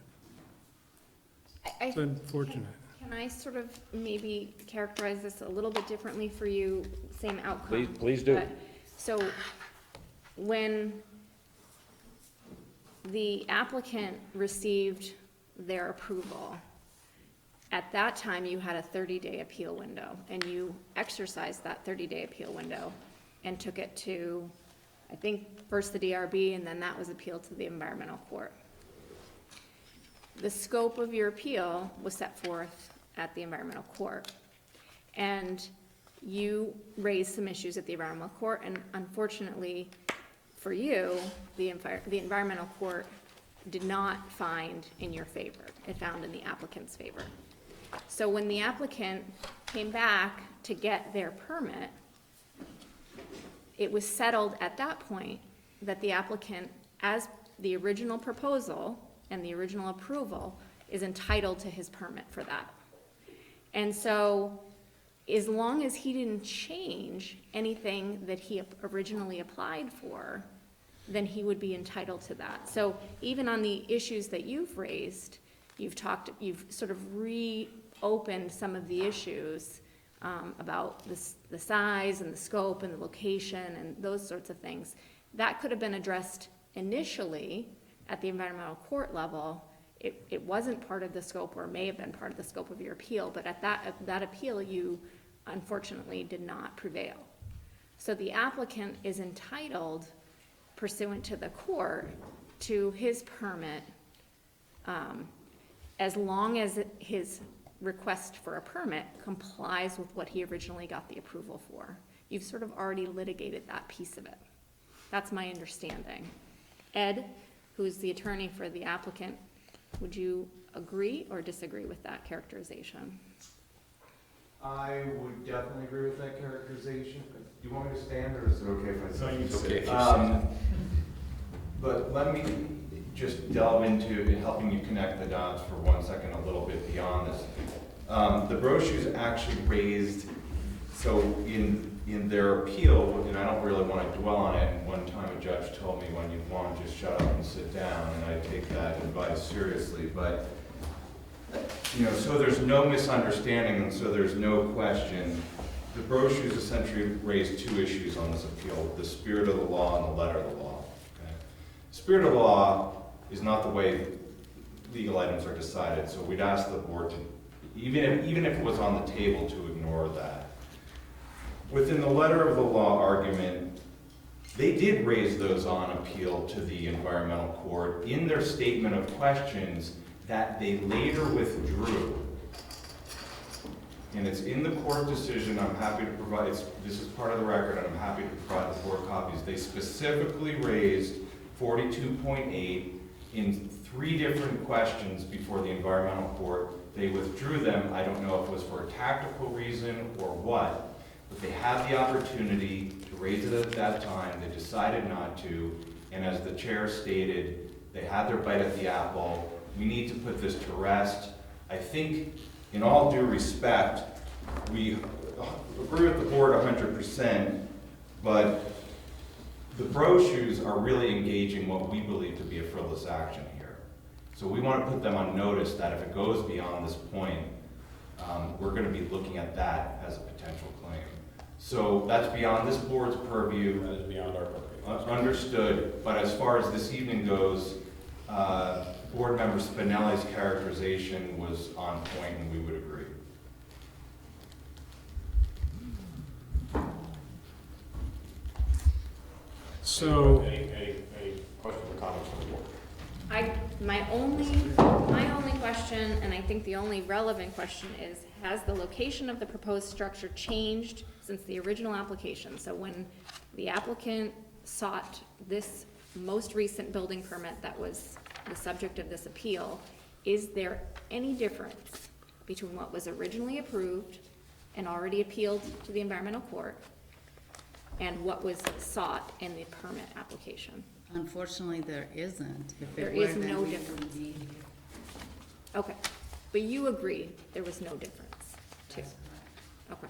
I- It's unfortunate. Can I sort of maybe characterize this a little bit differently for you, same outcome? Please do. but- So when the applicant received their approval, at that time, you had a 30-day appeal window, and you exercised that 30-day appeal window and took it to, I think, first the DRB, and then that was appealed to the environmental court. The scope of your appeal was set forth at the environmental court. And you raised some issues at the environmental court, and unfortunately for you, the environmental court did not find in your favor. It found in the applicant's favor. So when the applicant came back to get their permit, it was settled at that point that the applicant, as the original proposal and the original approval, is entitled to his permit for that. And so, as long as he didn't change anything that he originally applied for, then he would be entitled to that. So even on the issues that you've raised, you've sort of reopened some of the issues about the size and the scope and the location and those sorts of things. That could have been addressed initially at the environmental court level. It wasn't part of the scope, or may have been part of the scope of your appeal, but at that appeal, you unfortunately did not prevail. So the applicant is entitled, pursuant to the court, to his permit, as long as his request for a permit complies with what he originally got the approval for. You've sort of already litigated that piece of it. That's my understanding. Ed, who's the attorney for the applicant, would you agree or disagree with that characterization? I would definitely agree with that characterization. Do you want me to stand, or is it okay if I sit? No, you sit. Okay, if you sit. But let me just delve into helping you connect the dots for 1 second, a little bit beyond this. The brochures actually raised, so in their appeal, and I don't really want to dwell on it, and one time a judge told me, when you want, just shut up and sit down, and I take that advice seriously, but, so there's no misunderstanding, and so there's no question. The brochures essentially raised two issues on this appeal: the spirit of the law and the letter of the law. Okay? Spirit of the law is not the way legal items are decided, so we'd ask the board to, even if it was on the table, to ignore that. Within the letter of the law argument, they did raise those on appeal to the environmental court in their statement of questions that they later withdrew and it's in the court decision. I'm happy to provide, this is part of the record, and I'm happy to provide the board copies. They specifically raised 42.8 in 3 different questions before the environmental court. They withdrew them. I don't know if it was for a tactical reason or what, but they had the opportunity to raise it at that time. They decided not to, and as the chair stated, they had their bite at the apple. We need to put this to rest. I think, in all due respect, we agree with the board 100%, but the brochures are really engaging what we believe to be a frivolous action here. So we want to put them on notice that if it goes beyond this point, we're going to be looking at that as a potential claim. So that's beyond this board's purview. That is beyond our purview. Understood, but as far as this evening goes, board member Spinelli's characterization was on point, and we would agree. So, Any questions or comments from the board? My only question, and I think the only relevant question is, has the location of the proposed structure changed since the original application? So when the applicant sought this most recent building permit that was the subject of this appeal, is there any difference between what was originally approved and already appealed to the environmental court and what was sought in the permit application? Unfortunately, there isn't. If There it were, is then no we difference. would be- Okay, but you agree there was no difference, too? Okay.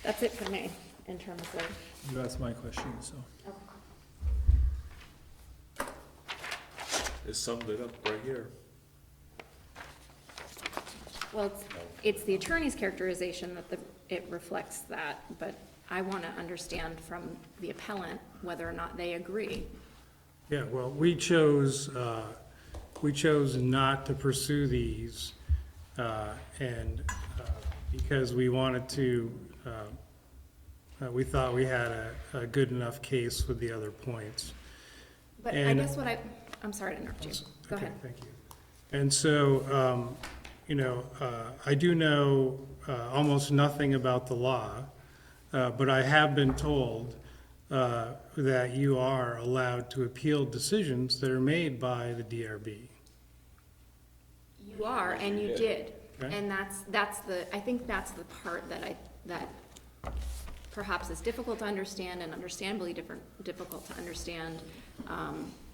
That's it for me, in terms of. You asked my question, so. It summed it up right here. Well, it's the attorney's characterization that it reflects that, but I want to understand from the appellant whether or not they agree. yeah, well, we chose not to pursue these, and because we wanted to, we thought we had a good enough case with the other points. But I And- guess I'm sorry to interrupt you. Go Okay, ahead. thank you. And so, I do know almost nothing about the law, but I have been told that you are allowed to appeal decisions that are made by the DRB. You are, and you did. Okay. And I think that's the part that perhaps is difficult to understand and understandably difficult to understand,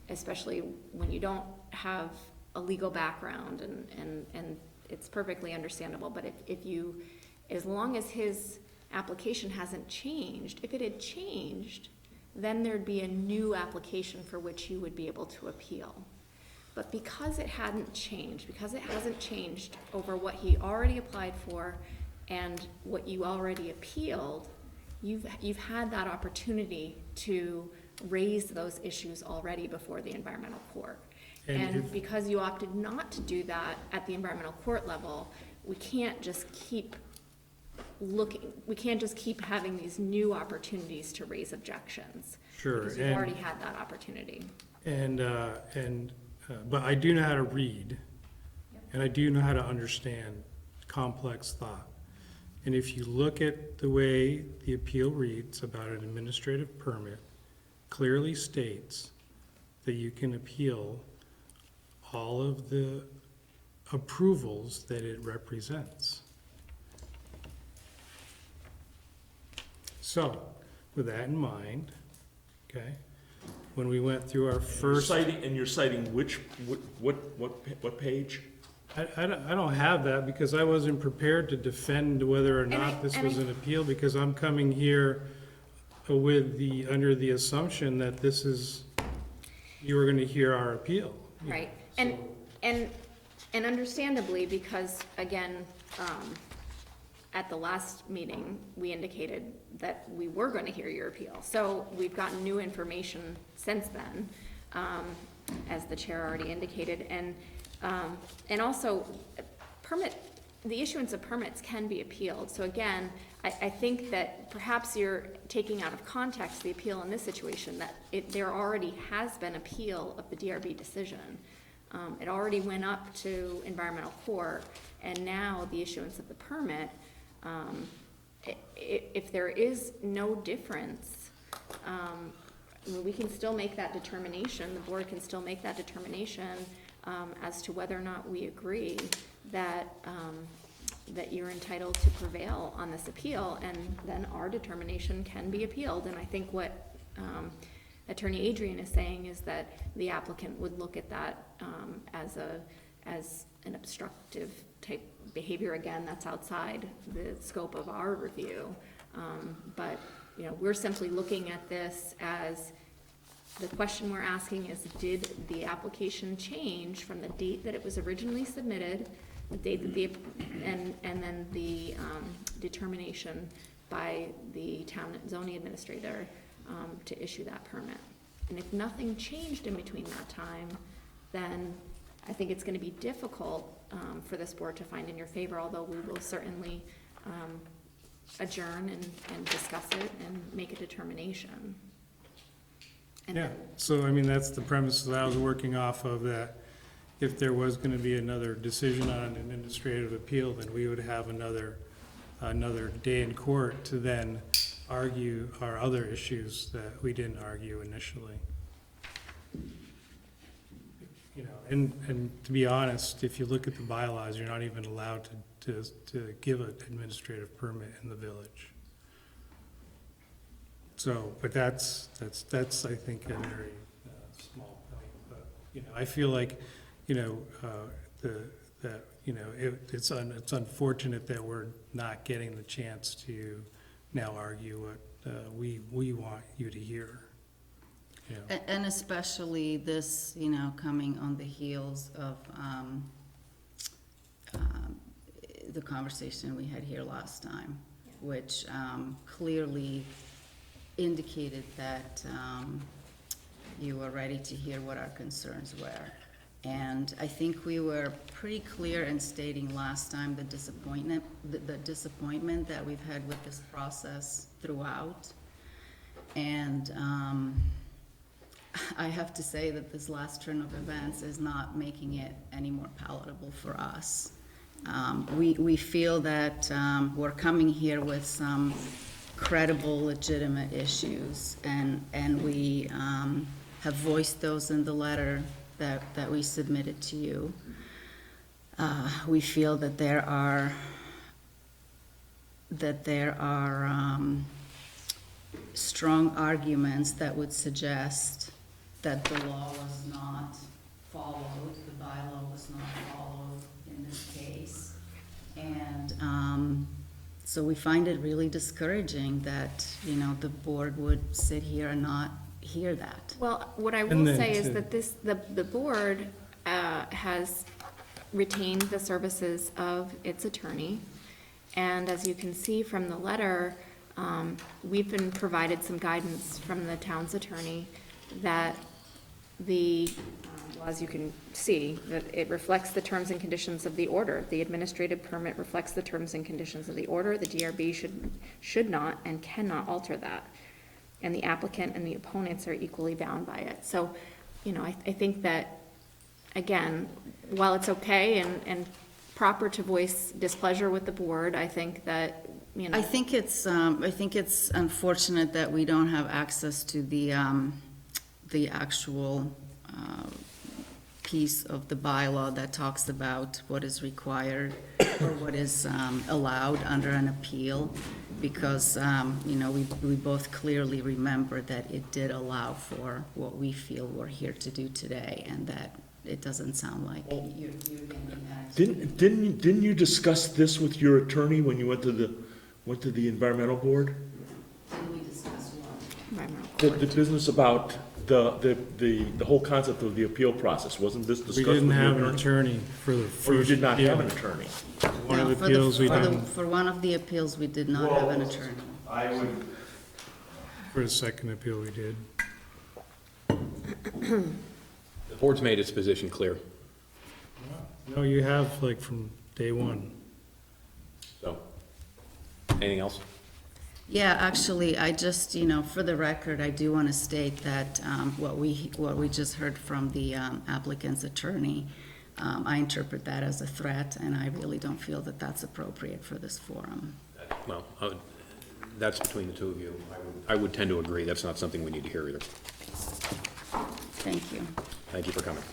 especially when you don't have a legal background, and it's perfectly understandable. But as long as his application hasn't changed, if it had changed, then there'd be a new application for which you would be able to appeal. But because it hasn't changed over what he already applied for and what you already appealed, you've had that opportunity to raise those issues already before the environmental court. And because you opted not to do that at the environmental court level, we can't just keep having these new opportunities to raise objections. Sure. Because you've already had that opportunity. But I do know how to read, and I do know how to understand complex thought. And if you look at the way the appeal reads about an administrative permit, clearly states that you can appeal all of the approvals that it represents. So, with that in mind, okay, when we went through our first. You're citing what page? I don't have that because I wasn't prepared to defend whether or not this was an appeal, because I'm coming here under the assumption that this is, you were gonna hear our appeal. Right, and understandably, because again, at the last meeting, we indicated that we were gonna hear your appeal. So we've gotten new information since then, as the chair already indicated, and also the issuance of permits can be appealed. So again, I think that perhaps you're taking out of context the appeal in this situation, that there already has been appeal of the DRB decision. It already went up to environmental court, and now the issuance of the permit, if there is no difference, we can still make that determination, the board can still make that determination as to whether or not we agree that, that you're entitled to prevail on this appeal, and then our determination can be appealed. And I think what Attorney Adrian is saying is that the applicant would look at that as an obstructive type behavior. Again, that's outside the scope of our review. But, you know, we're simply looking at this as, the question we're asking is, did the application change from the date that it was originally submitted, the date that the, and then the determination by the town zoning administrator to issue that permit. And if nothing changed in between that time, then I think it's gonna be difficult for this board to find in your favor, although we will certainly adjourn and discuss it and make a determination. And Yeah, so I mean, that's the premise that I was working off of, that if there was gonna be another decision on an administrative appeal, then we would have another day in court to then argue our other issues that we didn't argue initially. You know, and to be honest, if you look at the bylaws, you're not even allowed to give an administrative permit in the village. So, but that's I think a very small point. But, you know, I feel like, you know, it's unfortunate that we're not getting the chance to now argue what we want you to hear. You know. And especially this, you know, coming on the heels of the conversation we had here last time, which clearly indicated that you were ready to hear what our concerns were. And I think we were pretty clear in stating last time the disappointment that we've had with this process throughout. And I have to say that this last turn of events is not making it any more palatable for us. We feel that we're coming here with some credible, legitimate issues, and we have voiced those in the letter that we submitted to you. We feel that there are strong arguments that would suggest that the law was not followed, the bylaw was not followed in this case. And so we find it really discouraging that, you know, the board would sit here and not hear that. well, what I will say is that the board has retained the services of its attorney. And as you can see from the letter, we've been provided some guidance from the town's attorney that well, as you can see, that it reflects the terms and conditions of the order. The administrative permit reflects the terms and conditions of the order. The DRB should not and cannot alter that. And the applicant and the opponents are equally bound by it. So, you know, I think that, again, while it's okay and proper to voice displeasure with the board, I think that, you know. I think it's unfortunate that we don't have access to the actual piece of the bylaw that talks about what is required or what is allowed under an appeal, because, you know, we both clearly remember that it did allow for what we feel we're here to do today, and that it doesn't sound like you're getting that. Didn't you discuss this with your attorney when you went to the environmental board? Didn't we discuss what? The business about the whole concept of the appeal process, wasn't this discussed with We your didn't attorney? have an attorney for the first. Or you did not have an appeal. attorney? One of No, the appeals we didn't. For one of the appeals, we did not have an attorney. I would. For the second appeal, we did. The board's made its position clear, No, you have, like, from day one. so, anything else? Yeah, actually, I just, you know, for the record, I do want to state that what we just heard from the applicant's attorney, I interpret that as a threat, and I really don't feel that that's appropriate for this forum. Well, that's between the two of you. I would tend to agree. That's not something we need to hear either. Thank you. Thank you for coming.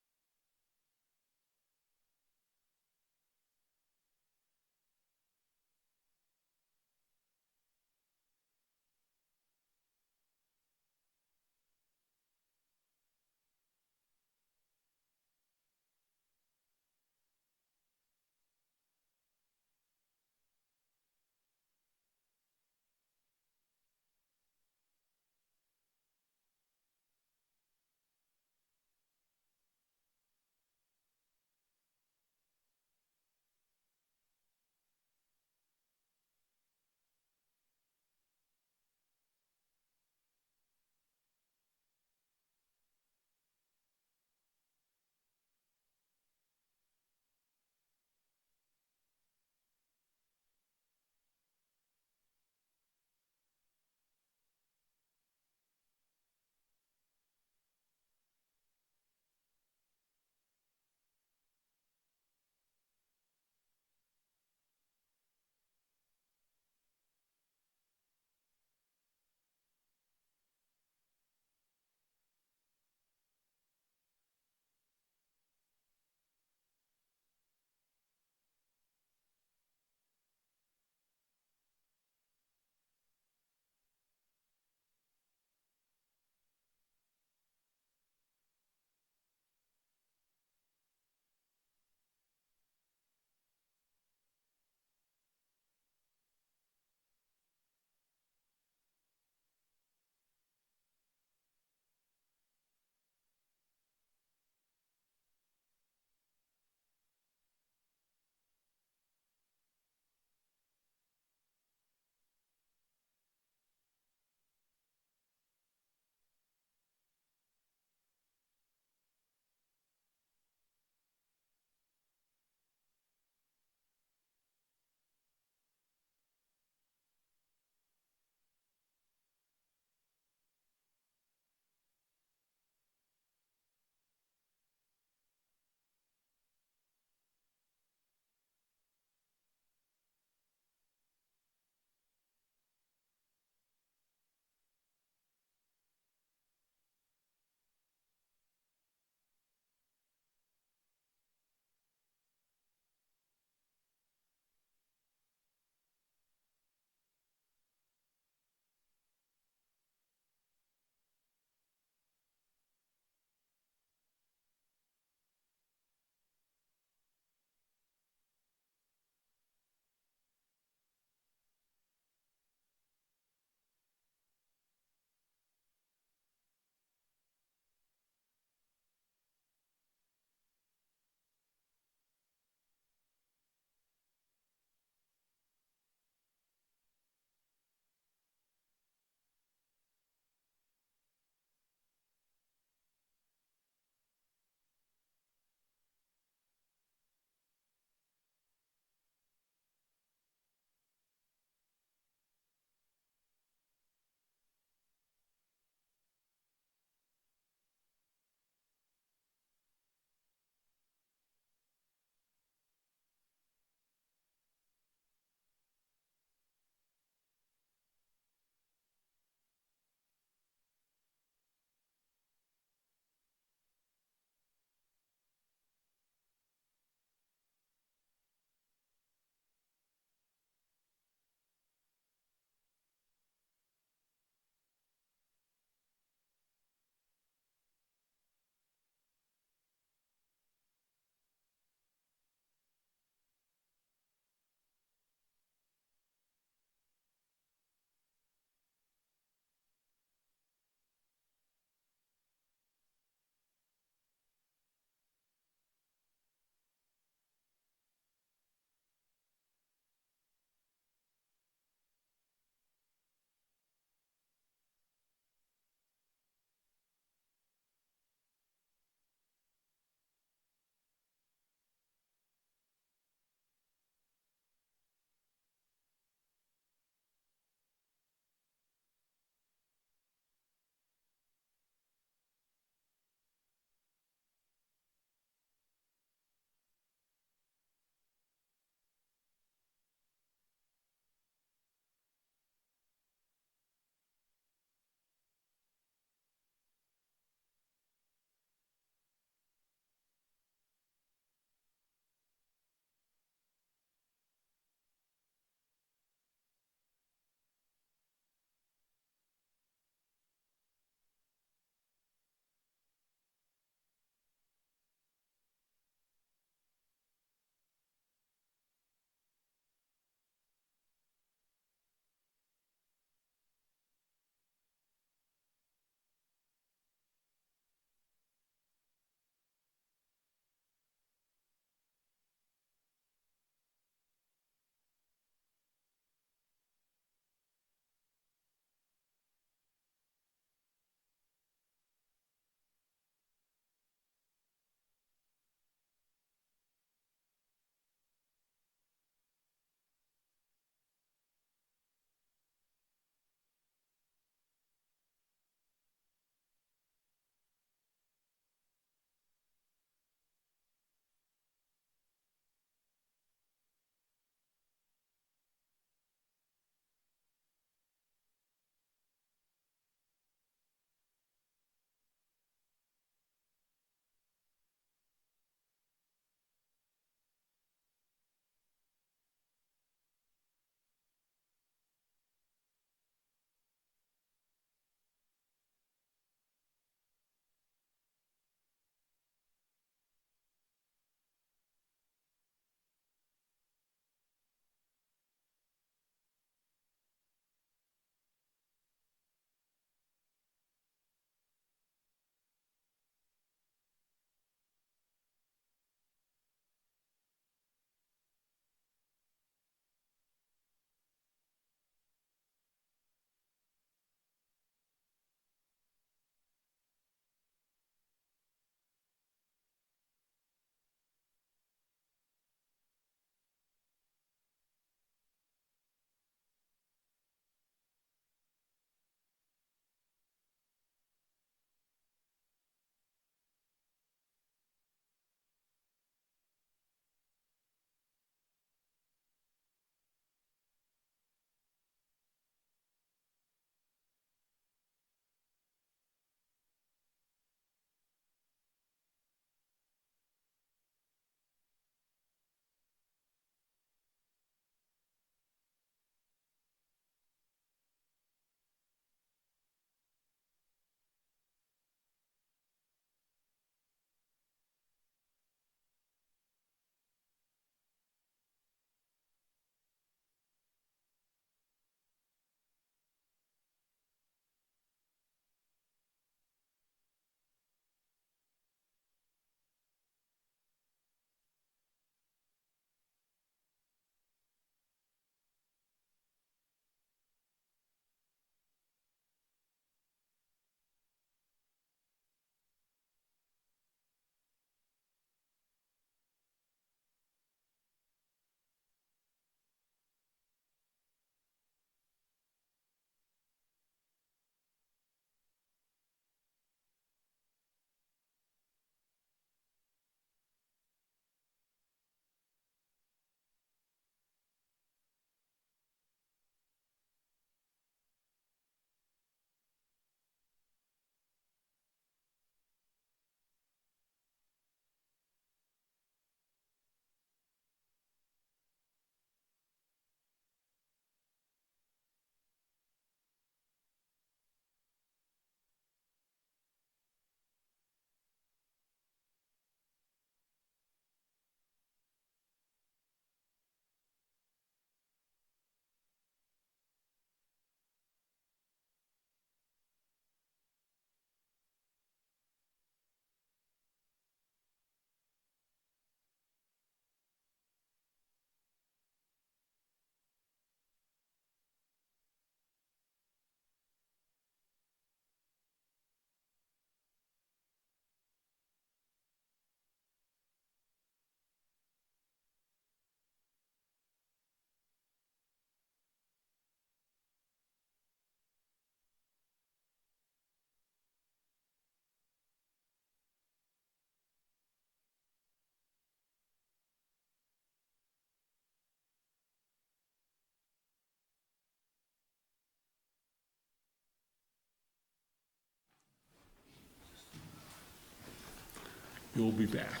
You'll be back.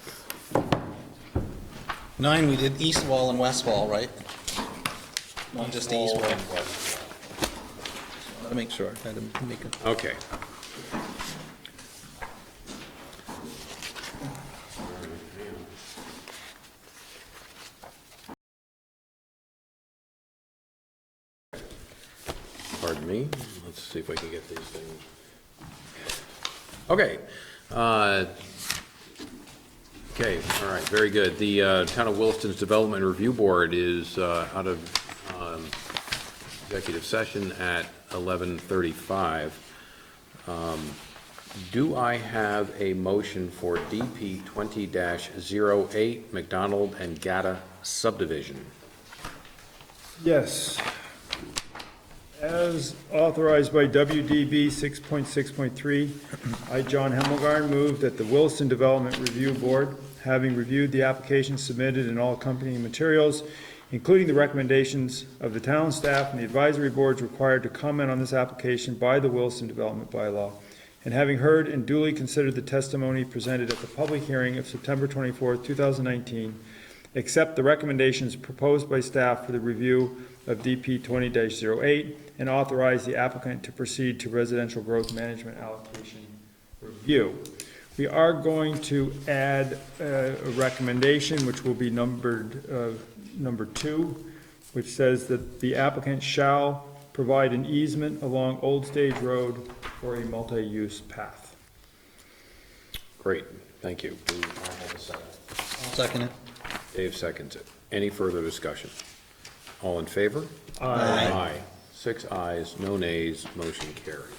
9, we did east wall and west wall, right? Not just the east wall. Let me make sure, I had to make it. Okay. Pardon me, let's see if I can get these things. Okay. Okay, all right, very good. The Town of Williston's Development Review Board is out of executive session at 11:35. Do I have a motion for DP 20-08 McDonald and Gatta subdivision? Yes. As authorized by WDB 6.6.3, I, John Hemmelgarn, move that the Williston Development Review Board, having reviewed the application submitted and all accompanying materials, including the recommendations of the town staff and the advisory boards required to comment on this application by the Williston Development Bylaw, and having heard and duly considered the testimony presented at the public hearing of September 24th, 2019, accept the recommendations proposed by staff for the review of DP 20-08 and authorize the applicant to proceed to residential growth management allocation review. We are going to add a recommendation, which will be numbered number 2, which says that the applicant shall provide an easement along Old Stage Road for a multi-use path. Great, thank you. Do I have a second? I'll second it. Dave seconds it. Any further discussion? All in favor? Aye. Aye. 6 ayes, no nays, motion carries.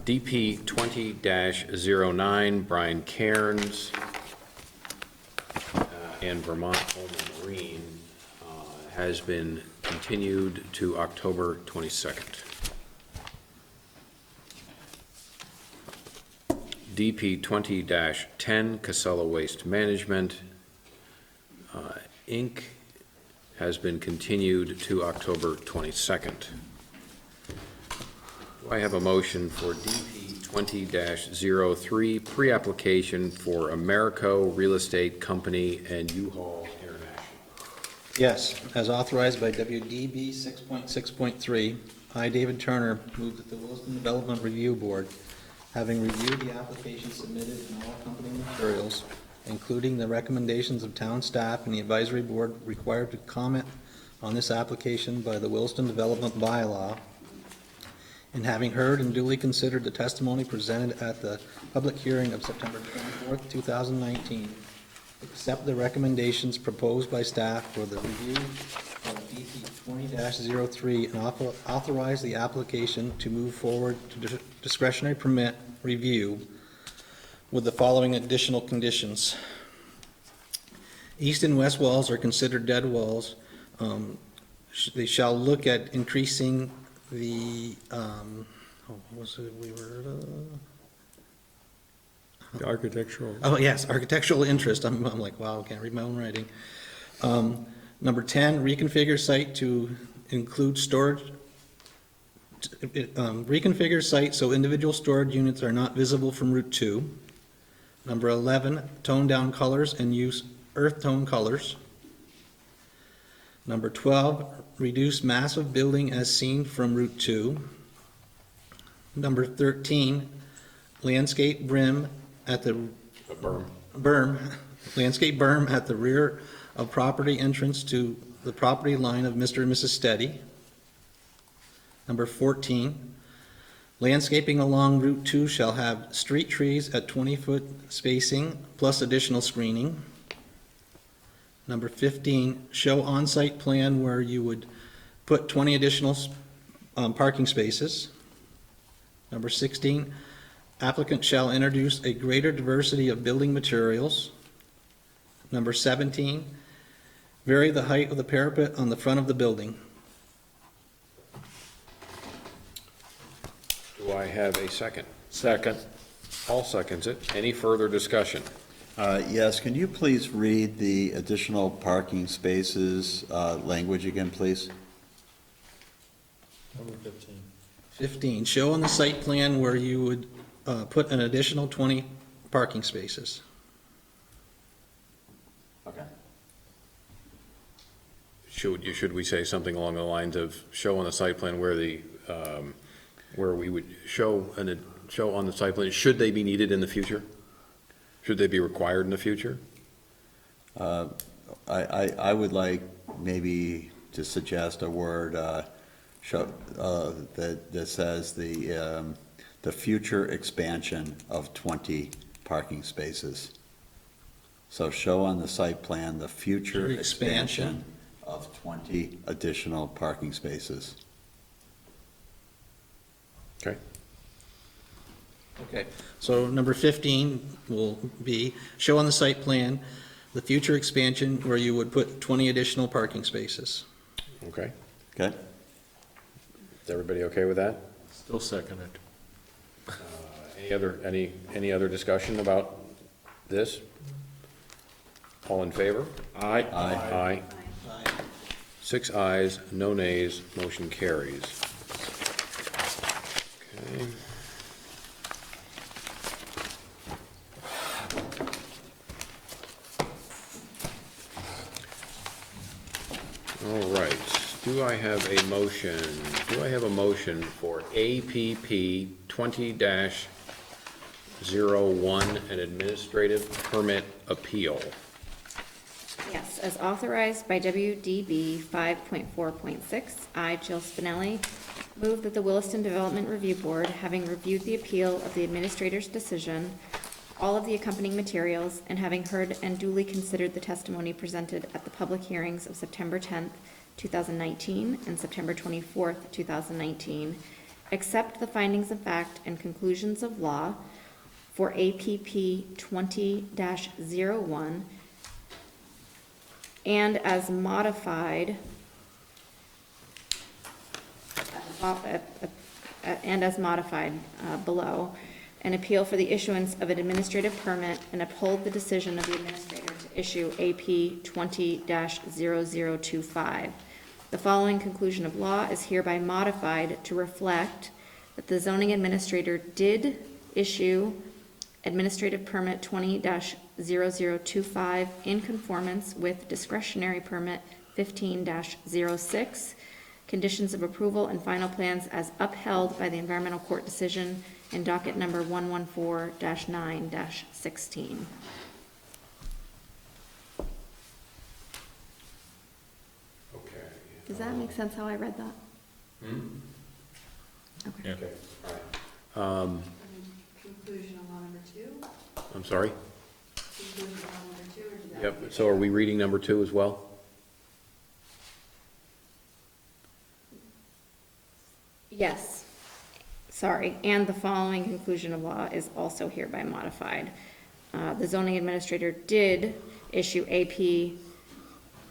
DP 20-09, Brian Cairns and Vermont Home and Marine has been continued to October 22nd. DP 20-10, Casella Waste Management, Inc., has been continued to October 22nd. Do I have a motion for DP 20-03, pre-application for Americo Real Estate Company and U-Haul International? Yes, as authorized by WDB 6.6.3, I, David Turner, move that the Williston Development Review Board, having reviewed the application submitted and all accompanying materials, including the recommendations of town staff and the advisory board required to comment on this application by the Williston Development Bylaw, and having heard and duly considered the testimony presented at the public hearing of September 24th, 2019, accept the recommendations proposed by staff for the review of DP 20-03 and authorize the application to move forward to discretionary permit review with the following additional conditions. East and west walls are considered dead walls. They shall look at increasing the, The architectural. Oh, yes, architectural interest. I'm like, wow, I can't read my own writing. Number 10, reconfigure site to include storage. Reconfigure site so individual storage units are not visible from Route 2. Number 11, tone down colors and use earth tone colors. Number 12, reduce mass of building as seen from Route 2. Number 13, landscape berm at the landscape berm at the rear of property entrance to the property line of Mr. and Mrs. Steady. Number 14, landscaping along Route 2 shall have street trees at 20-foot spacing plus additional screening. Number 15, show on-site plan where you would put 20 additional parking spaces. Number 16, applicant shall introduce a greater diversity of building materials. Number 17, vary the height of the parapet on the front of the building. Do I have a second? Second. Paul seconds it. Any further discussion? Yes, can you please read the additional parking spaces language again, please? Number 15. 15, show on the site plan where you would put an additional 20 parking spaces. Okay. Should we say something along the lines of show on the site plan where the, where we would show on the site plan, should they be needed in the future? Should they be required in the future? I would like maybe to suggest a word, that says the future expansion of 20 parking spaces. So show on the site plan the future expansion of 20 additional parking spaces. Okay. Okay, so number 15 will be, show on the site plan the future expansion where you would put 20 additional parking spaces. Okay. Okay? Is everybody okay with that? Still second it. Any other discussion about this? All in favor? Aye. Aye. 6 ayes, no nays, motion carries. Okay. All right, do I have a motion for APP 20-01, an administrative permit appeal? Yes, as authorized by WDB 5.4.6, I, Jill Spinelli, move that the Williston Development Review Board, having reviewed the appeal of the administrator's decision, all of the accompanying materials, and having heard and duly considered the testimony presented at the public hearings of September 10th, 2019, and September 24th, 2019, accept the findings of fact and conclusions of law for APP 20-01, and as modified, below, an appeal for the issuance of an administrative permit and uphold the decision of the administrator to issue AP 20-0025. The following conclusion of law is hereby modified to reflect that the zoning administrator did issue administrative permit 20-0025 in conformance with discretionary permit 15-06, conditions of approval and final plans as upheld by the environmental court decision in docket number 114-9-16. Okay. Does that make sense how I read that? Okay. Okay, all right. Conclusion on law number 2? I'm sorry? Conclusion on law number 2, or did that? Yep, so are we reading number 2 as well? Yes, sorry, and the following conclusion of law is also hereby modified. The zoning administrator did issue AP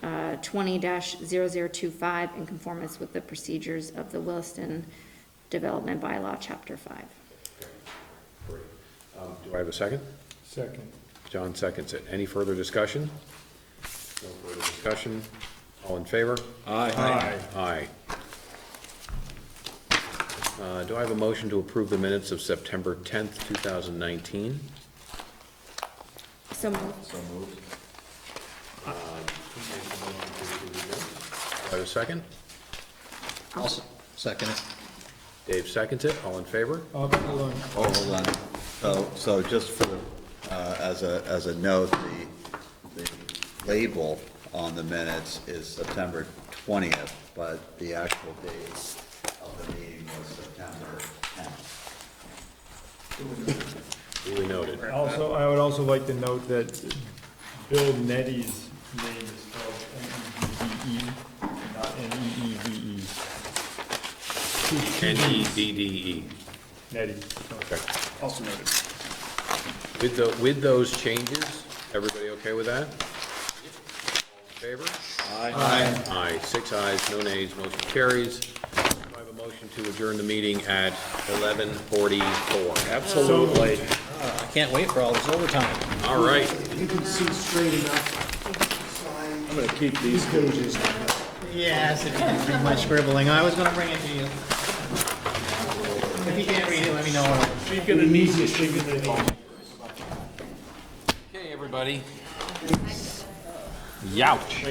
20-0025 in conformance with the procedures of the Williston Development Bylaw, Chapter 5. Great. Do I have a second? Second. John seconds it. Any further discussion? No further discussion. All in favor? Aye. Aye. Do I have a motion to approve the minutes of September 10th, 2019? So moved. So moved. Do I have a second? I'll second it. Dave seconds it. All in favor? Hold on. Oh, hold on. So just for, as a note, the label on the minutes is September 20th, but the actual date of the meeting was September 10th. Duly noted. Also, I would also like to note that Bill Neddy's name is spelled N-E-D-D-E, not N-E-E-V-E. N-E-D-D-E. Neddy. Okay. Also noted. With those changes, everybody okay with that? All in favor? Aye. Aye. 6 ayes, no nays, motion carries. Do I have a motion to adjourn the meeting at 11:44? Absolutely. I can't wait for all this overtime. All right. You can see straight enough. I'm gonna keep these pages. Yes, if you can read my scribbling, I was gonna bring it to you. If you can't read it, let me know. Speaking of knees, speaking of knees. Okay, everybody. Youch.